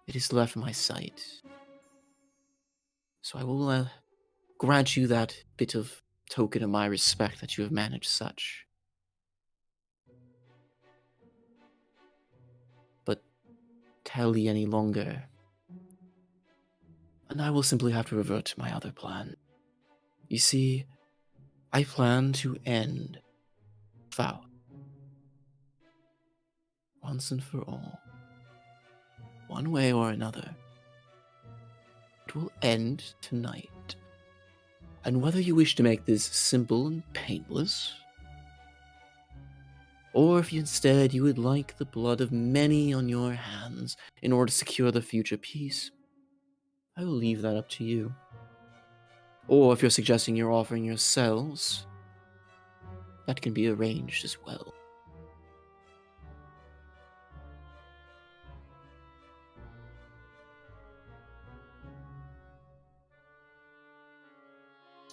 It has left my sight, so I will grant you that bit of token of my respect that you have managed such. But tally any longer, and I will simply have to revert to my other plan. You see, I plan to end Faust once and for all. One way or another. It will end tonight. And whether you wish to make this simple and painless, or if instead you would like the blood of many on your hands in order to secure the future peace, I will leave that up to you. Or if you're suggesting you're offering yourselves, that can be arranged as well.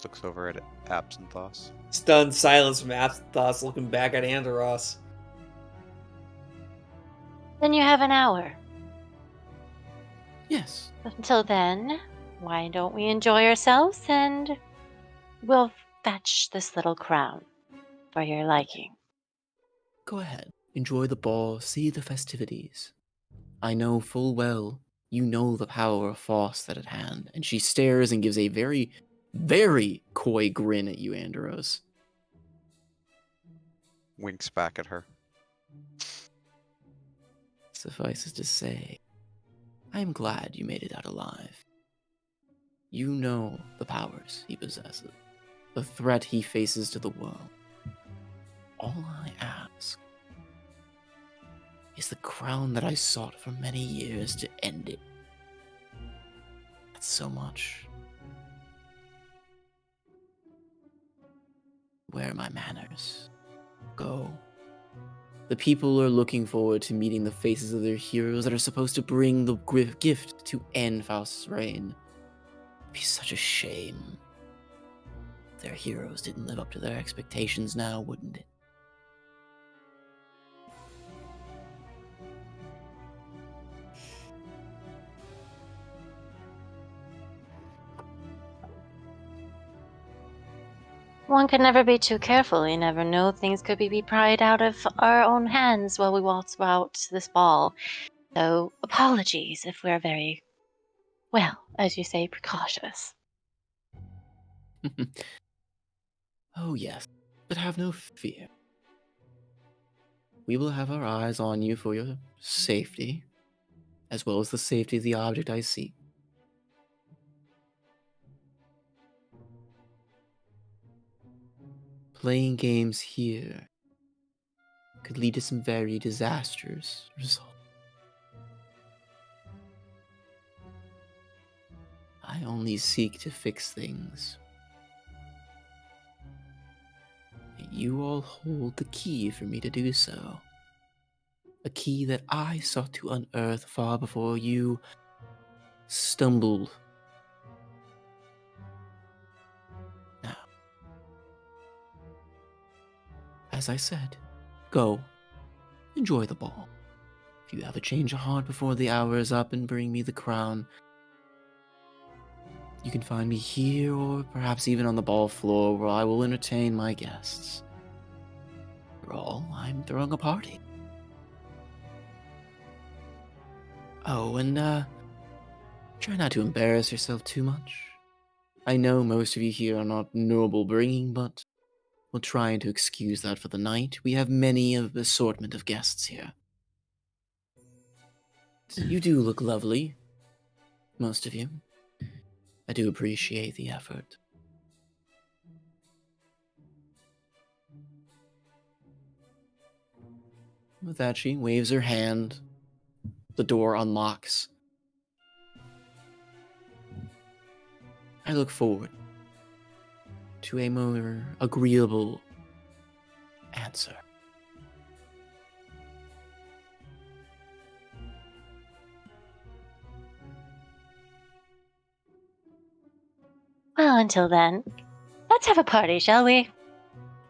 Looks over at Absinthoss. Stunned silence from Absinthoss looking back at Andoros. Then you have an hour. Yes. Until then, why don't we enjoy ourselves and we'll fetch this little crown for your liking. Go ahead. Enjoy the ball, see the festivities. I know full well you know the power of Faust at hand. And she stares and gives a very, very coy grin at you, Andros. Winks back at her. Suffices to say, I am glad you made it out alive. You know the powers he possesses, the threat he faces to the world. All I ask is the crown that I sought for many years to end it. That's so much. Where are my manners? Go. The people are looking forward to meeting the faces of their heroes that are supposed to bring the gift to end Faust's reign. It'd be such a shame. If their heroes didn't live up to their expectations now, wouldn't it? One can never be too careful. You never know. Things could be pried out of our own hands while we waltz about this ball. So, apologies if we're very, well, as you say, precautious. Oh yes, but have no fear. We will have our eyes on you for your safety, as well as the safety of the object I seek. Playing games here could lead to some very disastrous results. I only seek to fix things. You all hold the key for me to do so. A key that I sought to unearth far before you stumbled. Now, as I said, go, enjoy the ball. If you have a change of heart before the hour is up and bring me the crown, you can find me here or perhaps even on the ball floor where I will entertain my guests. After all, I'm throwing a party. Oh, and try not to embarrass yourself too much. I know most of you here are not noble bringing, but we'll try to excuse that for the night. We have many of assortment of guests here. You do look lovely, most of you. I do appreciate the effort. With that, she waves her hand. The door unlocks. I look forward to a more agreeable answer. Well, until then, let's have a party, shall we?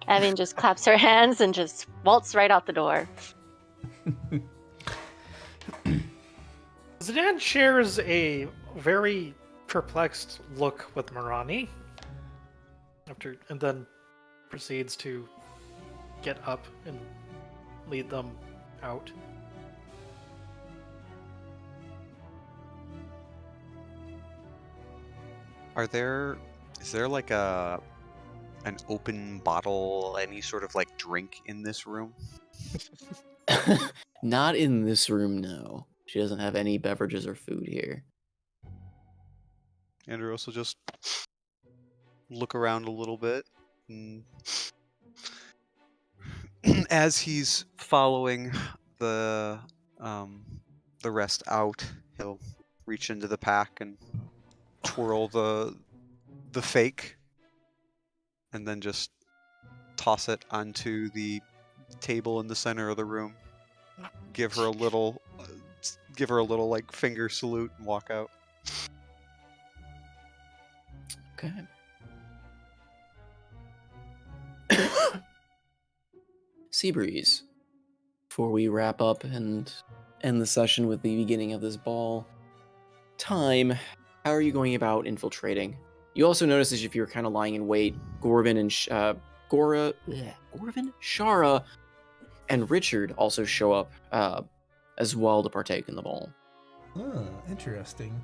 Evan just claps her hands and just waltzes right out the door. Zidane shares a very perplexed look with Marani and then proceeds to get up and lead them out. Is there like an open bottle, any sort of like drink in this room? Not in this room, no. She doesn't have any beverages or food here. Andrew also just look around a little bit. And as he's following the rest out, he'll reach into the pack and twirl the fake, and then just toss it onto the table in the center of the room. Give her a little like finger salute and walk out. Okay. Seabreeze, before we wrap up and end the session with the beginning of this ball time, how are you going about infiltrating? You also notice as if you're kind of lying in wait, Gorvin and Gorvin, Shara, and Richard also show up as well to partake in the ball. Oh, interesting.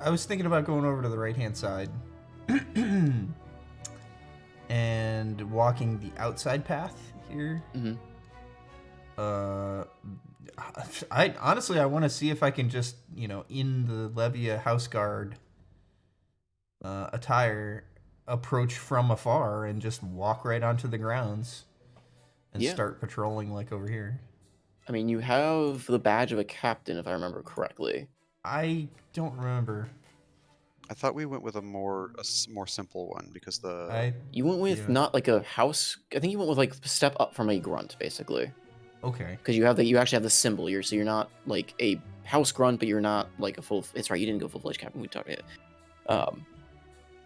I was thinking about going over to the right-hand side and walking the outside path here. Mm-hmm. I honestly want to see if I can just, in the Levia house guard attire, approach from afar and just walk right onto the grounds and start patrolling like over here. I mean, you have the badge of a captain, if I remember correctly. I don't remember. I thought we went with a more simple one because you went with not like a house. I think you went with like step up from a grunt, basically. Okay. Because you actually have the symbol here, so you're not like a house grunt, but you're not like a full. It's right, you didn't go full-fledged captain. We talked about it.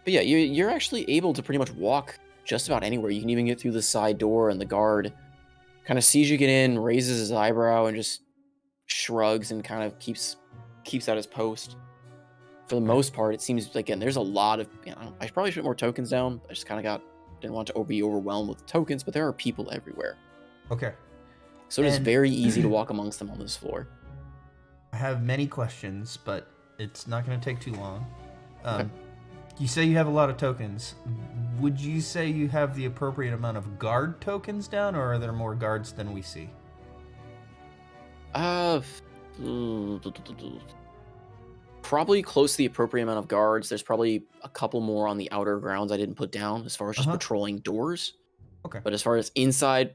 But yeah, you're actually able to pretty much walk just about anywhere. You can even get through the side door, and the guard kind of sees you get in, raises his eyebrow, and just shrugs and kind of keeps at his post. For the most part, it seems like, again, there's a lot of. I probably should put more tokens down. I just kind of didn't want to be overwhelmed with tokens, but there are people everywhere. Okay. So it is very easy to walk amongst them on this floor. I have many questions, but it's not going to take too long. Okay. You say you have a lot of tokens. Would you say you have the appropriate amount of guard tokens down, or are there more guards than we see? Probably close to the appropriate amount of guards. There's probably a couple more on the outer grounds I didn't put down as far as just patrolling doors. Okay. But as far as inside,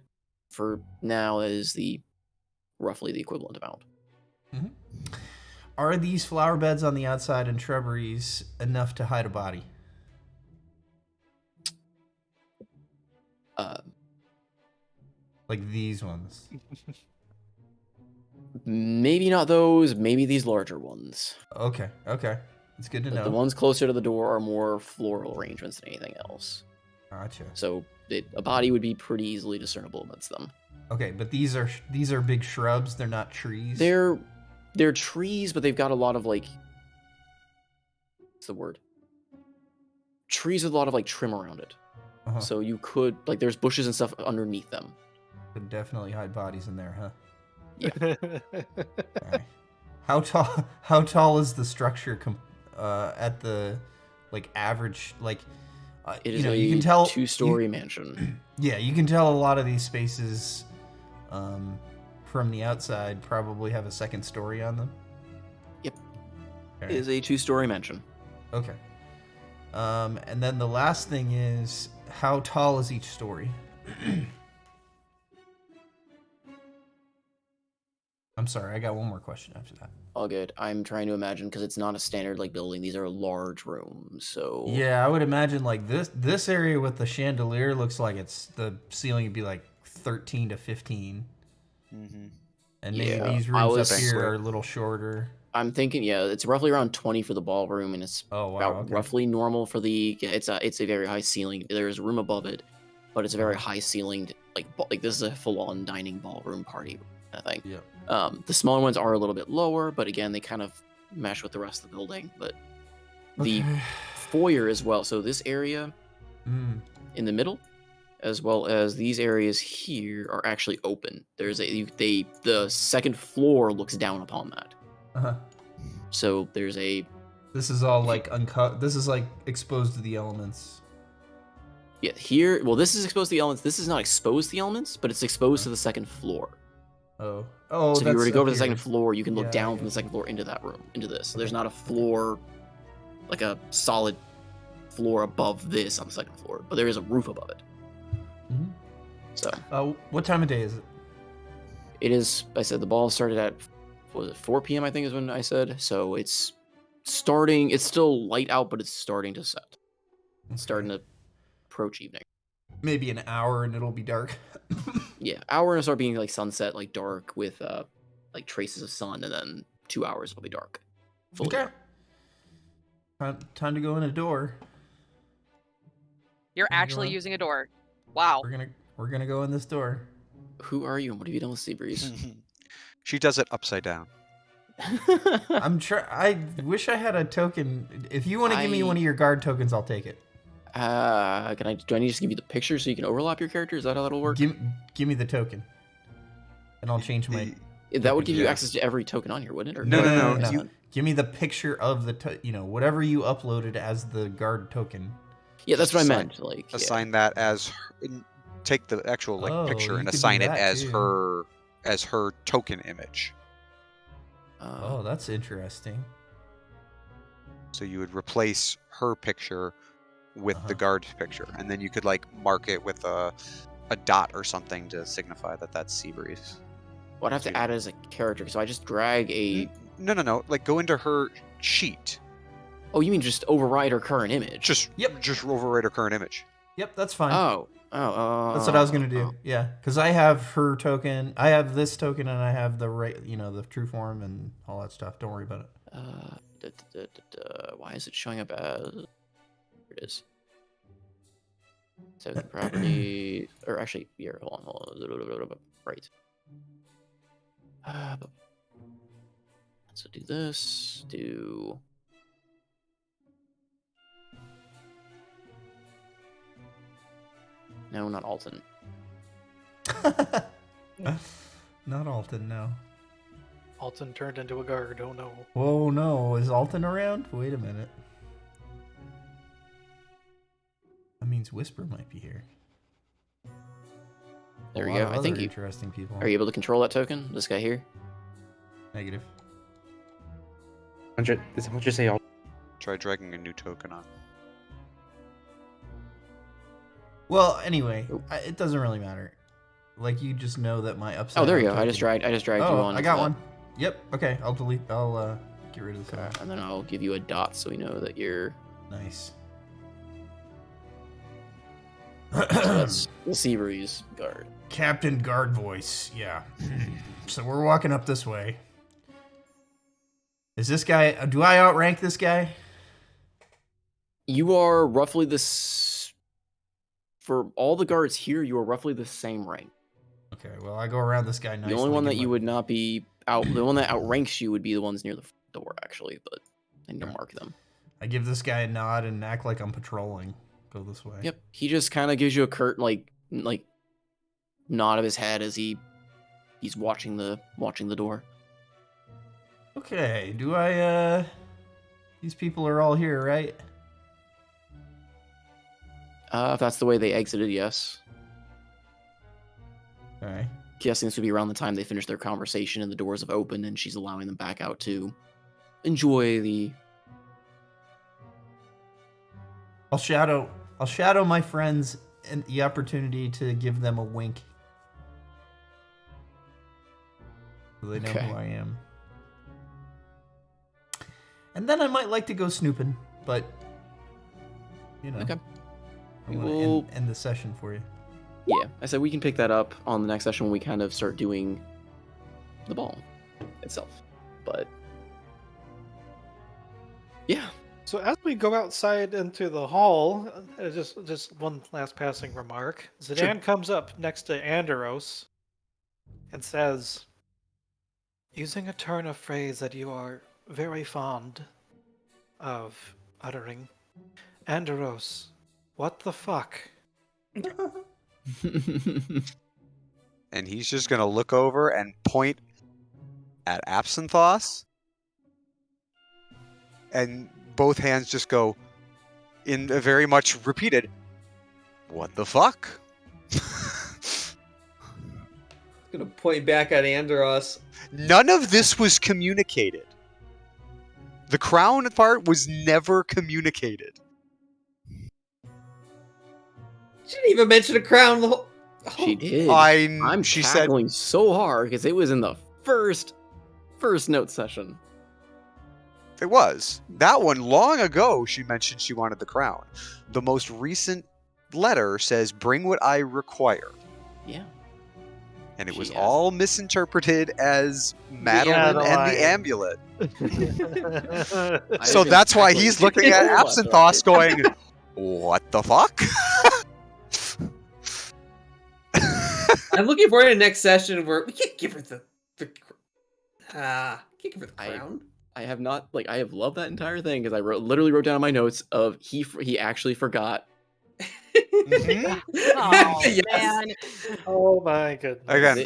for now, that is roughly the equivalent amount. Mm-hmm. Are these flower beds on the outside and shrubberies enough to hide a body? Like these ones. Maybe not those, maybe these larger ones. Okay. It's good to know. The ones closer to the door are more floral arrangements than anything else. Gotcha. So a body would be pretty easily discernible amongst them. Okay, but these are big shrubs, they're not trees? They're trees, but they've got a lot of like, what's the word? Trees with a lot of like trim around it. So you could, like, there's bushes and stuff underneath them. Could definitely hide bodies in there, huh? Yeah. Right. How tall is the structure at the like average like it is you can tell 2-story mansion. Yeah, you can tell a lot of these spaces from the outside probably have a second story on them. Yep. Okay. It is a 2-story mansion. Okay. And then the last thing is, how tall is each story? I'm sorry, I got one more question after that. All good. I'm trying to imagine, because it's not a standard like building. These are large rooms, so yeah, I would imagine like this area with the chandelier looks like the ceiling would be like 13 to 15. Mm-hmm. And maybe these rooms up here are a little shorter. I'm thinking, it's roughly around 20 for the ballroom, and it's roughly normal for the. It's a very high ceiling. There's a room above it, but it's a very high ceilinged like this is a full-on dining ballroom party, I think. Yeah. The smaller ones are a little bit lower, but again, they kind of mesh with the rest of the building. But the foyer as well. So this area in the middle, as well as these areas here, are actually open. There's the second floor looks down upon that. So there's this is all like uncut. This is like exposed to the elements. Yeah, here. Well, this is exposed to the elements. This is not exposed to the elements, but it's exposed to the second floor. Oh, So if you were to that's go up to the second here. floor, you can look Yeah, down yeah. from the second floor into that room, into this. So there's Okay. not a floor, like a solid floor above this on the second floor, but there is a roof above it. Mhm. So What time of day is it? it is. I said the ball started at, what was it, 4 p.m. I think is when I said. So it's starting. It's still light out, but it's starting to set. It's starting to approach evening. Maybe an hour and it'll be dark. Yeah, hour and it'll start being like sunset, like dark with like traces of sun, and then 2 hours it'll be dark. Fully Okay. dark. Time to go in a door. You're There you actually go. using a door. Wow. We're gonna go in this door. Who are you and what have you done with Seabreeze? She does it upside down. I wish I had a token. If you want to give me one of your guard tokens, I'll take it. Do I need to just give you the picture so you can overlap your character? Is that how that'll work? Give me the token, and I'll change my. That would give you Yeah. access to every token on here, wouldn't it? Or No. Give me the picture of the whatever you uploaded as the guard token. Yeah, that's what I Assign- meant. Like, yeah. Assign that as take the actual picture you and could do assign it that as too. her token image. Oh, that's interesting. So you would replace her picture with the guard's picture, and then you could like mark it with a dot or something to signify that that's Seabreeze. Well, I'd have to add it as a character, so I just drag a. No. Like go into her sheet. Oh, you mean just override her current image? Just override her current image. Yep, that's fine. That's what I was gonna do. Yeah, because I have her token, I have this token, and I have the the true form and all that stuff. Don't worry about it. Why is it showing up as? Here it is. Token property, or actually, here, hold on. Right. So do this. Do. No, not Alton. Not Alton, no. Alton turned into a guard. Oh no. Whoa, no. Is Alton around? Wait a minute. That means Whisper might be here. There we A lot go. of I think other you. interesting people. Are you able to control that token? This guy here? Negative. Does 100 say all? Try dragging a new token on. Well, anyway, it doesn't really matter. Like, you just know that my upside. Oh, there you go. down I just dragged you on. I got one. Yep. Okay. I'll delete. I'll get rid of this. Okay, and then I'll give you a dot so we know that you're. Nice. So that's the Seabreeze guard. Captain Guard voice. Yeah. So we're walking up this way. Is this guy? Do I outrank this guy? You are roughly this. For all the guards here, you are roughly the same rank. Okay. Well, I go around this guy nicely. The only one that you would not be out. The one that outranks you would be the ones near the door, actually. But I need to mark them. I give this guy a nod and act like I'm patrolling. Go this way. Yep. He just kind of gives you a curt like nod of his head as he's watching the door. Okay. Do I? These people are all here, right? If that's the way they exited, yes. All right. Guessing this would be around the time they finish their conversation and the doors have opened and she's allowing them back out to enjoy the. I'll shadow my friends and the opportunity to give them a wink. So they know who I am. And then I might like to go snooping, but you know. Okay. I want to end the session for you. Yeah, I said we can pick that up on the next session when we kind of start doing the ball itself. But yeah. So as we go outside into the hall, just one last passing remark. Zidane comes up next to Anderos and says, using a turn of phrase that you are very fond of uttering, Anderos, what the fuck? And he's just gonna look over and point at Absinthoss, and both hands just go in a very much repeated, what the fuck? Gonna point back at Andros. None of this was communicated. The crown part was never communicated. She didn't even mention a crown. The whole... She did. She said cackling so hard because it was in the first note session. it was. That one long ago she mentioned she wanted the crown. The most recent letter says bring what I require. Yeah. And it She was has- all misinterpreted as Madeline and the amulet. So that's why he's looking at Absinthoth going, what the fuck? I'm looking forward to the next session where we can't give her the can't give her the crown. I have not I have loved that entire thing because I literally wrote down in my notes of he actually forgot. Mhm. Oh, Yes. man. Oh my goodness. Again,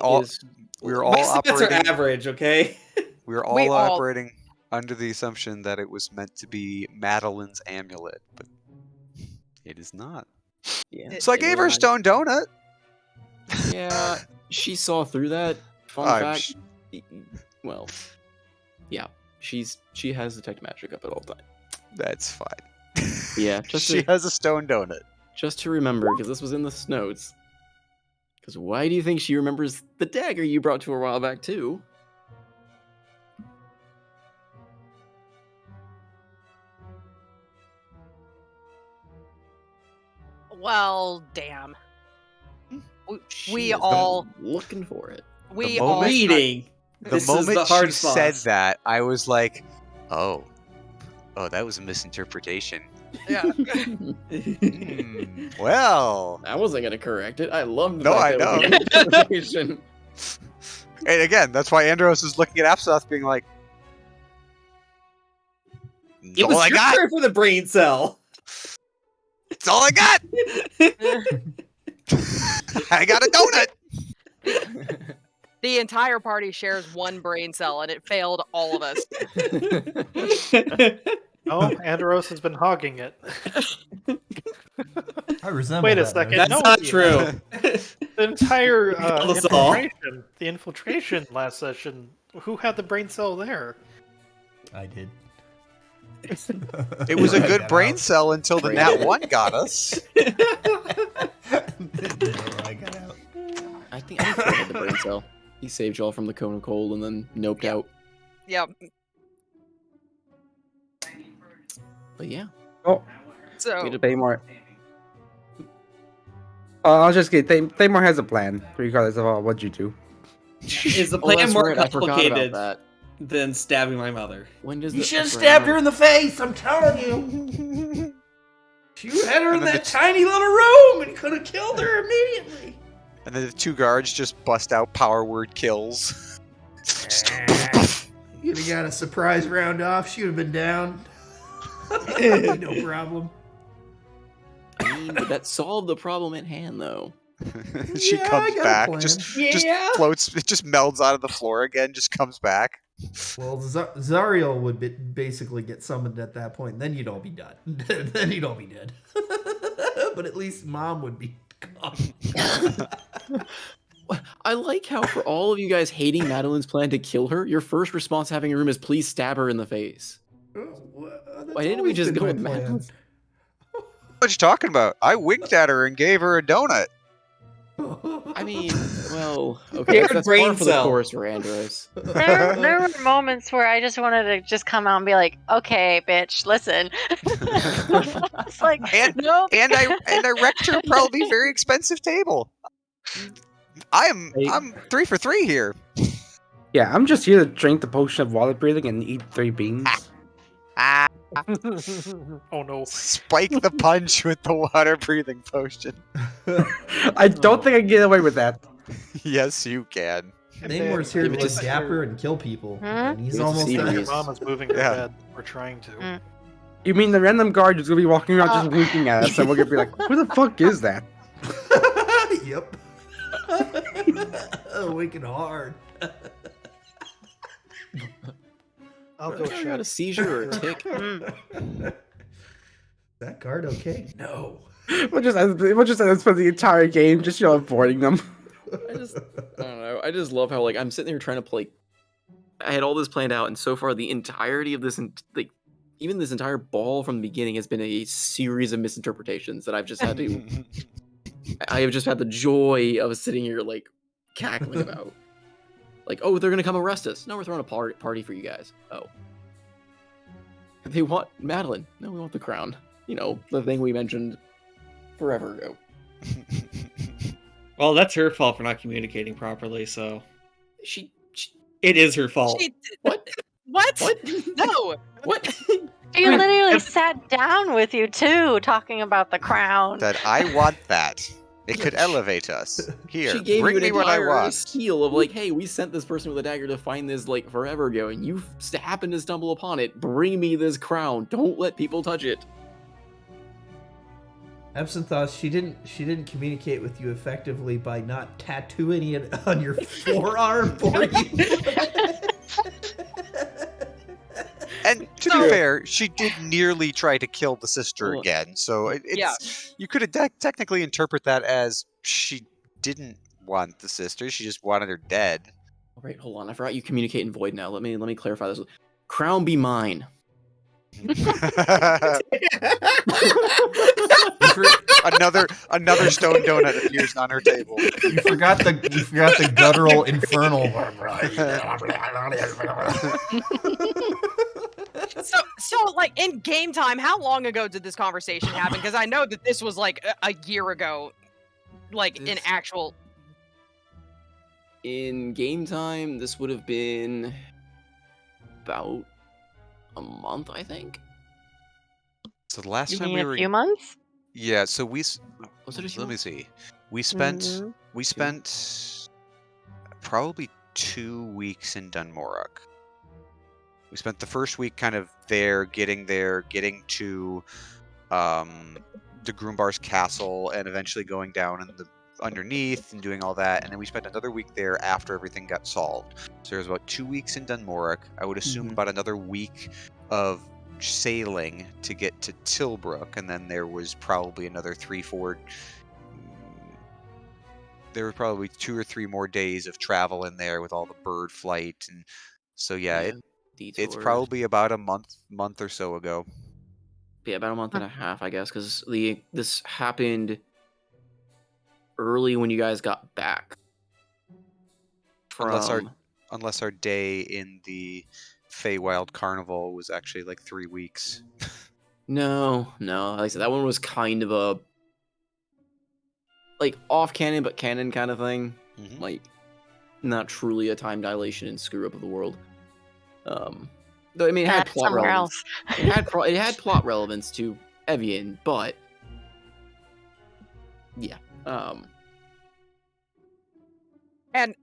we were all My stats are operating. average, okay? We were We all all- operating under the assumption that it was meant to be Madeline's amulet, but it is not. Yeah. So I gave her a stone donut. Yeah, she saw through that. Fun I'm fact. Well, yeah, she has detect magic up at all times. That's fine. Yeah, She has a stone donut. just to remember because this was in the notes. Because why do you think she remembers the dagger you brought to her a while back too? Well, damn. She We has been all looking for it. we moment- all Reading. The This is moment the hard she said spots. that, I was like, oh, that was a misinterpretation. Yeah. Well, I wasn't gonna correct it. I love the No, fact I that we know. had a conversation. and again, that's why Andros is looking at Absinthoth being like, it's It all was I your got. turn for the brain cell. It's all I got. I got a donut. The entire party shares one brain cell, and it failed all of us. Oh, Andros has been hogging it. I resemble Wait a that second. notion. That's No, not he true. The entire Killed us all. the infiltration last session. Who had the brain cell there? I did. It was a I good got brain out. cell until the Nat 1 got us. No, I got out. I think Phil had the brain cell. He saved y'all from the cone of coal and then noped out. Yep. But yeah, Oh, So Thamor. I'll just get Thamor has a plan, regardless of what you do. Is the oh, plan that's more right. I forgot about complicated that. than stabbing my mother? When does You the should have I forgot stabbed her about- in the face, I'm telling you. You had her in And then that tiny little room and could have killed her immediately. And then the two guards just bust out power word kills. Just- You'd have got a surprise round off, she would have been down. No problem. I mean, but that solved the problem at hand, though. she Yeah, I comes got a back, plan. just floats, it just melds out of the floor again, just comes back. Well, Zariel would basically get summoned at that point. Then you'd all be done. Then you'd all be dead. But at least Mom would be gone. I like how for all of you guys hating Madeline's plan to kill her, your first response having a room is please stab her in the face. Why didn't we just go with Madeline? What you talking about? I winked at her and gave her a donut. I mean, well, okay, You're a that's brain par for the cell. course for Andros. There were moments where I just wanted to just come out and be like, "Okay, bitch, listen." It's like, And- nope. And I wrecked her probably very expensive table. I'm 3 for 3 here. Yeah, I'm just here to drink the potion of water breathing and eat 3 beans. Ah, Oh no. spike the punch with the water breathing potion. I don't think I can get away with that. Yes, you can. Namor's here to Give it to just dapper and kill people. Hmm? And he's Give it to almost Seaver. done. Your mom is moving her Yeah. bed. We're trying to. Mm. You mean the random guard is gonna be walking around just winking at us, and we're gonna be like, "Who the fuck is that?" Yep. Winking hard. I'll go I check. got a seizure or a tick. Mm. That card okay? No. We'll just end for the entire game, just avoiding them. I don't know. I just love how like I'm sitting there trying to play. I had all this planned out, and so far the entirety of this, like even this entire ball from the beginning, has been a series of misinterpretations that I've just had to. I have just had the joy of sitting here like cackling about. Like, oh, they're gonna come arrest us. No, we're throwing a party for you guys. Oh, they want Madeline. No, we want the crown. You know, the thing we mentioned forever ago. Well, that's her fault for not communicating properly. So She it is her fault. what? What? What? No. What? She literally sat down with you too, talking about the crown. That I want that. It could elevate us. Here, She gave bring you an me what I entire want. spiel of like, hey, we sent this person with a dagger to find this like forever ago, and you happened to stumble upon it. Bring me this crown. Don't let people touch it. Absinthoth, she didn't communicate with you effectively by not tattooing it on your forearm for you. And to be fair, she did nearly try to kill the sister again. So you could technically interpret that as she didn't want the sister; she just wanted her dead. All right, hold on. I forgot you communicate in void now. Let me clarify this. Crown be mine. another stone donut appears on her table. You forgot the guttural infernal. So like in game time, how long ago did this conversation happen? Because I know that this was like a year ago, like in actual. In game time, this would have been about a month, I think. So the last You time mean we a were few months? Yeah, so we Was it a few let me months? see. We spent probably 2 weeks in Dunmorok. We spent the first week kind of getting to the Groombar's castle, and eventually going down in the underneath and doing all that, and then we spent another week there after everything got solved. So there was about 2 weeks in Dunmorok. I would assume about another week of sailing to get to Tilbrook, and then there was probably another 3-4. There were probably 2 or 3 more days of travel in there with all the bird flight, and so it's detours. probably about a month or so ago. Yeah, about a month and a half, I guess, because this happened early when you guys got back. Unless our day in the Feywild Carnival was actually like 3 weeks. No. Like I said, that one was kind of a like off canon but canon kind of thing. Mm-hmm. Like not truly a time dilation and screw up of the world. Though I mean, it had plot relevance. It had plot relevance to Evian, but yeah. And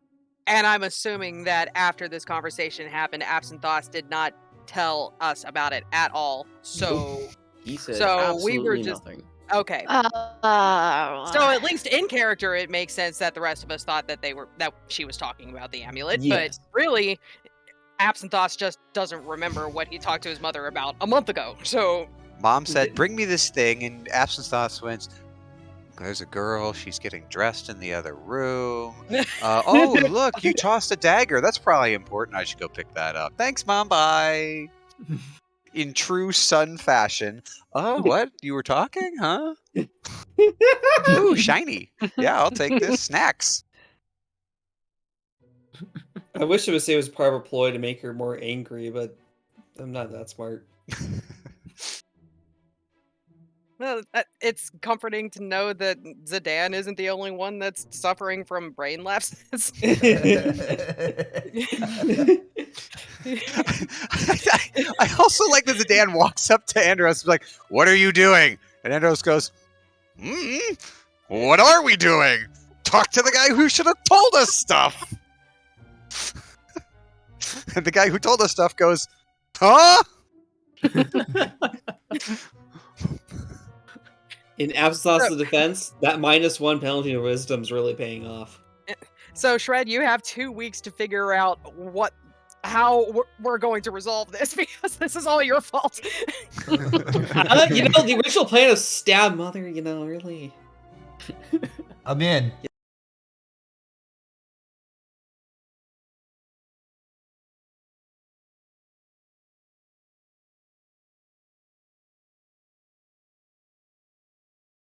I'm assuming that after this conversation happened, Absinthoth did not tell us about it at all. So he said so absolutely we were just nothing. okay. So at least in character, it makes sense that the rest of us thought that she was talking about the amulet, Yes. but really, Absinthoth just doesn't remember what he talked to his mother about a month ago. So Mom said, "Bring me this thing," and Absinthoth went, "There's a girl. She's getting dressed in the other room. Oh, look, you tossed a dagger. That's probably important. I should go pick that up. Thanks, Mom. Bye." In true son fashion. Oh, what? You were talking, huh? Ooh, shiny. Yeah, I'll take this. Snacks. I wish it was part of a ploy to make her more angry, but I'm not that smart. well, it's comforting to know that Zidane isn't the only one that's suffering from brain lapses. I also like that Zidane walks up to Andros and is like, "What are you doing?" And Andros goes, "What are we doing? Talk to the guy who should have told us stuff." And the guy who told us stuff goes, "Huh?" In Absinthoth's defense, that -1 penalty to wisdom's really paying off. So Shred, you have 2 weeks to figure out how we're going to resolve this, because this is all your fault. The original plan of stab mother, really. I'm in.